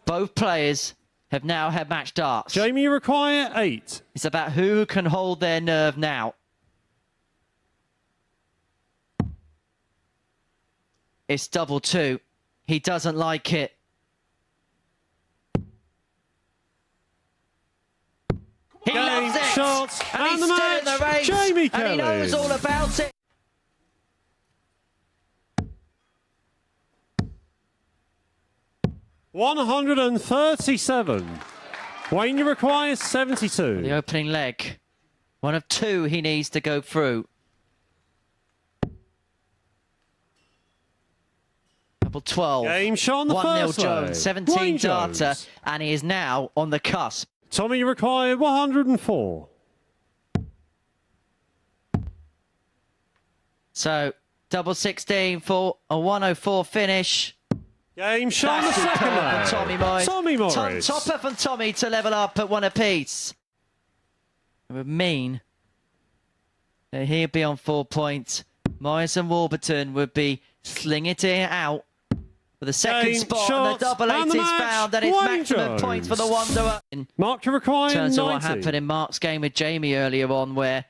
Both players have now had match darts. Jamie, you require 8. It's about who can hold their nerve now. It's double 2. He doesn't like it. He loves it. Shots and and he's the still in the match. race. Jamie and he knows Kelling. all about it. $137. Wayne, you require 72. The opening leg. One of 2 he needs to go through. Double 12. Game shot on the 1-0 first leg. Jones. 17 Wayne darter. Jones. And he is now on the cusp. Tommy, you require 104. So, double 16 for a 104 finish. Game shot on the That's second superb leg. from Tommy Morris. Tommy Morris. Topper from Tommy to level up at 1 apiece. It would mean that he'd be on 4 points. Morris and Warburton would be slinging it out for the second Game spot. shot And the double 8 and is the match. found. And it's Wayne maximum Jones. points for the Wanderer. Mark, you require Turns 90. to what happened in Mark's game with Jamie earlier on, where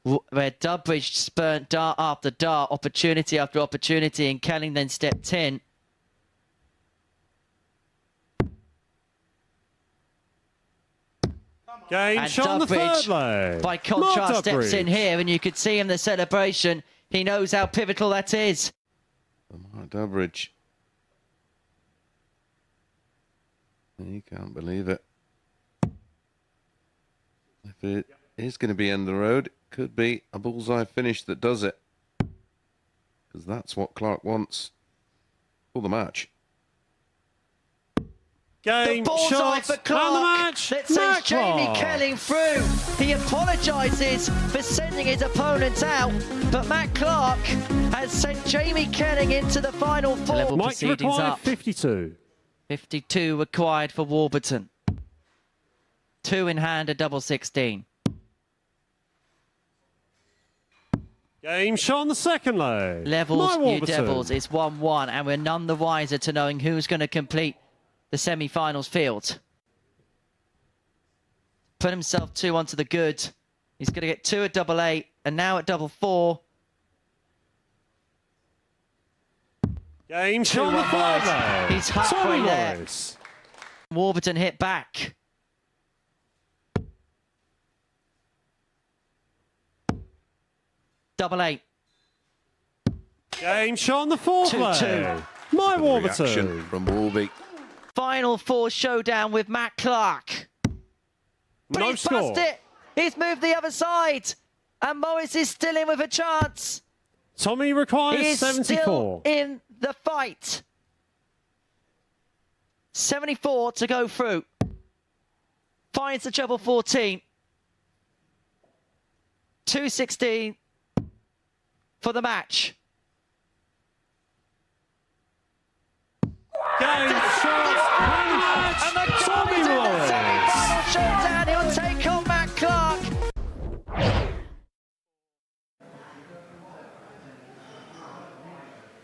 Dudbridge spurnt dart after dart, opportunity after opportunity, and Kelling then stepped in. Game And shot on the third Dudbridge, leg. by contrast, Mark steps in Dudbridge. here, and you could see him the celebration. He knows how pivotal that is. Mark Dudbridge. You can't believe it. If it is going to be end of the road, it could be a bullseye finish that does it. Because that's what Clark wants for the match. Game The bullseye shot for and the Clark match. that sends Matt Jamie Clark. Kelling through. He apologises for sending his opponent out, but Matt Clark has sent Jamie Kelling into the final 4. Level Mike, you proceedings require up. 52. 52 required for Warburton. 2 in hand, a double 16. Game shot on the second leg. Levels, My New Warburton. Devils, it's 1-1, and we're none the wiser to knowing who's going to complete the semi-finals field. Put himself 2 onto the good. He's going to get 2 at double 8, and now at double 4. Game 2 shot on the third required. leg. He's halfway Tommy there. Morris. Warburton hit back. Double 8. Game shot on the fourth 2-2. leg. My Reaction Warburton. from Warby. Final 4 showdown with Matt Clark. But No he's score. passed it. He's moved the other side. And Morris is still in with a chance. Tommy requires He is 74. still in the fight. 74 to go through. Finds the treble 14. 216 for the match. Game shot and the match. And the Tommy goal is in the Morris. semi-final showdown. He'll take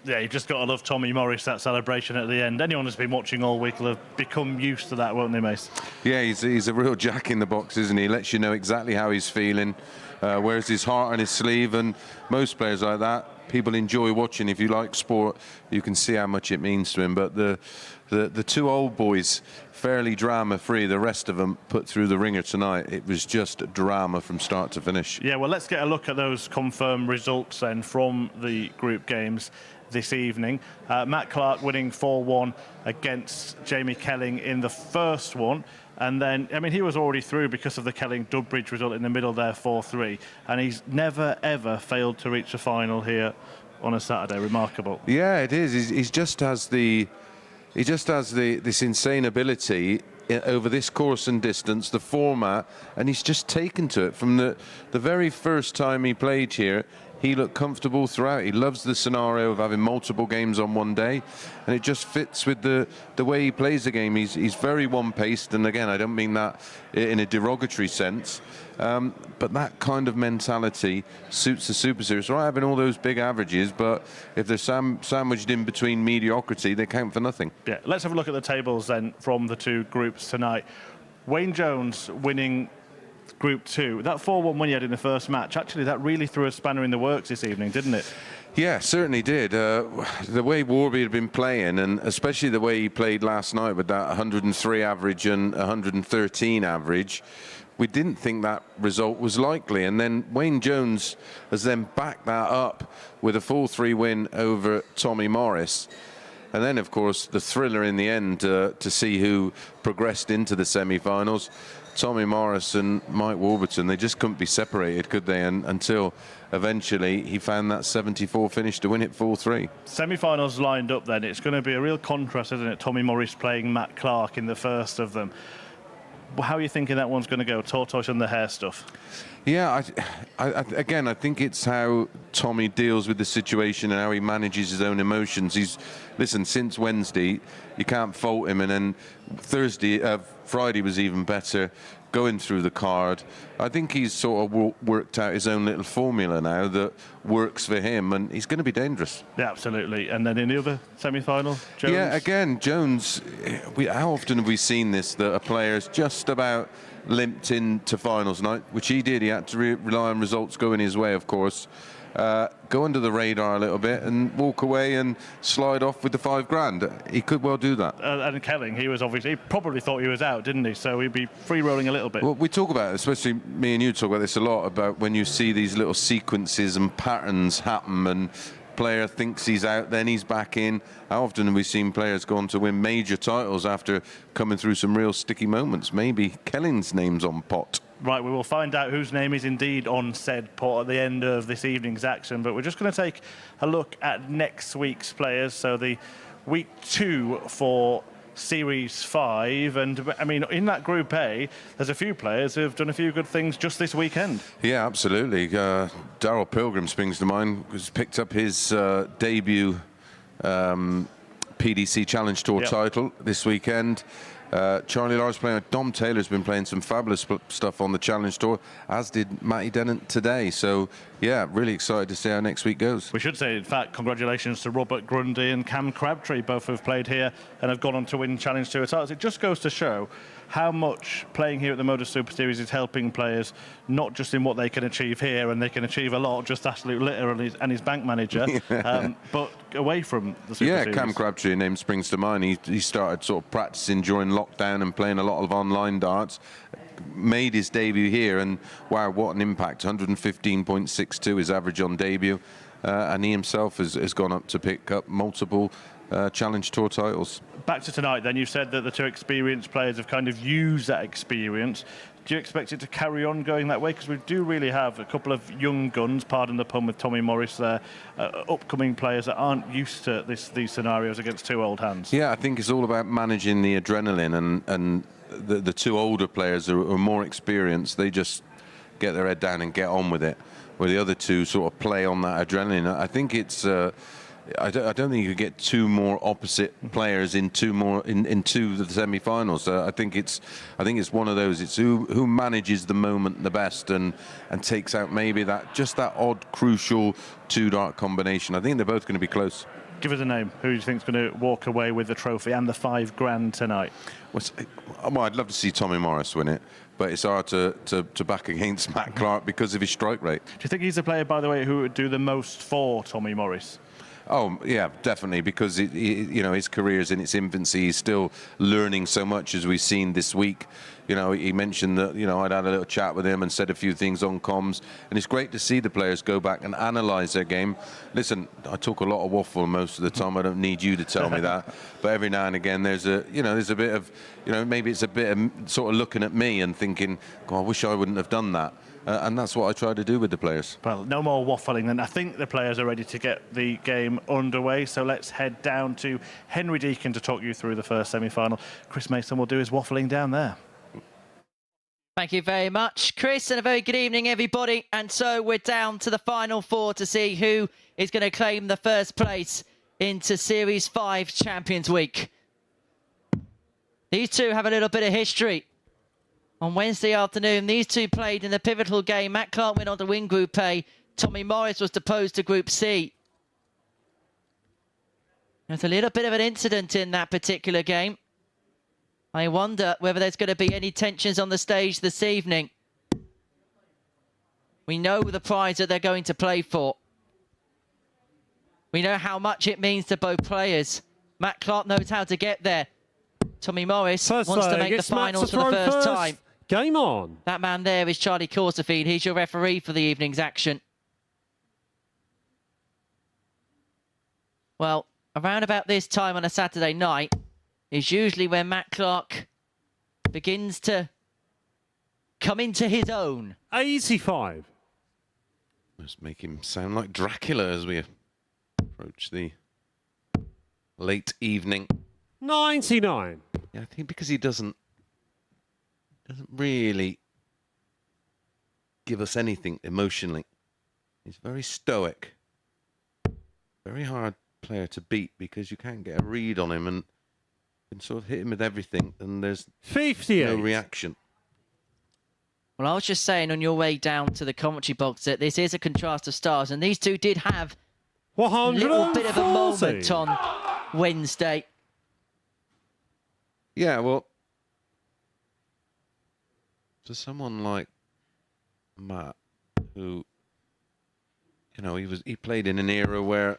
Yeah, you've just got to love Tommy Morris, that celebration at the end. Anyone who's been watching all week will have become used to that, won't they, Mace? Yeah, he's a real jack in the box, isn't he? He lets you know exactly how he's feeling, wears his heart on his sleeve, and most players like that, people enjoy watching. If you like sport, you can see how much it means to him. But the two old boys, fairly drama-free. The rest of them put through the ringer tonight. It was just drama from start to finish. Yeah, well, let's get a look at those confirmed results then from the group games this evening. Matt Clark winning 4-1 against Jamie Kelling in the first one. And then, I mean, he was already through because of the Kelling-Dudbridge result in the middle there, 4-3. And he's never, ever failed to reach the final here on a Saturday. Remarkable. Yeah, it is. He just has this insane ability over this course and distance, the format, and he's just taken to it. From the very first time he played here, he looked comfortable throughout. He loves the scenario of having multiple games on one day, and it just fits with the way he plays the game. He's very one-paced, and again, I don't mean that in a derogatory sense, but that kind of mentality suits the Super Series. Right, having all those big averages, but if they're sandwiched in between mediocrity, they count for nothing. Yeah, let's have a look at the tables then from the two groups tonight. Wayne Jones winning Group 2. That 4-1 win he had in the first match, actually, that really threw a spanner in the works this evening, didn't it? Yeah, certainly did. The way Warby had been playing, and especially the way he played last night with that 103 average and 113 average, we didn't think that result was likely. And then Wayne Jones has then backed that up with a 4-3 win over Tommy Morris. And then, of course, the thriller in the end to see who progressed into the semi-finals. Tommy Morris and Mike Warburton, they just couldn't be separated, could they? And until eventually he found that 74 finish to win it 4-3. Semi-finals lined up then. It's going to be a real contrast, isn't it? Tommy Morris playing Matt Clark in the first of them. How are you thinking that one's going to go? Tortoise and the hair stuff. Yeah, again, I think it's how Tommy deals with the situation and how he manages his own emotions. Listen, since Wednesday, you can't fault him. And then Friday was even better, going through the card. I think he's sort of worked out his own little formula now that works for him, and he's going to be dangerous. Yeah, absolutely. And then in the other semi-final, Jones? Yeah, again, Jones, how often have we seen this, that a player's just about limped into finals night, which he did. He had to rely on results going his way, of course. Go under the radar a little bit and walk away and slide off with the $5,000. He could well do that. And Kelling, he probably thought he was out, didn't he? So he'd be free-rolling a little bit. Well, we talk about it, especially me and you talk about this a lot, about when you see these little sequences and patterns happen and player thinks he's out, then he's back in. How often have we seen players go on to win major titles after coming through some real sticky moments? Maybe Kelling's name's on pot. Right, we will find out whose name is indeed on said pot at the end of this evening's action, but we're just going to take a look at next week's players. So the week 2 for Series 5, and I mean, in that Group A, there's a few players who have done a few good things just this weekend. Yeah, absolutely. Darrell Pilgrim springs to mind. Has picked up his debut PDC Challenge Tour title this weekend. Charlie Lars playing with Dom Taylor's been playing some fabulous stuff on the Challenge Tour, as did Matty Dennant today. So, yeah, really excited to see how next week goes. We should say, in fact, congratulations to Robert Grundy and Cam Crabtree, both have played here and have gone on to win Challenge Tour titles. It just goes to show how much playing here at the MODUS Super Series is helping players, not just in what they can achieve here, and they can achieve a lot, just Absolute Litter and his bank manager, but away from the Super Series. Yeah, Cam Crabtree, name springs to mind. He started sort of practicing during lockdown and playing a lot of online darts. Made his debut here, and wow, what an impact. 115.62 his average on debut. And he himself has gone up to pick up multiple Challenge Tour titles. Back to tonight then, you said that the two experienced players have kind of used that experience. Do you expect it to carry on going that way? Because we do really have a couple of young guns, pardon the pun with Tommy Morris there, upcoming players that aren't used to these scenarios against two old hands. Yeah, I think it's all about managing the adrenaline, and the two older players are more experienced. They just get their head down and get on with it, where the other two sort of play on that adrenaline. I think it's I don't think you could get two more opposite players into the semi-finals. I think it's one of those. It's who manages the moment the best and takes out maybe that odd crucial two-dart combination. I think they're both going to be close. Give us a name. Who do you think is going to walk away with the trophy and the $5 grand tonight? Well, I'd love to see Tommy Morris win it, but it's hard to back against Matt Clark because of his strike rate. Do you think he's the player, by the way, who would do the most for Tommy Morris? Oh, yeah, definitely, because you know, his career is in its infancy. He's still learning so much, as we've seen this week. You know, he mentioned that, you know, I'd had a little chat with him and said a few things on comms, and it's great to see the players go back and analyse their game. Listen, I talk a lot of waffle most of the time. I don't need you to tell me that, but every now and again there's a bit of, you know, maybe it's a bit of sort of looking at me and thinking, God, I wish I wouldn't have done that. And that's what I try to do with the players. Well, no more waffling, and I think the players are ready to get the game underway. So let's head down to Henry Deacon to talk you through the first semi-final. Chris Mason will do his waffling down there. Thank you very much, Chris, and a very good evening, everybody. And so we're down to the final four to see who is going to claim the first place into Series 5 Champions Week. These two have a little bit of history. On Wednesday afternoon, these two played in the pivotal game. Matt Clark went on to win Group A. Tommy Morris was deposed to Group C. There's a little bit of an incident in that particular game. I wonder whether there's going to be any tensions on the stage this evening. We know the prize that they're going to play for. We know how much it means to both players. Matt Clark knows how to get there. Tommy Morris wants to make the finals for the first time. Game on. That man there is Charlie Corsafine. He's your referee for the evening's action. Well, around about this time on a Saturday night is usually when Matt Clark begins to come into his own. 85. Let's make him sound like Dracula as we approach the late evening. 99. Yeah, I think because he doesn't really give us anything emotionally. He's very stoic. Very hard player to beat because you can't get a read on him and you can sort of hit him with everything and there's 58. no reaction. Well, I was just saying on your way down to the commentary box that this is a contrast of styles, and these two did have a little bit of a moment on Wednesday. Yeah, well, for someone like Matt, who, you know, he played in an era where,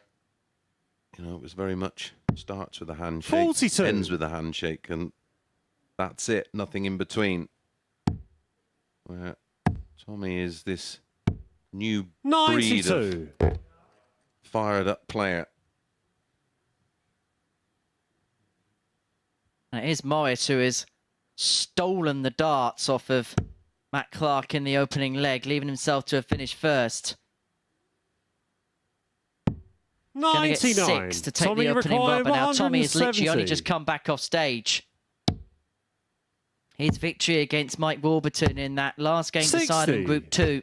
you know, it was very much starts with a handshake, 42. Ends with a handshake, and that's it, nothing in between. Where Tommy is this new 92. breed of fired up player. And it is Morris who has stolen the darts off of Matt Clark in the opening leg, leaving himself to have finished first. 99. 6 to take Tommy the opening rubber. Now Tommy has literally only 170. just come back off stage. His victory against Mike Warburton in that last game 60. decided in Group 2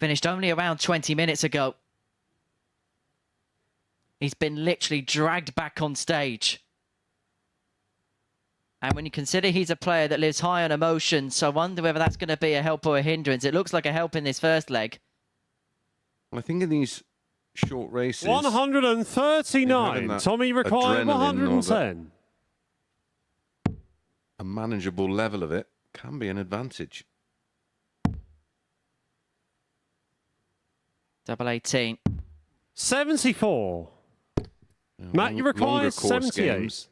finished only around 20 minutes ago. He's been literally dragged back on stage. And when you consider he's a player that lives high on emotion, so I wonder whether that's going to be a help or a hindrance. It looks like a help in this first leg. Well, I think in these short races, 139. Tommy required adrenaline or 110. a manageable level of it can be an advantage. Double 18. 74. Matt, you require 78. Games,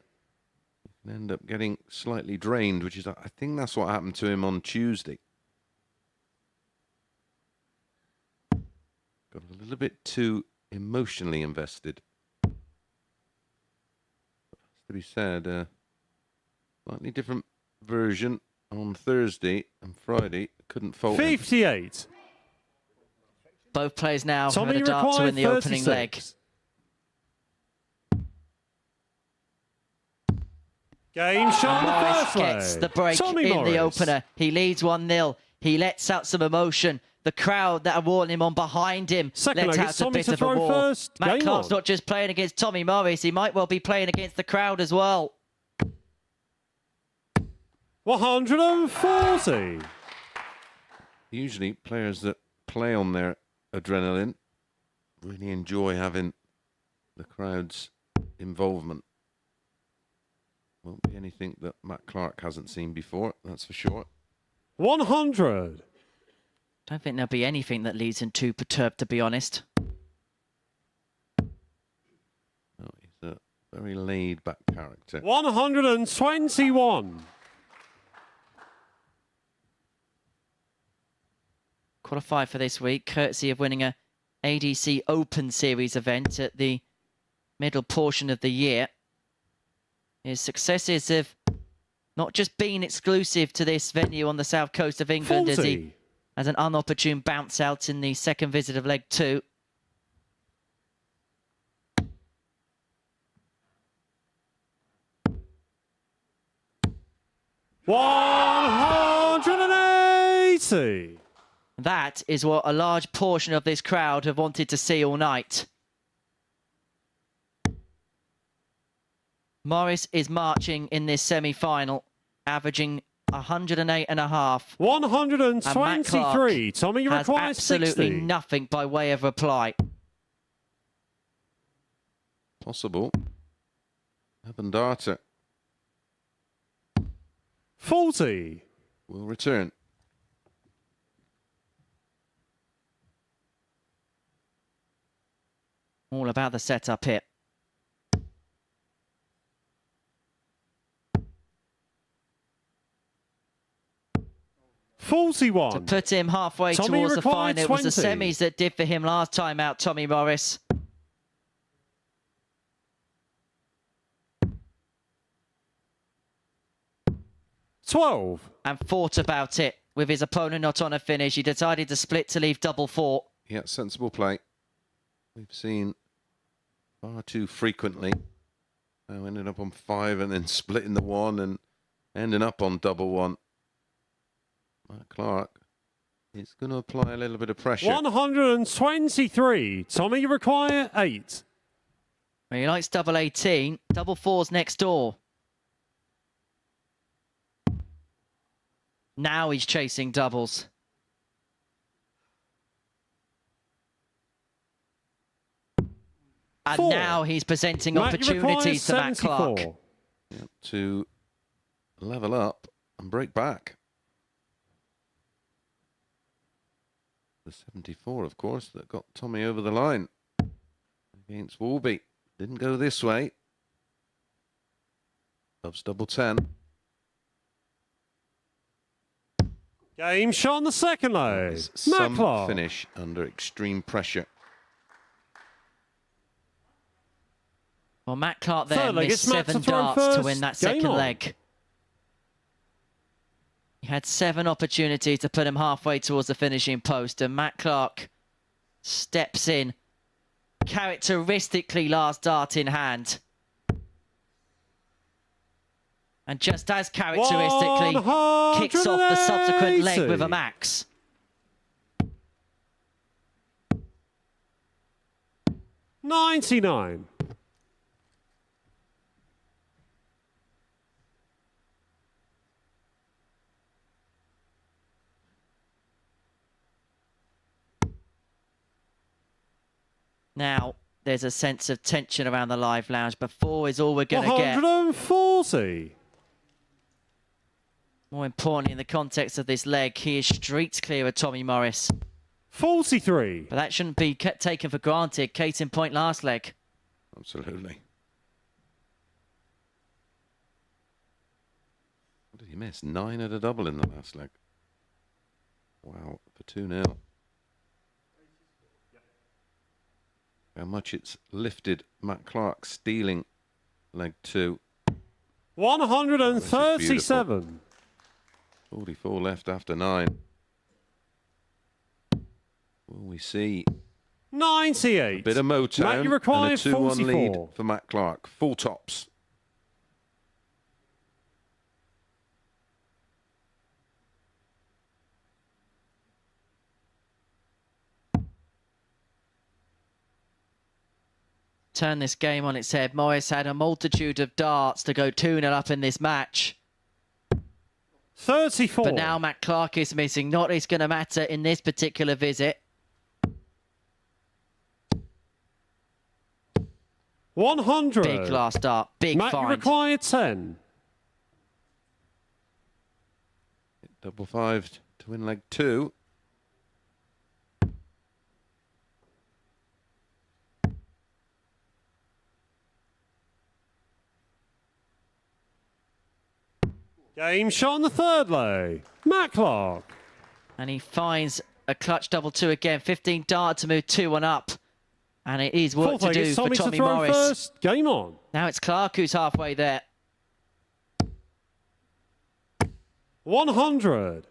you can end up getting slightly drained, which is, I think that's what happened to him on Tuesday. Got a little bit too emotionally invested. Has to be said, slightly different version on Thursday and Friday. Couldn't fault him. 58. Both players now Tommy had a dart to win the opening 36. leg. Game shot the Morris first gets leg. the break Tommy in Morris. the opener. He leads 1-0. He lets out some emotion. The crowd that are walling him on behind him Second let leg, out it's a Tommy bit to of a throw war. first. Matt Game Clark's on. not just playing against Tommy Morris. He might well be playing against the crowd as well. 140. Usually players that play on their adrenaline really enjoy having the crowd's involvement. Won't be anything that Matt Clark hasn't seen before, that's for sure. 100. Don't think there'll be anything that leaves him too perturbed, to be honest. Oh, he's a very laid-back character. 121. Qualified for this week, courtesy of winning a ADC Open Series event at the middle portion of the year. His successes have not just been exclusive to this venue on the south coast of England, 40. as he has an unopportune bounce out in the second visit of leg 2. $180. That is what a large portion of this crowd have wanted to see all night. Morris is marching in this semi-final, averaging 108.5. 123. Tommy has requires absolutely 60. nothing by way of reply. Possible. Evan Darter 40. will return. All about the setup here. $41. To put him halfway Tommy towards the required final. It was the 20. semis that did for him last time out, Tommy Morris. $12. And thought about it. With his opponent not on a finish, he decided to split to leave double 4. Yeah, sensible play. We've seen far too frequently. Now ending up on 5 and then splitting the 1 and ending up on double 1. Matt Clark is going to apply a little bit of pressure. 123. Tommy, you require 8. Well, he likes double 18. Double 4's next door. Now he's chasing doubles. And 4. now he's presenting Matt, you require opportunities to Matt 74. Clark. Yep, to level up and break back. The 74, of course, that got Tommy over the line against Warby. Didn't go this way. Loves double 10. Game shot on the second leg. Matt Some Clark. finish under extreme pressure. Well, Matt Clark there Third leg, missed it's Matt to 7 throw darts to first. win that Game second on. leg. He had 7 opportunities to put him halfway towards the finishing post, and Matt Clark steps in, characteristically last dart in hand. And just as characteristically, kicks off the subsequent leg with a 180. max. $99. Now, there's a sense of tension around the live lounge. But 4 is all we're going to get. 140. More importantly, in the context of this leg, he is streets clear of Tommy Morris. 43. But that shouldn't be taken for granted. Case in point last leg. Absolutely. What did he miss? 9 at a double in the last leg. Wow, for 2-0. How much it's lifted Matt Clark stealing leg 2. 137. 44 left after 9. Will we see 98. a bit of Motown Matt, you and require a 2-1 lead 44. for Matt Clark? Full tops. Turn this game on its head. Morris had a multitude of darts to go 2-0 up in this match. 34. But now Matt Clark is missing. Not it's going to matter in this particular visit. 100. Big last start. Big Matt, find. you require 10. Double five to win leg 2. Game shot on the third leg. Matt Clark. And he finds a clutch double 2 again. 15 dart to move 2-1 up. And it is work Fourth to leg, do it's for Tommy Tommy to throw Morris. first. Game on. Now it's Clark who's halfway there. 100.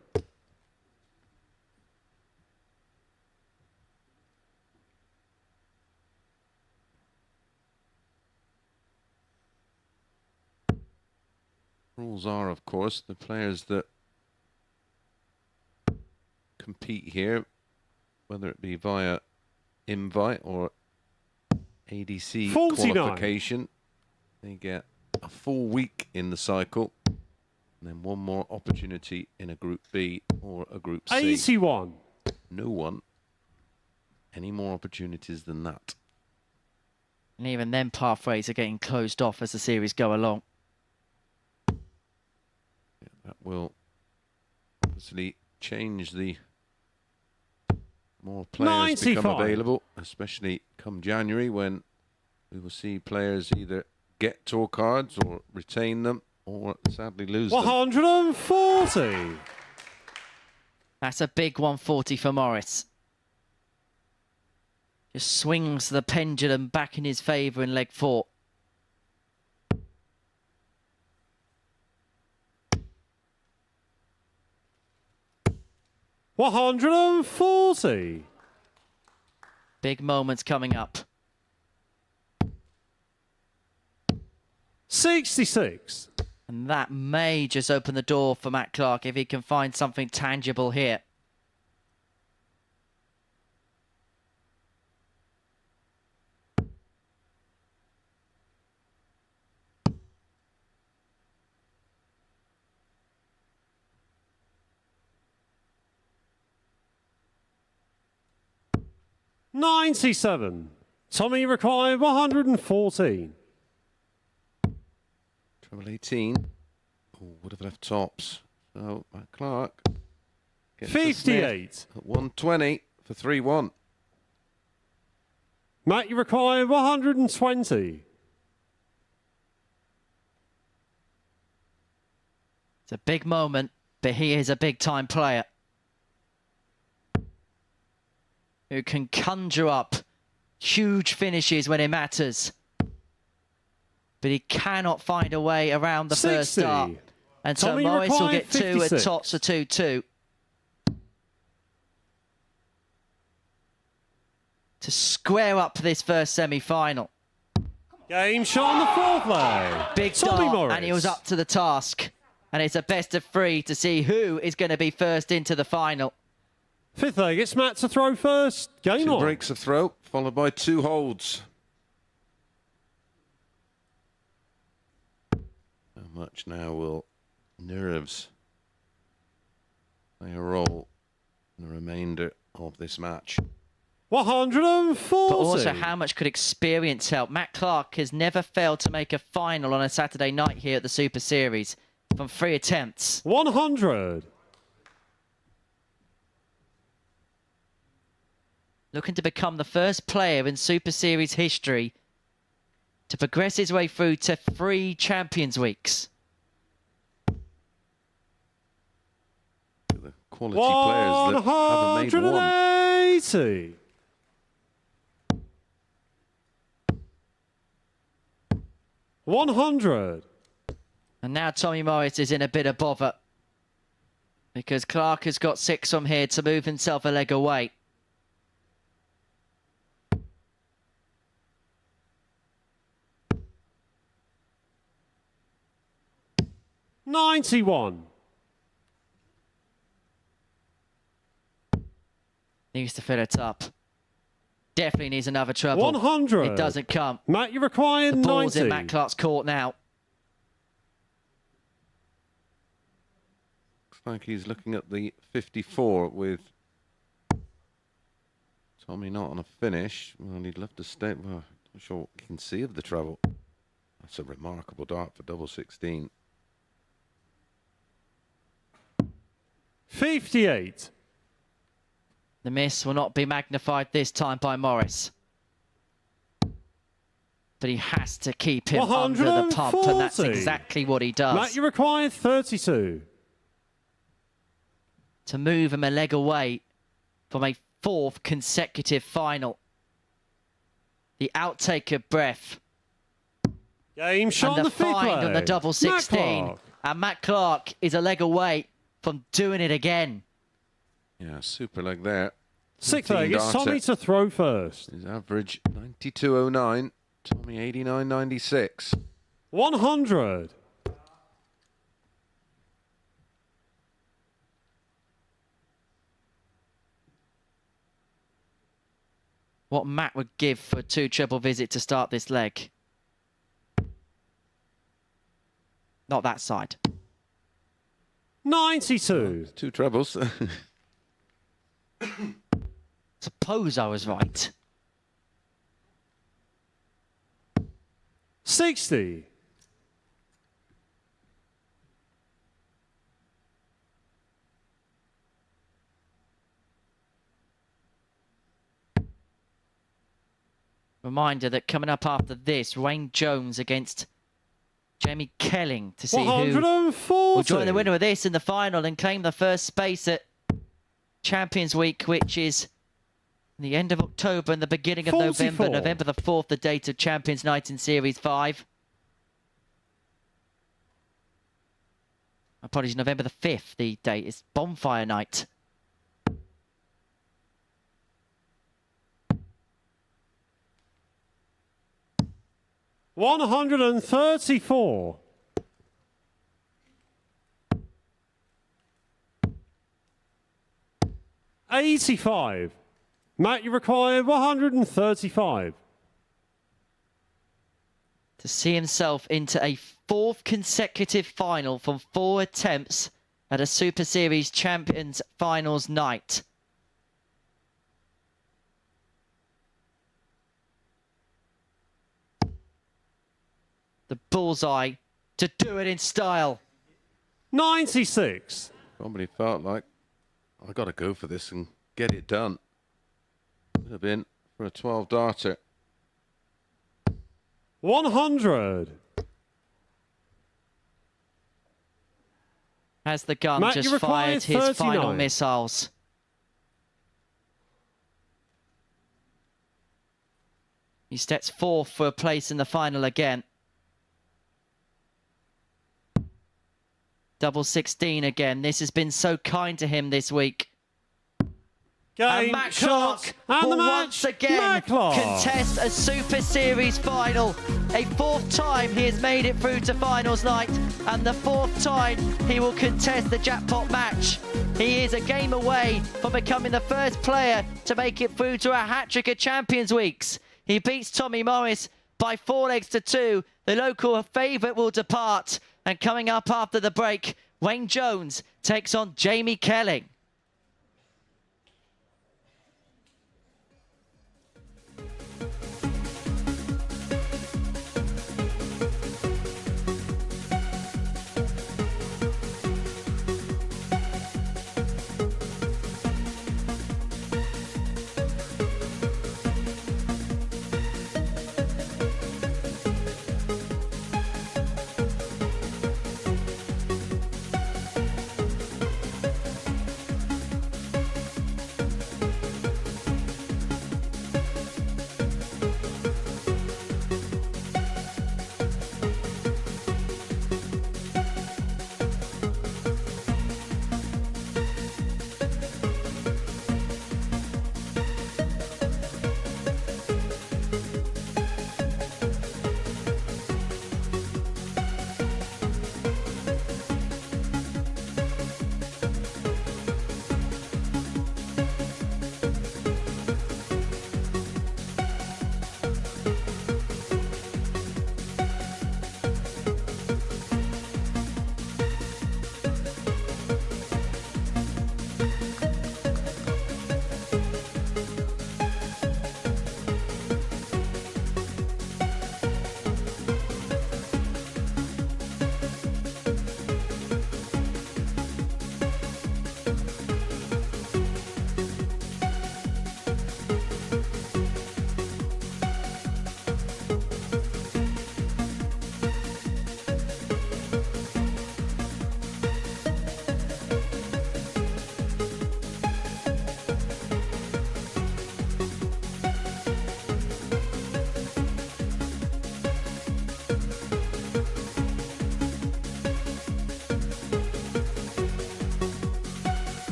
Rules are, of course, the players that compete here, whether it be via invite or ADC 49. qualification, they get a full week in the cycle, and then one more opportunity in a Group B or a Group C. 81. No one any more opportunities than that. And even then, pathways are getting closed off as the series go along. That will obviously change the more players become 95. available, especially come January, when we will see players either get tour cards or retain them or sadly lose them. 140. That's a big 140 for Morris. Just swings the pendulum back in his favour in leg 4. $140. Big moments coming up. 66. And that may just open the door for Matt Clark if he can find something tangible here. $97. Tommy required 114. Treble 18. Oh, would have left tops. So Matt Clark gets 58. at 120 for 3-1. Matt, you require 120. It's a big moment, but he is a big-time player who can conjure up huge finishes when it matters. But he cannot find a way around the 60. first start. And so Tommy Morris will required get 2 at 56. tops of 2-2. To square up this first semi-final. Game shot on the fourth leg. Big Tommy dart, Morris. and he was up to the task. And it's a best of 3 to see who is going to be first into the final. Fifth leg, it's Matt to throw first. Game 2 on. breaks of throw, followed by 2 holds. How much now will nerves play a role in the remainder of this match? 140. But also, how much could experience help? Matt Clark has never failed to make a final on a Saturday night here at the Super Series from 3 attempts. 100. Looking to become the first player in Super Series history to progress his way through to 3 Champions Weeks. The quality players that haven't made one. 180. $100. And now Tommy Morris is in a bit of bother because Clark has got 6 from here to move himself a leg away. $91. Needs to fill it up. Definitely needs another treble. 100. It doesn't come. Matt, you require The 90. ball's in Matt Clark's court now. Looks like he's looking at the 54 with Tommy not on a finish. Well, he'd love to stay. Well, Not sure what you can see of the treble. That's a remarkable dart for double 16. 58. The miss will not be magnified this time by Morris. But he has to keep him under the pump, and that's exactly what he does. Matt, you require 32. To move him a leg away from a 4th consecutive final. The outtake of breath. Game shot and on the the fifth find leg. on the double 16. And Matt Clark is a leg away from doing it again. Yeah, super leg there. Sixth leg, it's Tommy to throw first. His average 92.09. Tommy 89.96. 100. What Matt would give for a 2 treble visit to start this leg. Not that side. 92. 2 trebles. Suppose I was right. 60. Reminder that coming up after this, Wayne Jones against Jamie Kelling to see who will join the winner of this in the final and claim the first space at Champions Week, which is the end of October and the beginning of 44. November. November the 4th, the date of Champions Night in Series 5. Apologies, November the 5th, the date is Bonfire Night. $134. $85. Matt, you require 135. To see himself into a 4th consecutive final from 4 attempts at a Super Series Champions Finals night. The bullseye to do it in style. 96. Probably felt like I got to go for this and get it done. Could have been for a 12 darter. 100. As the gun Matt, just you require fired his 39. final missiles. He steps 4th for a place in the final again. Double 16 again. This has been so kind to him this week. And Matt Clark will once again contest a Super Series final. A 4th time he has made it through to finals night, and the 4th time he will contest the jackpot match. He is a game away from becoming the first player to make it through to a hat-trick at Champions Weeks. He beats Tommy Morris by 4 legs to 2. The local favourite will depart, and coming up after the break, Wayne Jones takes on Jamie Kelling.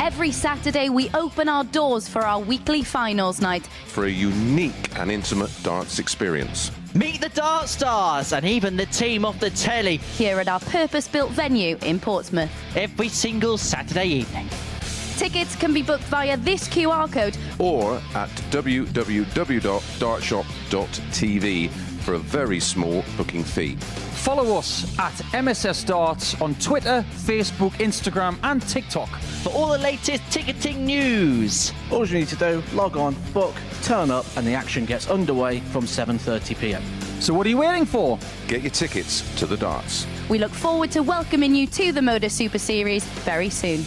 Every Saturday, we open our doors for our weekly finals night. For a unique and intimate darts experience. Meet the Dart Stars and even the team off the telly Here at our purpose-built venue in Portsmouth. every single Saturday evening. Tickets can be booked via this QR code Or at www.dartshop.tv for a very small booking fee. Follow us at MSS Darts on Twitter, Facebook, Instagram, and TikTok. For all the latest ticketing news. All you need to do, log on, book, turn up, and the action gets underway from 7:30 p.m. So what are you waiting for? Get your tickets to the darts. We look forward to welcoming you to the MODUS Super Series very soon.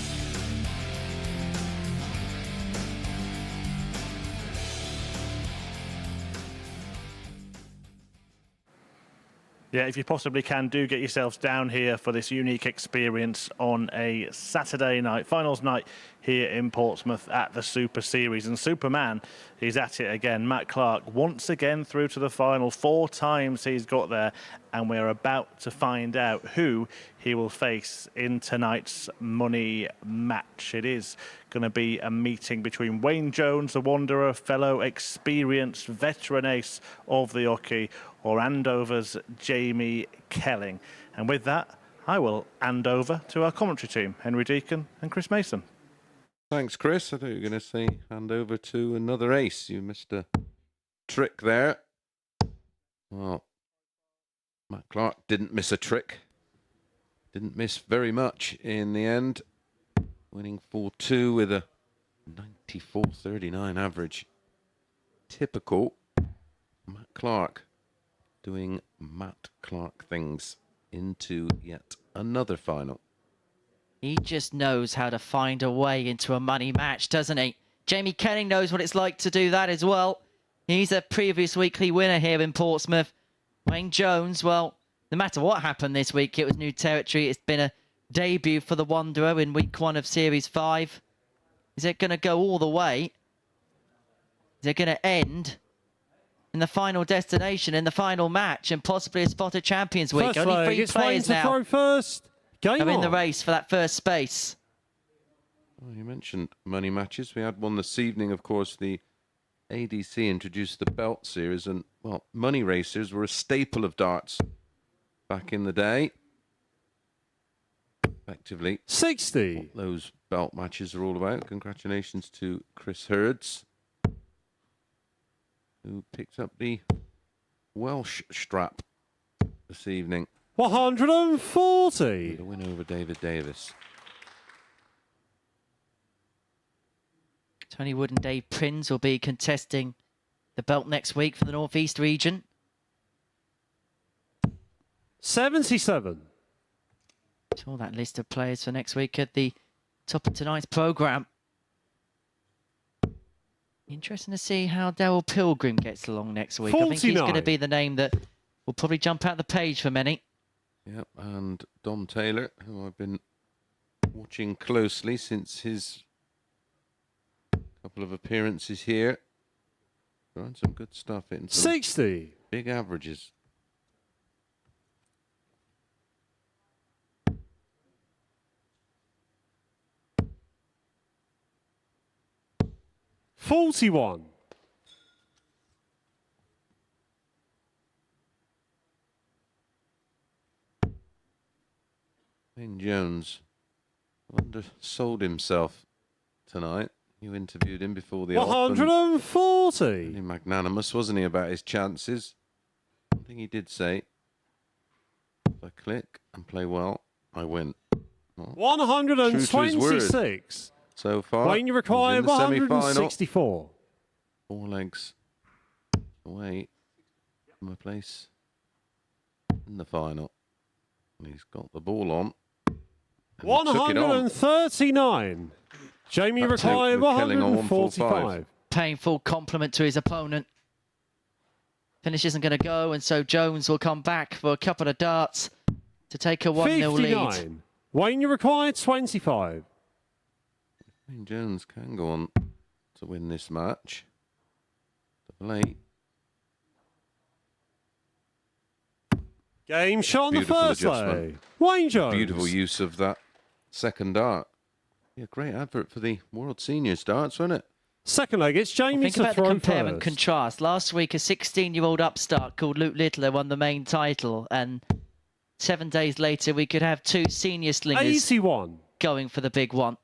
Yeah, if you possibly can, do get yourselves down here for this unique experience on a Saturday night, finals night here in Portsmouth at the Super Series. And Superman, he's at it again. Matt Clark, once again through to the final. 4 times he's got there, and we're about to find out who he will face in tonight's money match. It is going to be a meeting between Wayne Jones, the Wanderer, fellow experienced veteran ace of the hockey, or Andover's Jamie Kelling. And with that, I will hand over to our commentary team, Henry Deacon and Chris Mason. Thanks, Chris. I thought you were going to say hand over to another ace. You missed a trick there. Well, Matt Clark didn't miss a trick. Didn't miss very much in the end. Winning 4-2 with a 94.39 average. Typical Matt Clark doing Matt Clark things into yet another final. He just knows how to find a way into a money match, doesn't he? Jamie Kelling knows what it's like to do that as well. He's a previous weekly winner here in Portsmouth. Wayne Jones, well, no matter what happened this week, it was new territory. It's been a debut for the Wanderer in week 1 of Series 5. Is it going to go all the way? Is it going to end in the final destination, in the final match, and possibly a spot of Champions Week? First Only leg, 3 it's Wayne players to now throw first. Game are in the on. race for that first space. Well, you mentioned money matches. We had one this evening, of course. The ADC introduced the belt series, and, well, money racers were a staple of darts back in the day. Effectively, 60. what those belt matches are all about. Congratulations to Chris Hurds, who picked up the Welsh strap this evening. 140. The win over David Davis. Tony Wood and Dave Prinz will be contesting the belt next week for the North East region. 77. Saw that list of players for next week at the top of tonight's programme. Interesting to see how Daryl Pilgrim gets along next week. 49. I think he's going to be the name that will probably jump out the page for many. Yep, and Dom Taylor, who I've been watching closely since his couple of appearances here. Throwing some good stuff in. 60. Big averages. $41. Wayne Jones undersold himself tonight. You interviewed him before the off. 140. Really magnanimous, wasn't he, about his chances? One thing he did say, if I click and play well, I win. Well, true to his word 126. so far. Wayne, you require He's in the semi-final. 164. 4 legs away from a place in the final. And he's got the ball on. And he took it on. 139. Jamie That's it, required with Kelling on 145. Painful compliment to his opponent. Finish isn't going to go, and so Jones will come back for a couple of darts to take a 1-0 lead. 59. Wayne, you required 25. Wayne Jones can go on to win this match. Double 8. Game shot on the Beautiful first adjustment. leg. Wayne Jones. Beautiful use of that second dart. Be a great advert for the World Seniors darts, won't it? Second leg, it's Jamie Think to about the throw compare first. and contrast. Last week, a 16-year-old upstart called Luke Littler won the main title, and 7 days later, we could have two senior slingers 81. going for the big one.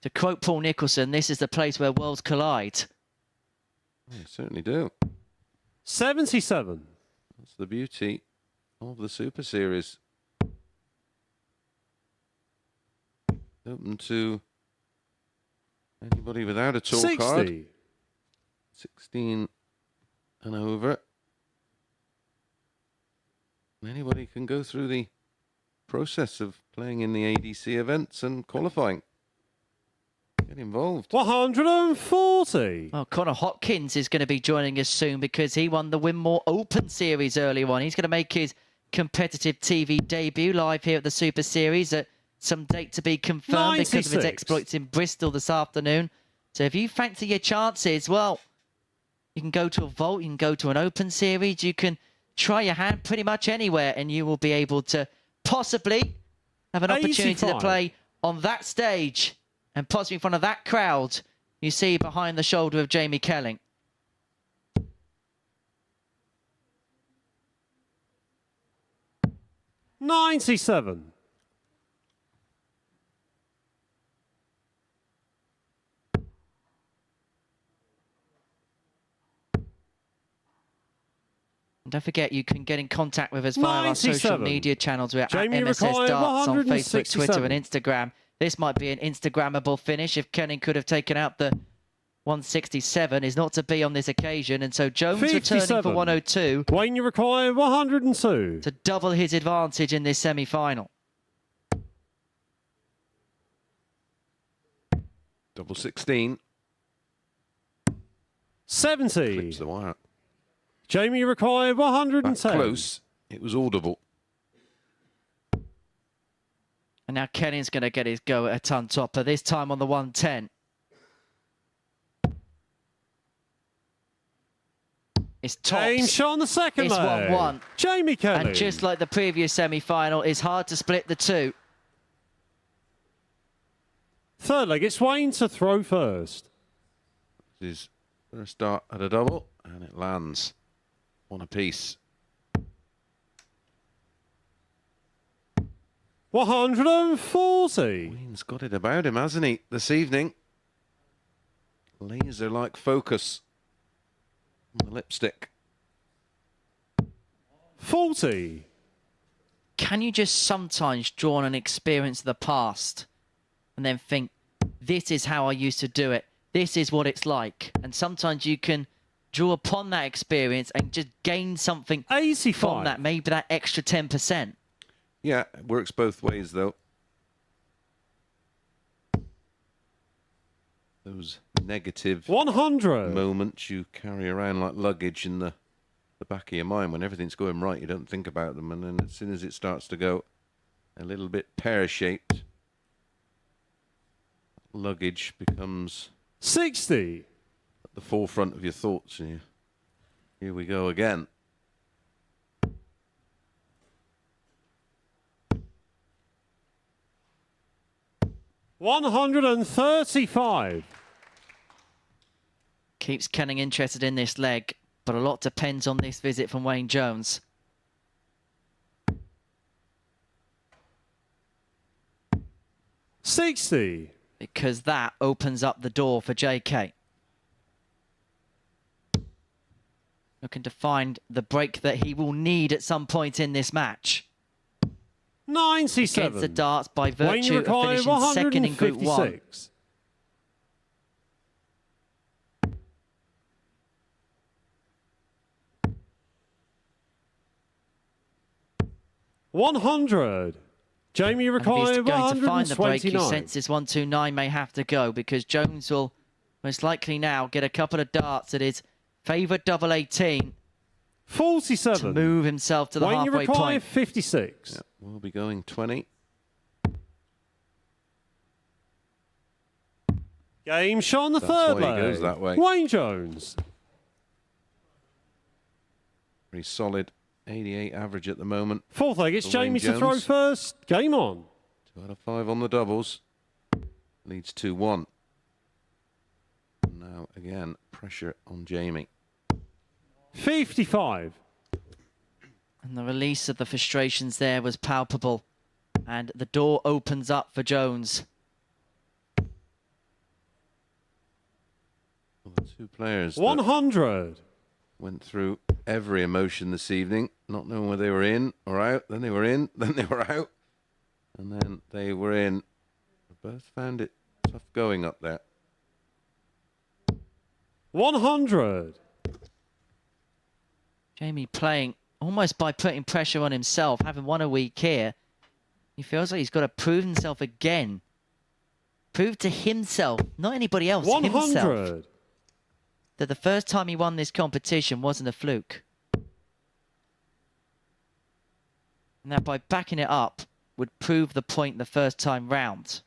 To quote Paul Nicholson, this is the place where worlds collide. They certainly do. 77. That's the beauty of the Super Series. Open to anybody without a tour 60. card. 16 and over. Anybody can go through the process of playing in the ADC events and qualifying. Get involved. 140. Well, Connor Hopkins is going to be joining us soon because he won the Winmore Open Series earlier on. He's going to make his competitive TV debut live here at the Super Series at some date to be confirmed 96. because of his exploits in Bristol this afternoon. So if you fancy your chances, well, you can go to a vault, you can go to an Open Series, you can try your hand pretty much anywhere and you will be able to possibly have an opportunity 85. to play on that stage and possibly in front of that crowd you see behind the shoulder of Jamie Kelling. $97. And don't forget, you can get in contact with us via our social 97. media channels. We're Jamie at MSS required Darts on Facebook, Twitter 167. and Instagram. This might be an Instagrammable finish. If Kelling could have taken out the 167, is not to be on this occasion. And so Jones returning 57. for 102 Wayne, you require 102. to double his advantage in this semi-final. Double 16. 70. Clips the wire. Jamie, you require That 110. close. It was audible. And now Kelling's going to get his go at a ton topper, this time on the 110. It's James tops. shot on the second It's leg. 1-1. Jamie Kelly. And just like the previous semi-final, it's hard to split the two. Third leg, it's Wayne to throw first. This is first dart at a double, and it lands. One apiece. 140. Wayne's got it about him, hasn't he, this evening? Laser-like focus on the lipstick. 40. Can you just sometimes draw on an experience of the past and then think, this is how I used to do it. This is what it's like. And sometimes you can draw upon that experience and just gain something 85. from that, maybe that extra 10%. Yeah, it works both ways, though. Those negative 100. moments you carry around like luggage in the back of your mind. When everything's going right, you don't think about them. And then as soon as it starts to go a little bit pear-shaped, luggage becomes 60. at the forefront of your thoughts. And here we go again. $135. Keeps Kelling interested in this leg, but a lot depends on this visit from Wayne Jones. $60. Because that opens up the door for JK. Looking to find the break that he will need at some point in this match. 97. Against the darts by Wayne, you virtue of require finishing second in Group 1. 156. $100. Jamie, you And if require he's going to find the break, he 129. senses 129 may have to go because Jones will most likely now get a couple of darts at his favourite double 18 $47. to move himself to the Wayne, you halfway require point. 56. Yeah, we'll be going 20. Game shot on the That's third why he leg. goes that way. Wayne Jones. Very solid 88 average at the moment. Fourth leg, it's for Wayne Jamie to throw Jones. first. Game on. 2 out of 5 on the doubles. Leads 2-1. Now, again, pressure on Jamie. 55. And the release of the frustrations there was palpable. And the door opens up for Jones. Well, the 2 players 100. went through every emotion this evening, not knowing whether they were in or out. Then they were in, then they were out, and then they were in. They both found it tough going up there. 100. Jamie playing almost by putting pressure on himself, having won a week here. He feels like he's got to prove himself again. Prove to himself, not anybody else, 100. himself, that the first time he won this competition wasn't a fluke. And that by backing it up would prove the point the first time round.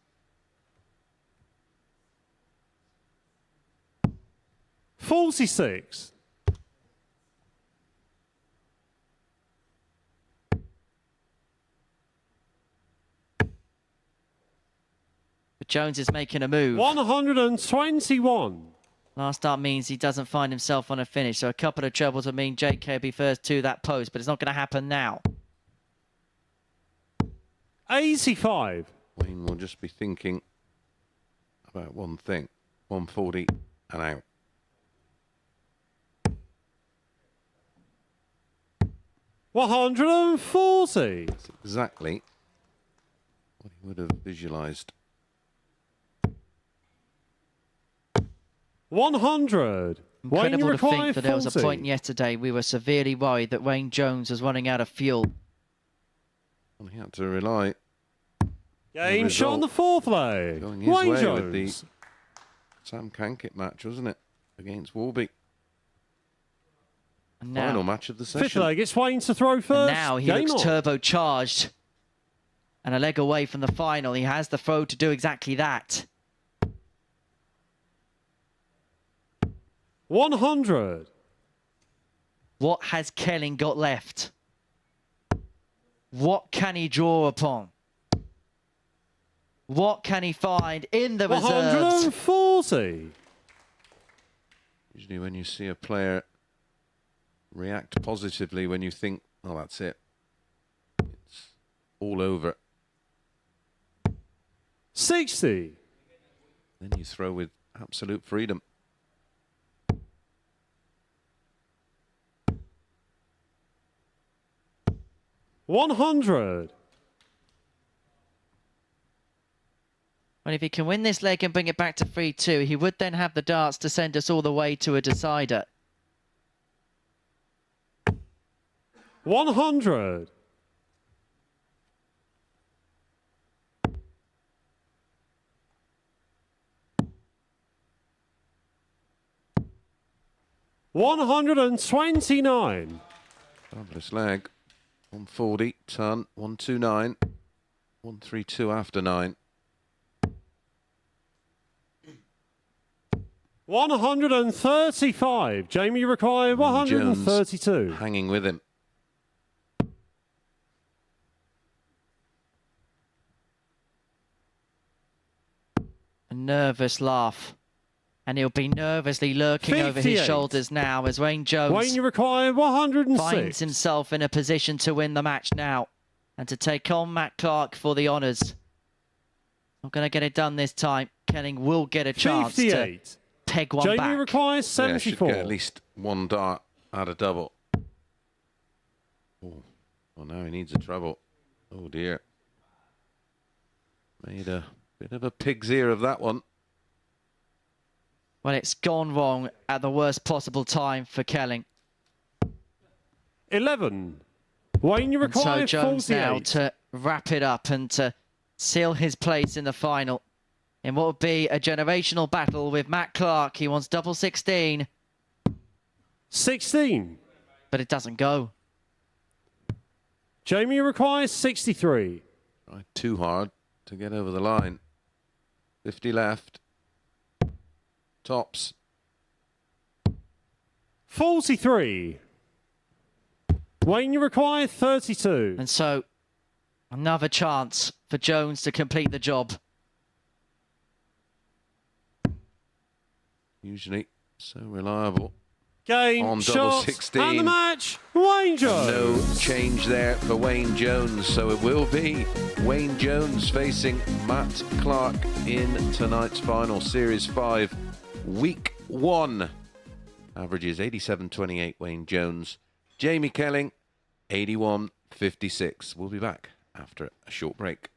$46. But Jones is making a move. 121. Last start means he doesn't find himself on a finish, so a couple of trebles would mean JK will be first to that post, but it's not going to happen now. 85. Wayne will just be thinking about one thing. 140 and out. $140. That's exactly what he would have visualised. 100. Wayne, Incredible you to think require that there was a 40. point yesterday we were severely worried that Wayne Jones was running out of fuel. Well, he had to rely Game shot on the fourth leg. going his Wayne way Jones. with the Sam Kankit match, wasn't it? Against Warby. And now, Final match of the Fifth session. leg, it's Wayne to throw first. and now he Game looks on. turbocharged. And a leg away from the final. He has the throw to do exactly that. 100. What has Kelling got left? What can he draw upon? What can he find in the reserves? 140. Usually when you see a player react positively when you think, oh, that's it. It's all over. 60. Then you throw with absolute freedom. 100. And if he can win this leg and bring it back to 3-2, he would then have the darts to send us all the way to a decider. 100. $129. Fabulous leg. 140, turn, 129, 132 after 9. 135. Jamie required 132. Jones hanging with him. A nervous laugh. And he'll be nervously lurking over his 58. shoulders now as Wayne Jones Wayne, you require 106. finds himself in a position to win the match now and to take on Matt Clark for the honours. Not going to get it done this time. Kelling will get a chance 58. to peg one Jamie back. requires Yeah, should 74. get at least one dart out of double. Oh, well, now he needs a treble. Oh, dear. Made a bit of a pig's ear of that one. Well, it's gone wrong at the worst possible time for Kelling. 11. Wayne, you And so require Jones 48. now to wrap it up and to seal his place in the final in what would be a generational battle with Matt Clark. He wants double 16. 16. But it doesn't go. Jamie requires 63. Tried too hard to get over the line. 50 left. Tops. 43. Wayne, you require 32. And so, another chance for Jones to complete the job. Usually so reliable. Game, on double shot, 16. and the match, Wayne Jones. No change there for Wayne Jones, so it will be Wayne Jones facing Matt Clark in tonight's final, Series 5, Week 1. Averages 87.28, Wayne Jones. Jamie Kelling, 81.56. We'll be back after a short break.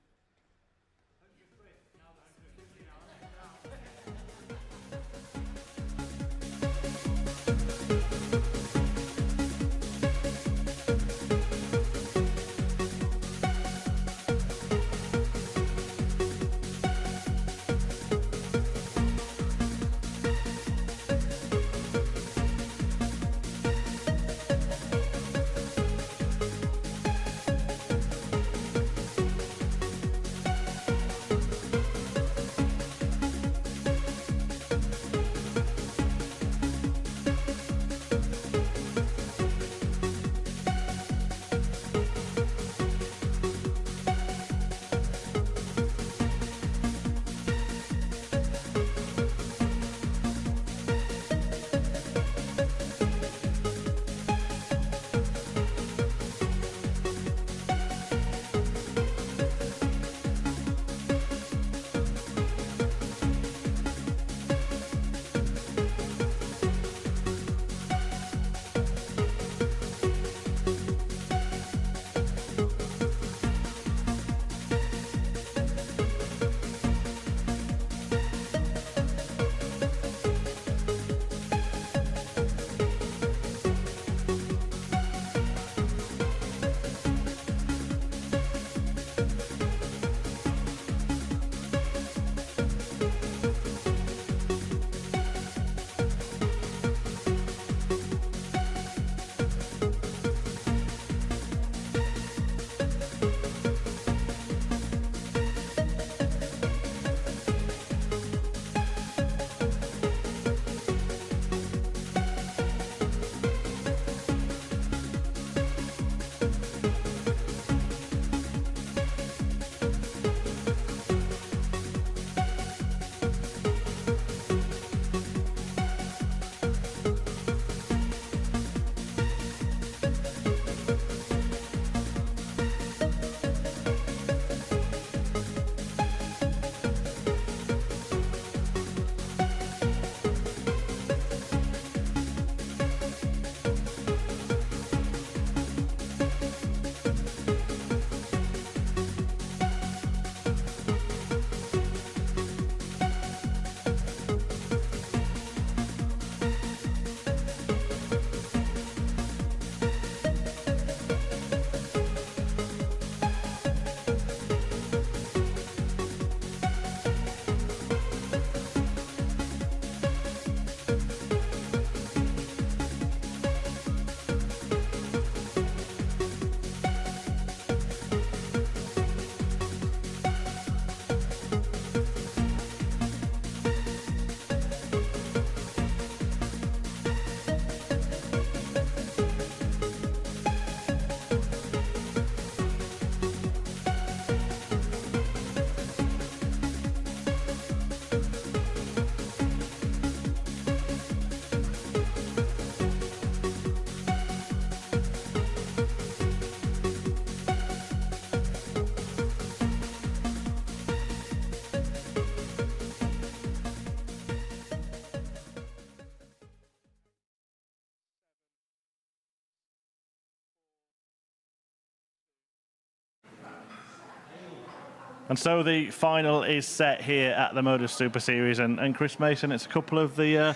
And so the final is set here at the MODUS Super Series, and Chris Mason, it's a couple of the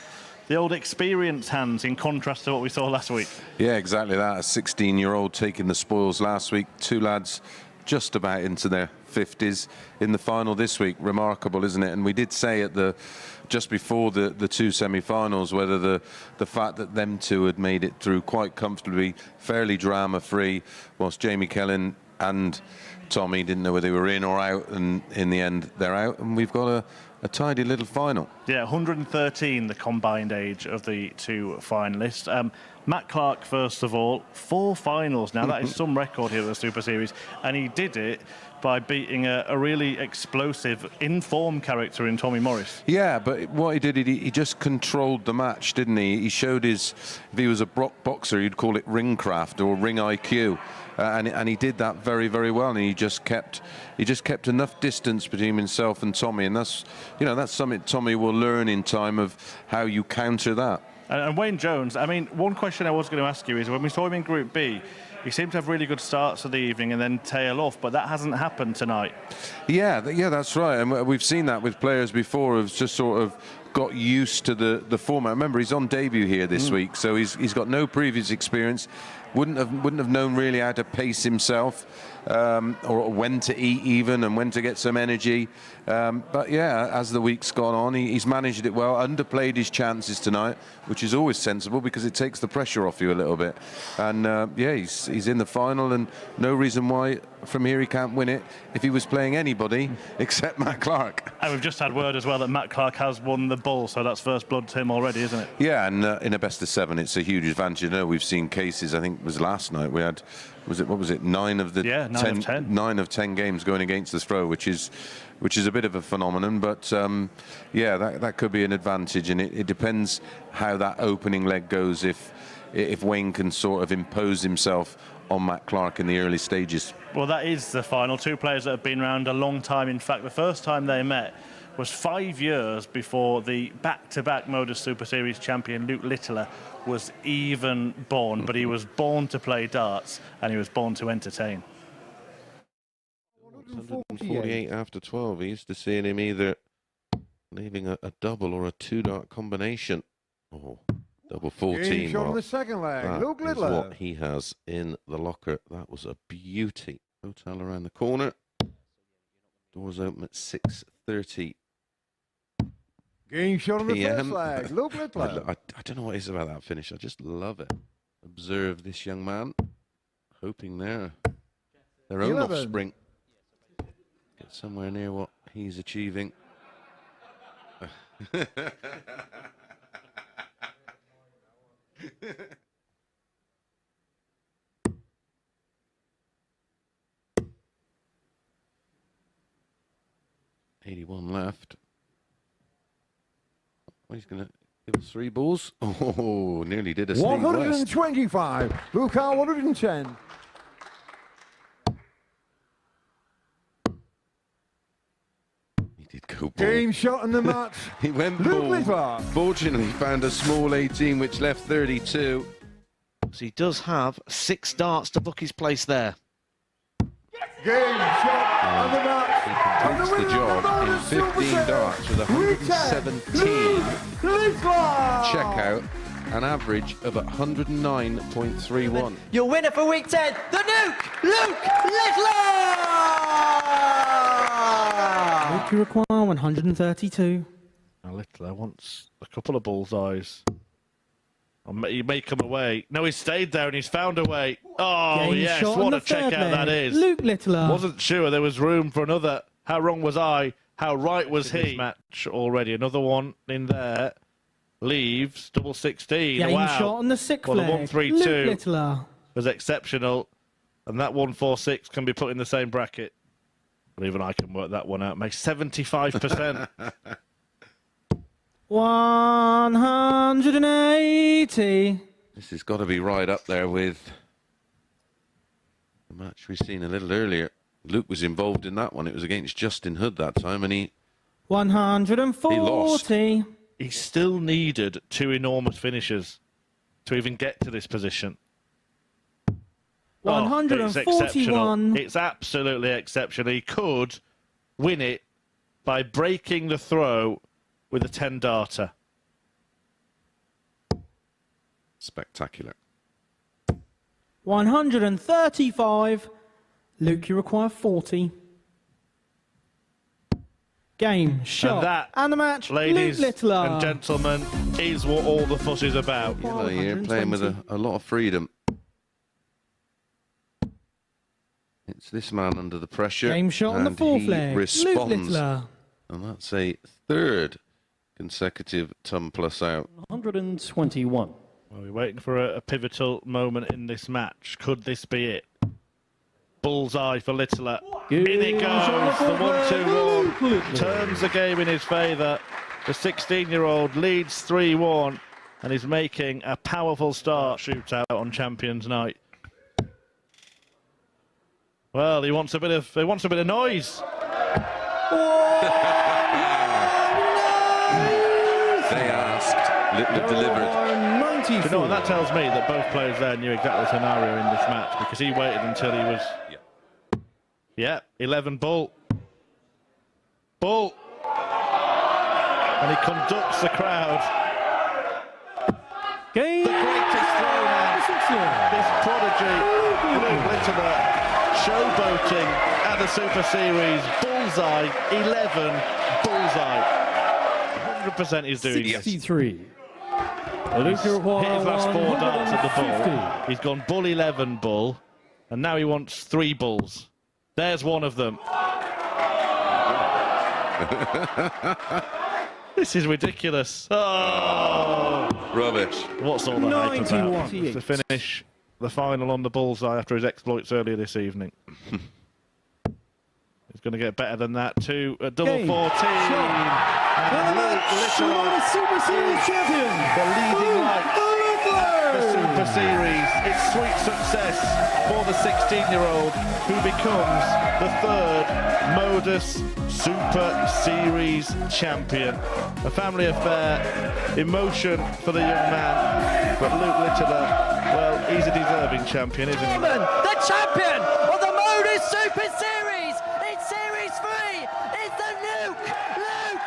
old experienced hands in contrast to what we saw last week. Yeah, exactly that. A 16-year-old taking the spoils last week. Two lads just about into their 50s in the final this week. Remarkable, isn't it? And we did say at just before the two semi-finals whether the fact that them two had made it through quite comfortably, fairly drama-free, whilst Jamie Kelling and Tommy didn't know whether they were in or out, and in the end they're out, and we've got a a tidy little final. Yeah, 113, the combined age of the two finalists. Matt Clark, first of all, 4 finals now. That is some record here at the Super Series. And he did it by beating a really explosive, in-form character in Tommy Morris. Yeah, but what he did, he just controlled the match, didn't he? He showed his, if he was a boxer, you'd call it ring craft or ring IQ. And he did that very, very well, and he just kept enough distance between himself and Tommy, and that's something Tommy will learn in time of how you counter that. And Wayne Jones, I mean, one question I was going to ask you is, when we saw him in Group B, he seemed to have really good starts of the evening and then tail off, but that hasn't happened tonight. Yeah, that's right, and we've seen that with players before who've just sort of got used to the format. Remember, he's on debut here this week, so he's got no previous experience. Wouldn't have known really how to pace himself, or when to eat even, and when to get some energy. But yeah, as the week's gone on, he's managed it well, underplayed his chances tonight, which is always sensible because it takes the pressure off you a little bit. And yeah, he's in the final, and no reason why from here he can't win it if he was playing anybody except Matt Clark. And we've just had word as well that Matt Clark has won the bull, so that's first blood to him already, isn't it? Yeah, and in a best of 7, it's a huge advantage. You know, we've seen cases. I think it was last night we had, what was it, 9 of the 9 of 10 games going against the throw, which is a bit of a phenomenon. But yeah, that could be an advantage, and it depends how that opening leg goes. If Wayne can sort of impose himself on Matt Clark in the early stages. Well, that is the final. 2 players that have been around a long time. In fact, the first time they met was 5 years before the back-to-back MODUS Super Series champion Luke Littler was even born. But he was born to play darts, and he was born to entertain. 148 after 12. He used to seeing him either leaving a double or a 2-dart combination. Oh, double 14. Shot on the second leg. Luke That is Littler. what he has in the locker. That was a beauty. Hotel around the corner. Doors open at 6:30. Game shot on the first PM. leg. Luke Littler. I don't know what it is about that finish. I just love it. Observe this young man, hoping their own 11. offspring get somewhere near what he's achieving. 81 left. He's going to give us 3 balls. Oh, nearly did a Steve West. 125. Luke R 110. He did go ball. Game shot on the match. He went Luke ball. Littler. Fortunately, found a small 18, which left 32. So he does have 6 darts to book his place there. Game shot on the match. He completes the job in 15 darts with 117. Check out an average of 109.31. Your winner for week 10, the Nuke, Luke Littler! Luke, you require 132. Now Littler wants a couple of bullseyes. He may come away. No, he stayed there and he's found a way. Oh, Game yes, shot what on a the third checkout that leg. is. Luke Littler. Wasn't sure there was room for another. How wrong was I? How right was he? Match already. Another one in there. Leaves. Double 16. Game wow. shot on the 6th Well, the leg. 1-3-2 Luke Littler. was exceptional. And that 1-4-6 can be put in the same bracket. But even I can work that one out. Makes 75%. 180. This has got to be right up there with the match we've seen a little earlier. Luke was involved in that one. It was against Justin Hood that time, and he 140. He still needed 2 enormous finishes to even get to this position. 141. It's absolutely exceptional. He could win it by breaking the throw with a 10-darter. spectacular. 135. Luke, you require 40. Game, shot, and that, and the match, ladies Luke Littler. and gentlemen, is what all the fuss is about. You're playing with a lot of freedom. It's this man under the pressure. Game shot on the and fourth he leg. Luke responds Littler. And that's a third consecutive ton plus out. 121. Well, we're waiting for a pivotal moment in this match. Could this be it? Bullseye for Littler. In it goes. The 1-2-1 turns the game in his favour. The 16-year-old leads 3-1 and is making a powerful start. Shootout on Champions Night. Well, he wants a bit of noise. They asked, Littler delivered. Do you know what that tells me? That both players there knew exactly the scenario in this match, because he waited until he was... Yeah, 11 bull. Bull. And he conducts the crowd. Game. The greatest throwman. This prodigy, Luke Littler, showboating at the Super Series. Bullseye, 11 bullseye. 100% he's doing this. 63. Hit his last 4 darts at the bull. He's gone bull 11 bull, and now he wants 3 bulls. There's one of them. This is ridiculous. Oh! Rubbish. What's all the hype about? To finish the final on the bullseye after his exploits earlier this evening. He's going to get better than that too. A double 14. And Littler, Super Series champion. the leading light. The Super Series. It's sweet success for the 16-year-old who becomes the 3rd MODUS Super Series champion. A family affair, emotion for the young man, but Luke Littler, well, he's a deserving champion, isn't he? The champion of the MODUS Super Series in Series 3 is the Luke Littler!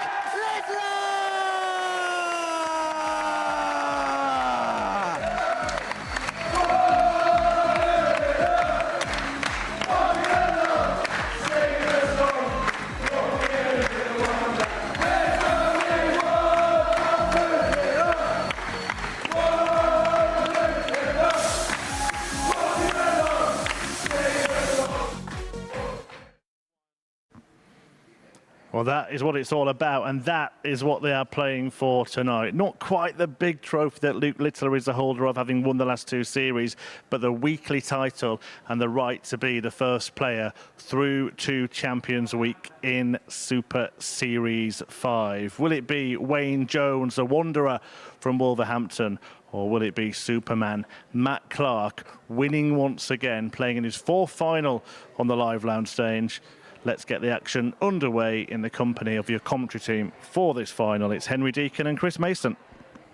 Well, that is what it's all about, and that is what they are playing for tonight. Not quite the big trophy that Luke Littler is the holder of, having won the last 2 series, but the weekly title and the right to be the first player through to Champions Week in Super Series 5. Will it be Wayne Jones, the Wanderer from Wolverhampton, or will it be Superman Matt Clark winning once again, playing in his 4th final on the Live Lounge stage? Let's get the action underway in the company of your commentary team for this final. It's Henry Deacon and Chris Mason.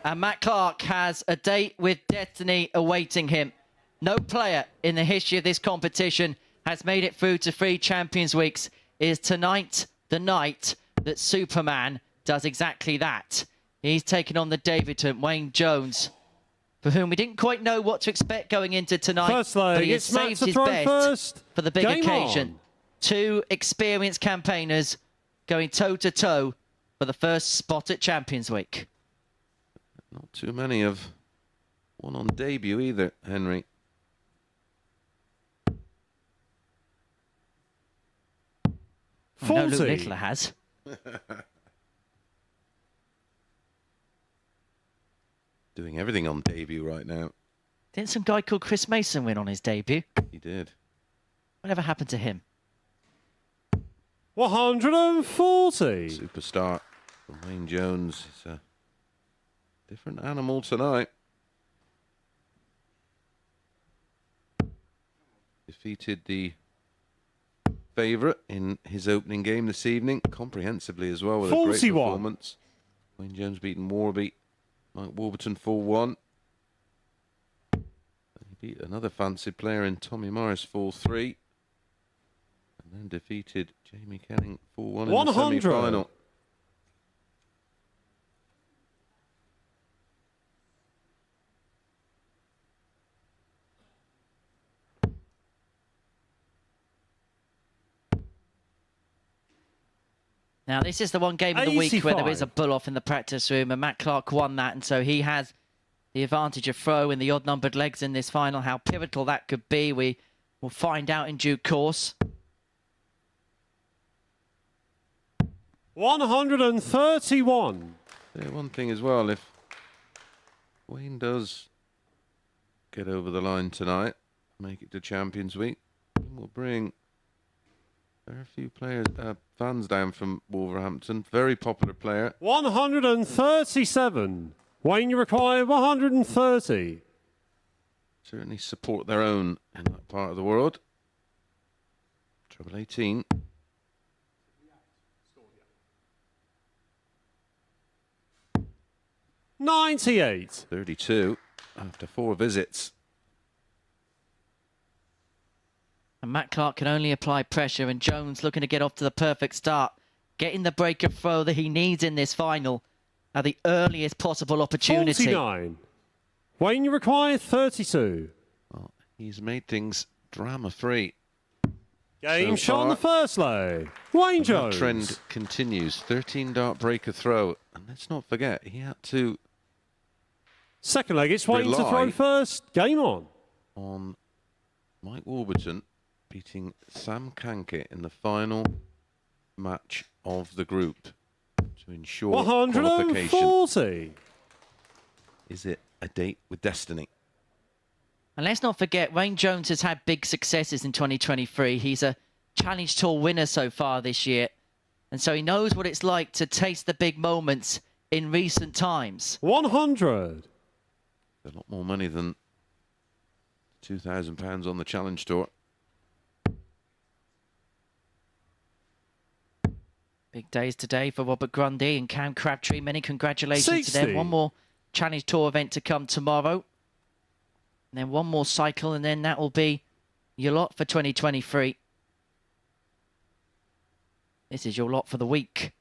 And Matt Clark has a date with destiny awaiting him. No player in the history of this competition has made it through to 3 Champions Weeks. It is tonight the night that Superman does exactly that. He's taken on the debutant, Wayne Jones, for whom we didn't quite know what to expect going into tonight. First leg, but he has it's Matt saved to his throw best first. for the big Game occasion. on. 2 experienced campaigners going toe-to-toe for the first spot at Champions Week. Not too many of one on debut either, Henry. I know Luke Littler has. Doing everything on debut right now. Didn't some guy called Chris Mason win on his debut? He did. Whatever happened to him? 140. Superstar from Wayne Jones. It's a different animal tonight. Defeated the favourite in his opening game this evening, comprehensively as well, with a great 41. performance. Wayne Jones beaten Warby, Mike Warburton 4-1. He beat another fancy player in Tommy Morris 4-3. And then defeated Jamie Kelling 4-1 in the 100. semi-final. Now, this is the one game of the week where there is a bull-off in the practice room, and Matt Clark won that, and so he has the advantage of throw in the odd-numbered legs in this final. How pivotal that could be, we will find out in due course. 131. One thing as well, if Wayne does get over the line tonight, make it to Champions Week, we'll bring there are a few players, fans down from Wolverhampton. Very popular player. 137. Wayne, you require 130. Certainly support their own in that part of the world. Treble 18. $98. 32 after 4 visits. And Matt Clark can only apply pressure, and Jones looking to get off to the perfect start, getting the breaker throw that he needs in this final at the earliest possible opportunity. 49. Wayne, you require 32. Well, he's made things drama-free. Game shot on the first lay. Wayne And Jones. that trend continues. 13 dart breaker throw. And let's not forget, he had to... Second leg, it's Wayne to rely throw first. Game on. On Mike Warburton beating Sam Kankit in the final match of the group to ensure 140. qualification. Is it a date with destiny? And let's not forget, Wayne Jones has had big successes in 2023. He's a Challenge Tour winner so far this year. And so he knows what it's like to taste the big moments in recent times. 100. A lot more money than £2,000 on the Challenge Tour. Big days today for Robert Grundy and Cam Crabtree. Many congratulations to 60. them. One more Challenge Tour event to come tomorrow. And then one more cycle, and then that will be your lot for 2023. This is your lot for the week.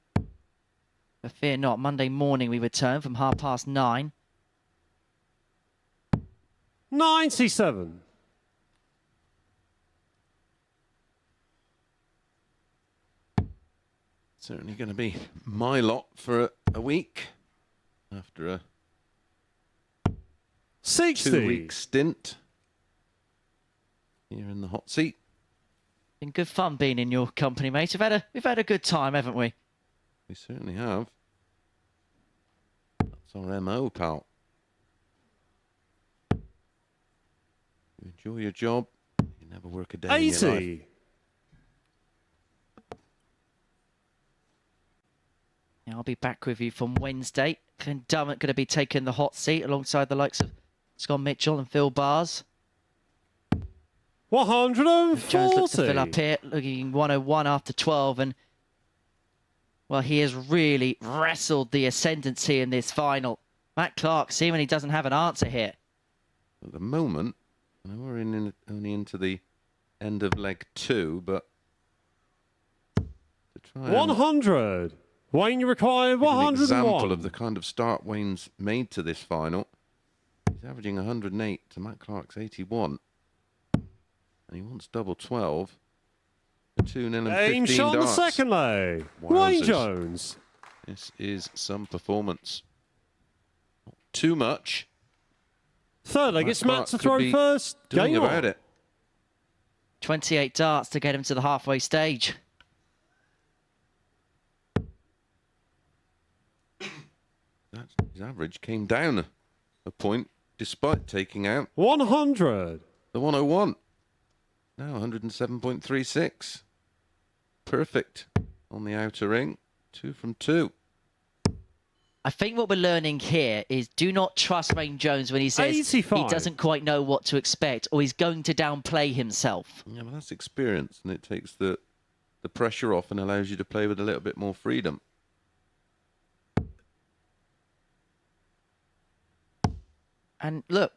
But fear not, Monday morning we return from 9:30. 97. Certainly going to be my lot for a week after a 60. 2-week stint here in the hot seat. Been good fun being in your company, mate. We've had a good time, haven't we? We certainly have. That's our MO, pal. You enjoy your job, you never work a day in your life. 80. Yeah, I'll be back with you from Wednesday. Glenn Dummett going to be taking the hot seat alongside the likes of Scott Mitchell and Phil Bars. 140. Jones looks to fill up here, looking 101 after 12. And, well, he has really wrestled the ascendancy in this final. Matt Clark seemingly doesn't have an answer here. At the moment, I know we're only into the end of leg 2, but to try 100. Wayne, you require and give an 101. example of the kind of start Wayne's made to this final. He's averaging 108 to Matt Clark's 81. And he wants double 12. A 2-0 and 15 Game shot on the darts. second lay. Wowzers. Wayne Jones. This is some performance. Not too much. Third leg, Matt it's Matt Clark to could throw be first. doing Game about on. it. 28 darts to get him to the halfway stage. His average came down a point despite taking out 100. the 101. Now 107.36. Perfect on the outer ring. 2 from 2. I think what we're learning here is do not trust Wayne Jones when he says 85. he doesn't quite know what to expect or he's going to downplay himself. Yeah, but that's experience, and it takes the pressure off and allows you to play with a little bit more freedom. And look,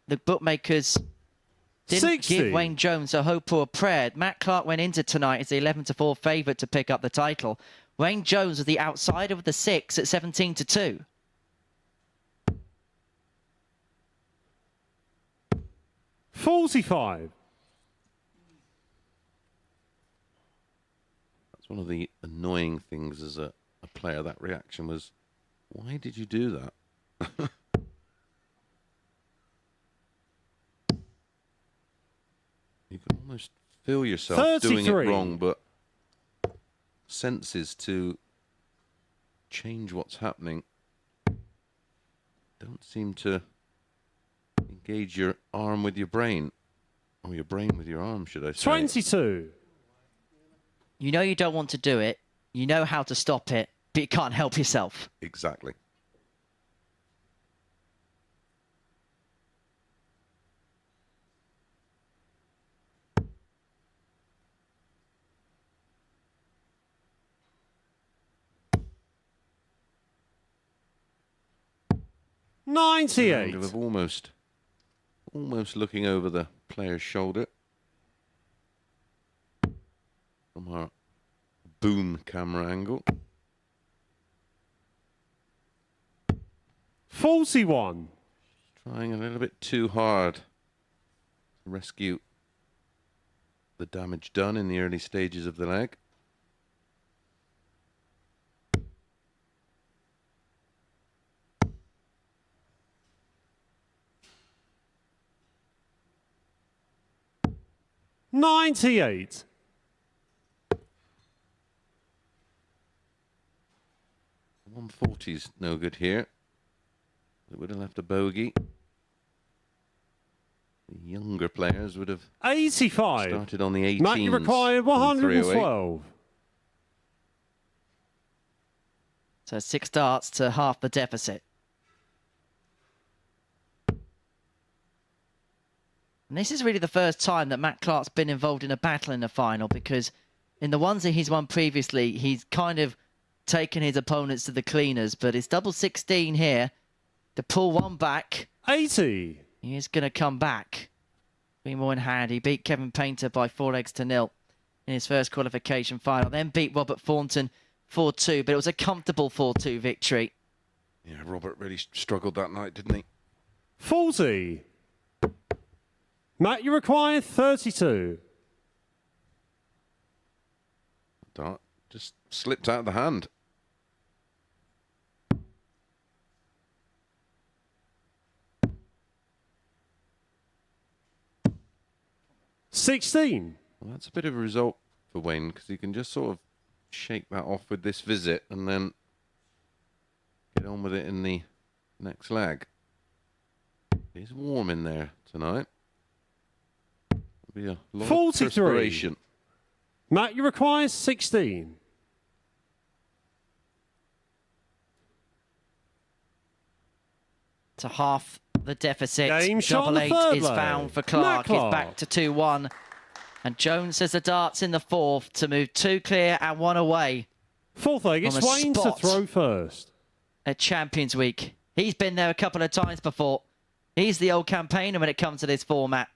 the bookmakers didn't 60. give Wayne Jones a hope or a prayer. Matt Clark went into tonight as the 11-4 favourite to pick up the title. Wayne Jones was the outsider with the 6 at 17-2. $45. That's one of the annoying things as a player. That reaction was, why did you do that? You can almost feel yourself doing it 33. wrong, but senses to change what's happening. Don't seem to engage your arm with your brain. Or your brain with your arm, should I say. 22. You know you don't want to do it. You know how to stop it, but you can't help yourself. Exactly. Kind 98. of almost looking over the player's shoulder from our boom camera angle. 41. Trying a little bit too hard to rescue the damage done in the early stages of the leg. $98. 140's no good here. It would have left a bogey. The younger players would have 85. started on the 18s. Matt, you require 112. So 6 darts to half the deficit. And this is really the first time that Matt Clark's been involved in a battle in the final, because in the ones that he's won previously, he's kind of taken his opponents to the cleaners. But it's double 16 here to pull one back. 80. He is going to come back. Be more in hand. He beat Kevin Painter by 4-0 in his first qualification final. Then beat Robert Thornton 4-2, but it was a comfortable 4-2 victory. Yeah, Robert really struggled that night, didn't he? 40. Matt, you require 32. Dart just slipped out of the hand. $16. Well, that's a bit of a result for Wayne, because he can just sort of shake that off with this visit and then get on with it in the next leg. It's warm in there tonight. Be a lot 43. of perspiration. Matt, you require 16. To half the deficit. Game shot on Double the 8 third is leg. found for Clark. Matt He's back to 2-1. And Jones has the darts in the fourth to move 2 clear and 1 away. Fourth leg, it's On a Wayne to spot. throw first. At Champions Week. He's been there a couple of times before. He's the old campaigner when it comes to this format.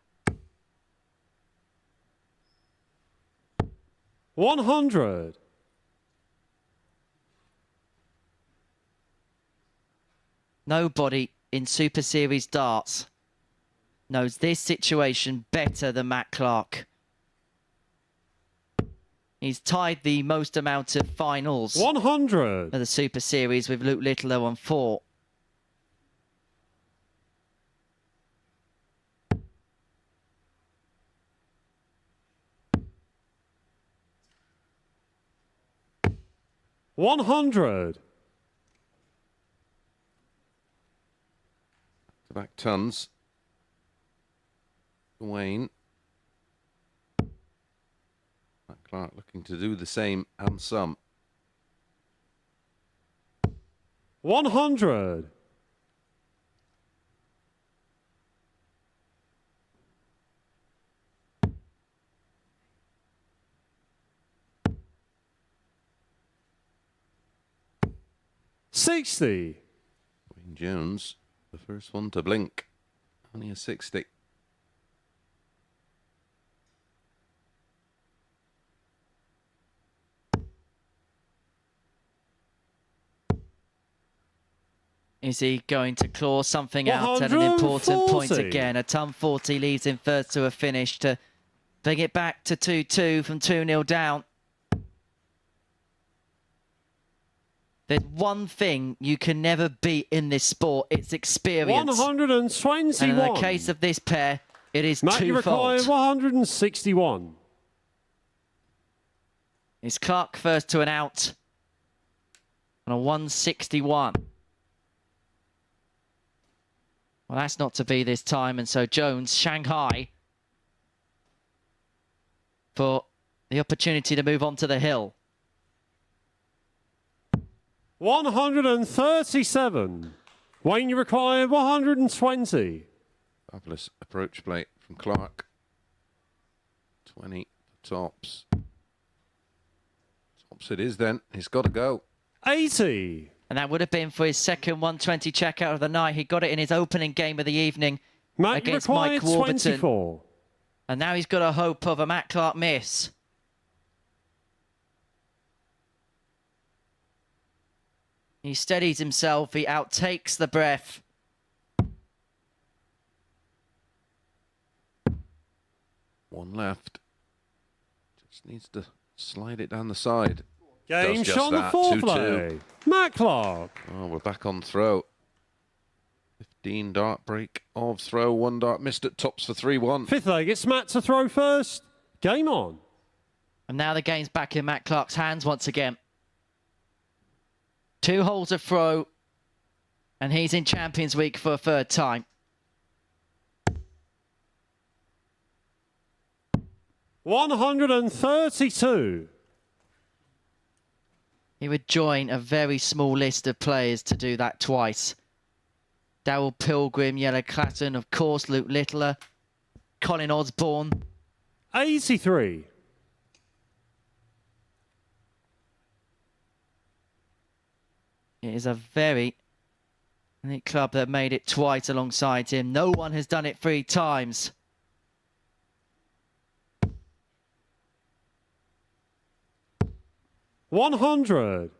100. Nobody in Super Series darts knows this situation better than Matt Clark. He's tied the most amount of finals 100. of the Super Series with Luke Littler on 4. $100. Back tons. Wayne. Matt Clark looking to do the same and some. 100. $60. Wayne Jones, the first one to blink. Only a 60. Is he going to claw something out at an important point 140. again? A ton 40 leaves him first to a finish to bring it back to 2-2 from 2-0 down. There's one thing you can never beat in this sport. It's experience. 121. And in the case of this pair, it is Matt, you require twofold. 161. It's Clark first to an out. on a 161. Well, that's not to be this time, and so Jones, Shanghai, for the opportunity to move on to the hill. 137. Wayne, you require 120. Fabulous approach plate from Clark. 20 tops. Tops it is then. He's got to go. 80. And that would have been for his second 120 checkout of the night. He got it in his opening game of the evening against Mike Warburton. 24. And now he's got a hope of a Matt Clark miss. He steadies himself. He outtakes the breath. One left. Just needs to slide it down the side. Game Does just shot on the that. fourth 2-2. play. Matt Clark. Oh, we're back on throw. 15 dart break of throw. 1 dart missed at tops for 3-1. Fifth leg, it's Matt to throw first. Game on. And now the game's back in Matt Clark's hands once again. 2 holes of throw. And he's in Champions Week for a third time. $132. He would join a very small list of players to do that twice. Darrell Pilgrim, Yellow Clatton, of course, Luke Littler, Colin Osborne. 83. It is a very unique club that made it twice alongside him. No one has done it 3 times. $100.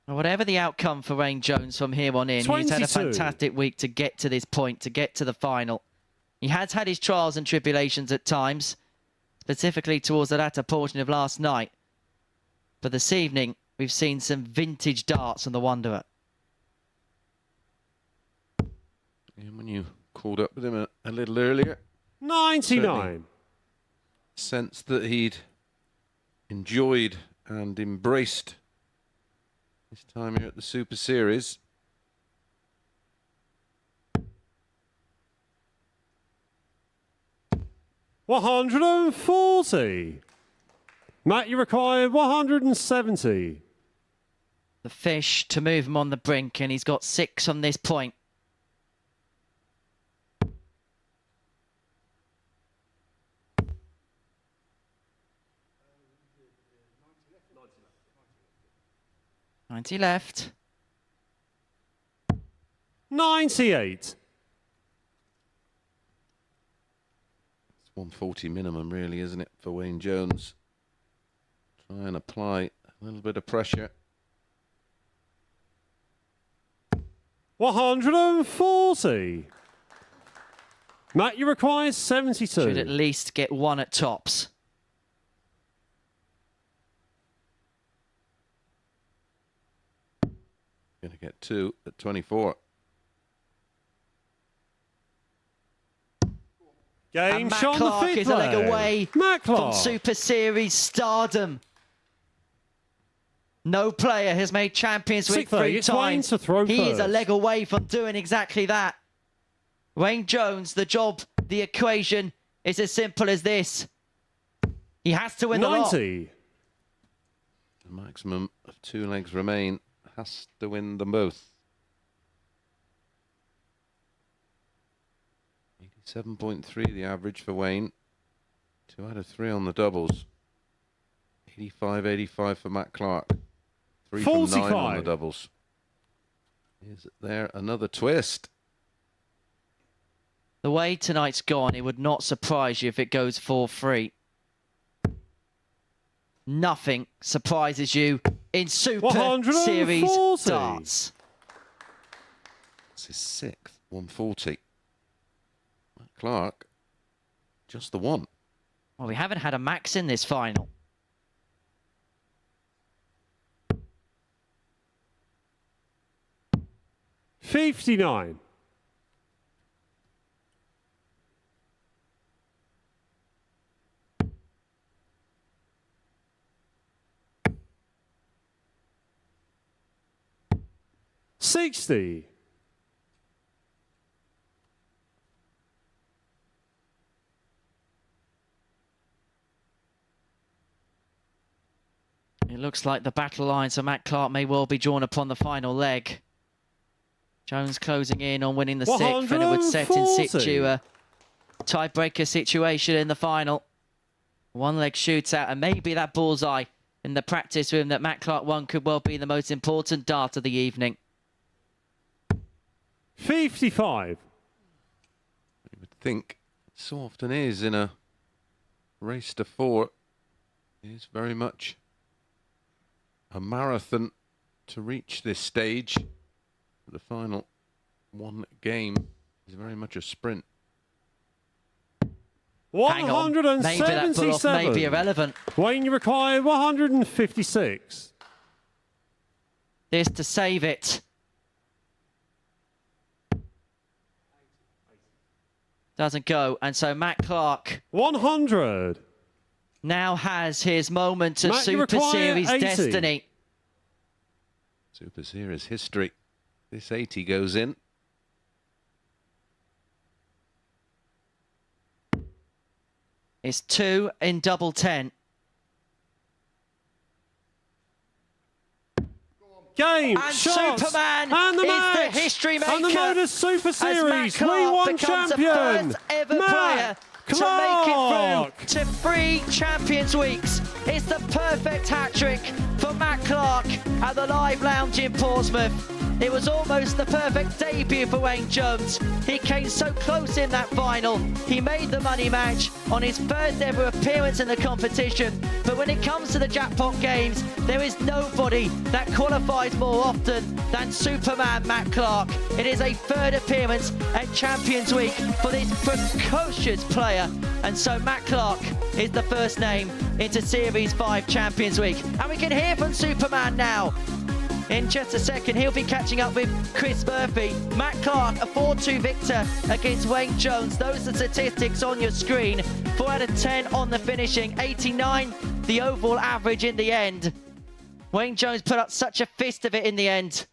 Whatever the outcome for Wayne Jones from here on in, he's had a 22. fantastic week to get to this point, to get to the final. He has had his trials and tribulations at times, specifically towards the latter portion of last night. But this evening, we've seen some vintage darts from the Wanderer. And when you called up with him a little earlier, 99. sensed that he'd enjoyed and embraced his time here at the Super Series. $140. Matt, you require 170. The fish to move him on the brink, and he's got 6 on this point. $90 left. 98. It's 140 minimum, really, isn't it, for Wayne Jones? Try and apply a little bit of pressure. 140. Matt, you require 72. Should at least get 1 at tops. Going to get 2 at 24. Game And Matt shot on Clark the fifth is a leg leg. away Matt from Clark. Super Series stardom. No player has made Champions Week Sixth leg, 3 it's Wayne times. to throw He is a first. leg away from doing exactly that. Wayne Jones, the job, the equation is as simple as this. He has to win the lot. 90. The maximum of 2 legs remain. Has to win them both. 87.3 the average for Wayne. 2 out of 3 on the doubles. 85-85 for Matt Clark. 3 from 9 on the 45. doubles. Is there another twist? The way tonight's gone, it would not surprise you if it goes 4-3. Nothing surprises you in Super 140. Series darts. It's his 6th 140. Matt Clark, just the 1. Well, we haven't had a max in this final. $59. 60. It looks like the battle line, so Matt Clark may well be drawn upon the final leg. Jones closing in on winning the sixth, and it would set in situ a tiebreaker situation in the final. One leg shootout, and maybe that bullseye in the practice room that Matt Clark won could well be the most important dart of the evening. 55. You would think so often is in a race to 4. It is very much a marathon to reach this stage. The final one game is very much a sprint. 177. Maybe that pull-off may be irrelevant. Wayne, you require 156. This to save it. Doesn't go, and so Matt Clark 100 now has his moment of Matt, Super Series 80. destiny. Super Series history. This 80 goes in. It's 2 in double 10. Game, and shots, Superman and the is match, the history maker. and the MODUS Super Series, we won champion. The first ever player to make it through to 3 Champions Weeks. It's the perfect hat-trick for Matt Clark at the Live Lounge in Portsmouth. It was almost the perfect debut for Wayne Jones. He came so close in that final. He made the money match on his first ever appearance in the competition. But when it comes to the jackpot games, there is nobody that qualifies more often than Superman Matt Clark. It is a 3rd appearance at Champions Week for this precocious player. And so Matt Clark is the first name into Series 5 Champions Week. And we can hear from Superman now. In just a second, he'll be catching up with Chris Murphy. Matt Clark, a 4-2 victor against Wayne Jones. Those are the statistics on your screen. 4 out of 10 on the finishing. 89, the overall average in the end. Wayne Jones put up such a fist of it in the end.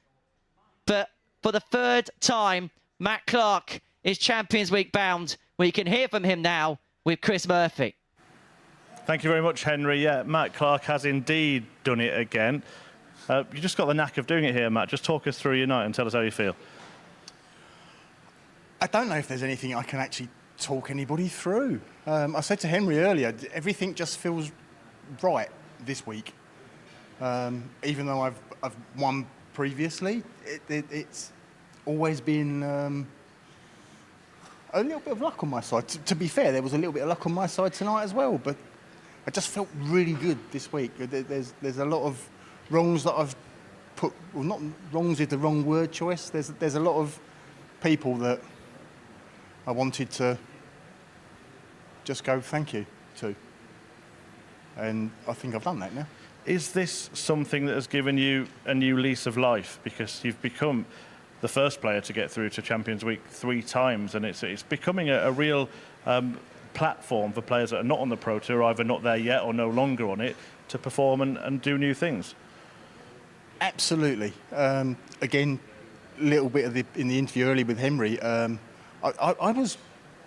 But for the 3rd time, Matt Clark is Champions Week bound. We can hear from him now with Chris Murphy. Thank you very much, Henry. Yeah, Matt Clark has indeed done it again. You just got the knack of doing it here, Matt. Just talk us through your night and tell us how you feel. I don't know if there's anything I can actually talk anybody through. I said to Henry earlier, everything just feels right this week. Even though I've won previously, it's always been a little bit of luck on my side. To be fair, there was a little bit of luck on my side tonight as well, but I just felt really good this week. There's a lot of wrongs that I've put, well, not wrongs is the wrong word choice. There's a lot of people that I wanted to just go thank you to. And I think I've done that now. Is this something that has given you a new lease of life? Because you've become the first player to get through to Champions Week 3 times, and it's becoming a real platform for players that are not on the Pro Tour, either not there yet or no longer on it, to perform and do new things. Absolutely. Again, a little bit of in the interview earlier with Henry, I was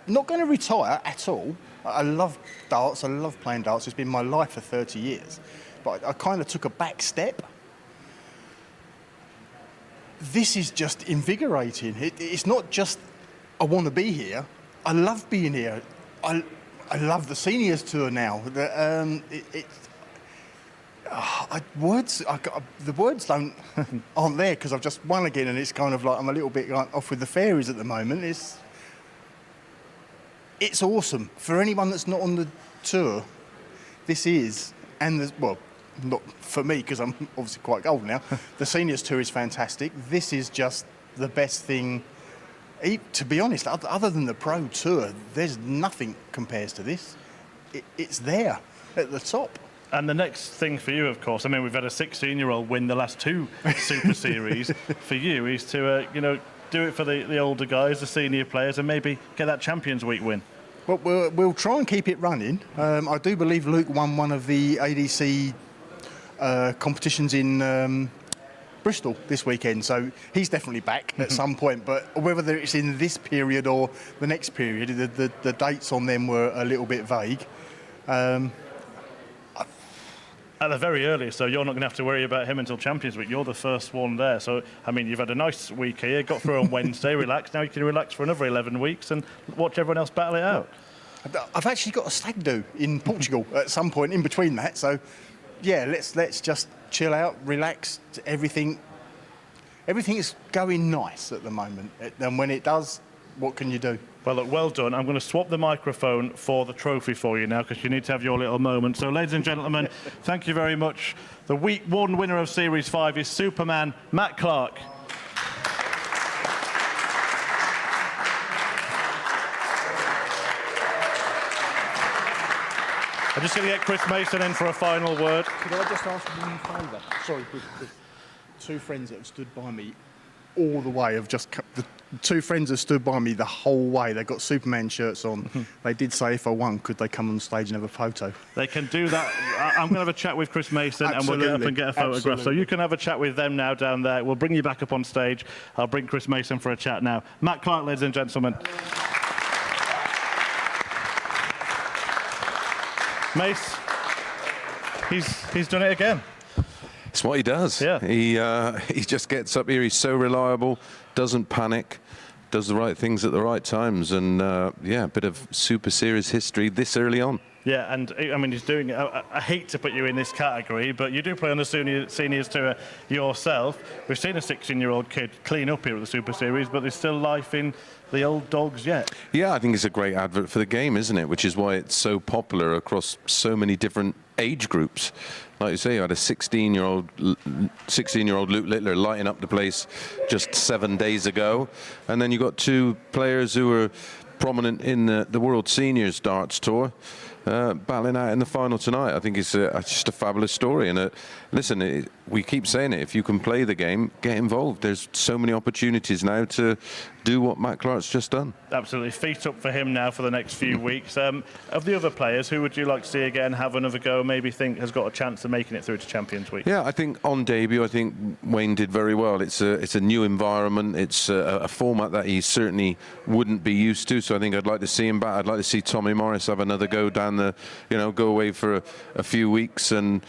not going to retire at all. I love darts. I love playing darts. It's been my life for 30 years. But I kind of took a back step. This is just invigorating. It's not just I want to be here. I love being here. I love the seniors tour now. The words aren't there because I've just won again, and it's kind of like I'm a little bit like off with the fairies at the moment. It's awesome for anyone that's not on the tour. This is, and well, not for me because I'm obviously quite old now. The seniors tour is fantastic. This is just the best thing. To be honest, other than the Pro Tour, there's nothing compares to this. It's there at the top. And the next thing for you, of course, I mean, we've had a 16-year-old win the last 2 Super Series. For you, is to do it for the older guys, the senior players, and maybe get that Champions Week win. Well, we'll try and keep it running. I do believe Luke won one of the ADC competitions in Bristol this weekend, so he's definitely back at some point. But whether it's in this period or the next period, the dates on them were a little bit vague. At the very earliest, so you're not going to have to worry about him until Champions Week. You're the first one there. So, I mean, you've had a nice week here, got through on Wednesday, relaxed. Now you can relax for another 11 weeks and watch everyone else battle it out. I've actually got a stag do in Portugal at some point in between that. So, yeah, let's just chill out, relax. Everything is going nice at the moment. And when it does, what can you do? Well, look, well done. I'm going to swap the microphone for the trophy for you now because you need to have your little moment. So, ladies and gentlemen, thank you very much. The Week 1 winner of Series 5 is Superman Matt Clark. I'm just going to get Chris Mason in for a final word. Could I just ask one favour? Sorry, the two friends that have stood by me all the way have just... The two friends have stood by me the whole way. They've got Superman shirts on. They did say if I won, could they come on stage and have a photo? They can do that. I'm going to have a chat with Chris Mason and we'll get up and get a photograph. Absolutely. So you can have a chat with them now down there. We'll bring you back up on stage. I'll bring Chris Mason for a chat now. Matt Clark, ladies and gentlemen. Mace, he's done it again. It's what he does. Yeah. He just gets up here. He's so reliable, doesn't panic, does the right things at the right times, and yeah, a bit of Super Series history this early on. Yeah, and I mean, he's doing it. I hate to put you in this category, but you do play on the seniors tour yourself. We've seen a 16-year-old kid clean up here at the Super Series, but there's still life in the old dogs yet. Yeah, I think it's a great advert for the game, isn't it? Which is why it's so popular across so many different age groups. Like you say, you had a 16-year-old Luke Littler lighting up the place just 7 days ago, and then you got two players who were prominent in the World Seniors Darts Tour. Battling out in the final tonight. I think it's just a fabulous story. And listen, we keep saying it, if you can play the game, get involved. There's so many opportunities now to do what Matt Clark's just done. Absolutely. Feet up for him now for the next few weeks. Of the other players, who would you like to see again have another go, maybe think has got a chance of making it through to Champions Week? Yeah, I think on debut, I think Wayne did very well. It's a new environment. It's a format that he certainly wouldn't be used to. So I think I'd like to see him back. I'd like to see Tommy Morris have another go down go away for a few weeks. And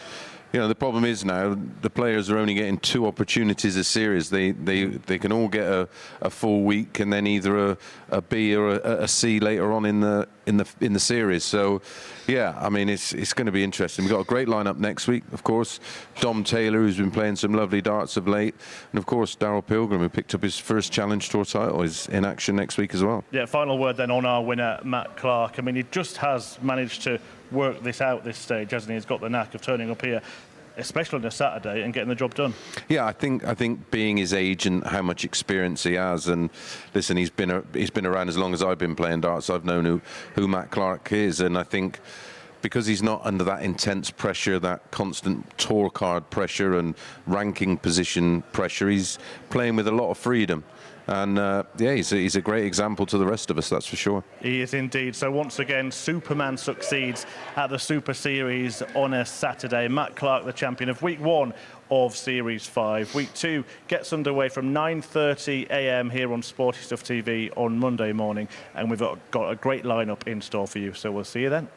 the problem is now the players are only getting 2 opportunities a series. They can all get a full week and then either a B or a C later on in the series. So yeah, I mean it's going to be interesting. We've got a great lineup next week, of course. Dom Taylor, who's been playing some lovely darts of late, and of course Darryl Pilgrim, who picked up his first Challenge Tour title, is in action next week as well. Yeah, final word then on our winner, Matt Clark. I mean, he just has managed to work this out this stage, hasn't he? He's got the knack of turning up here, especially on a Saturday, and getting the job done. Yeah, I think being his age and how much experience he has, and listen, he's been around as long as I've been playing darts. I've known who Matt Clark is, and I think because he's not under that intense pressure, that constant tour card pressure and ranking position pressure, he's playing with a lot of freedom. And yeah, he's a great example to the rest of us, that's for sure. He is indeed. So once again, Superman succeeds at the Super Series on a Saturday. Matt Clark, the champion of Week 1 of Series 5. Week 2 gets underway from 9:30 a.m. here on Sporty Stuff TV on Monday morning. And we've got a great lineup in store for you. So we'll see you then.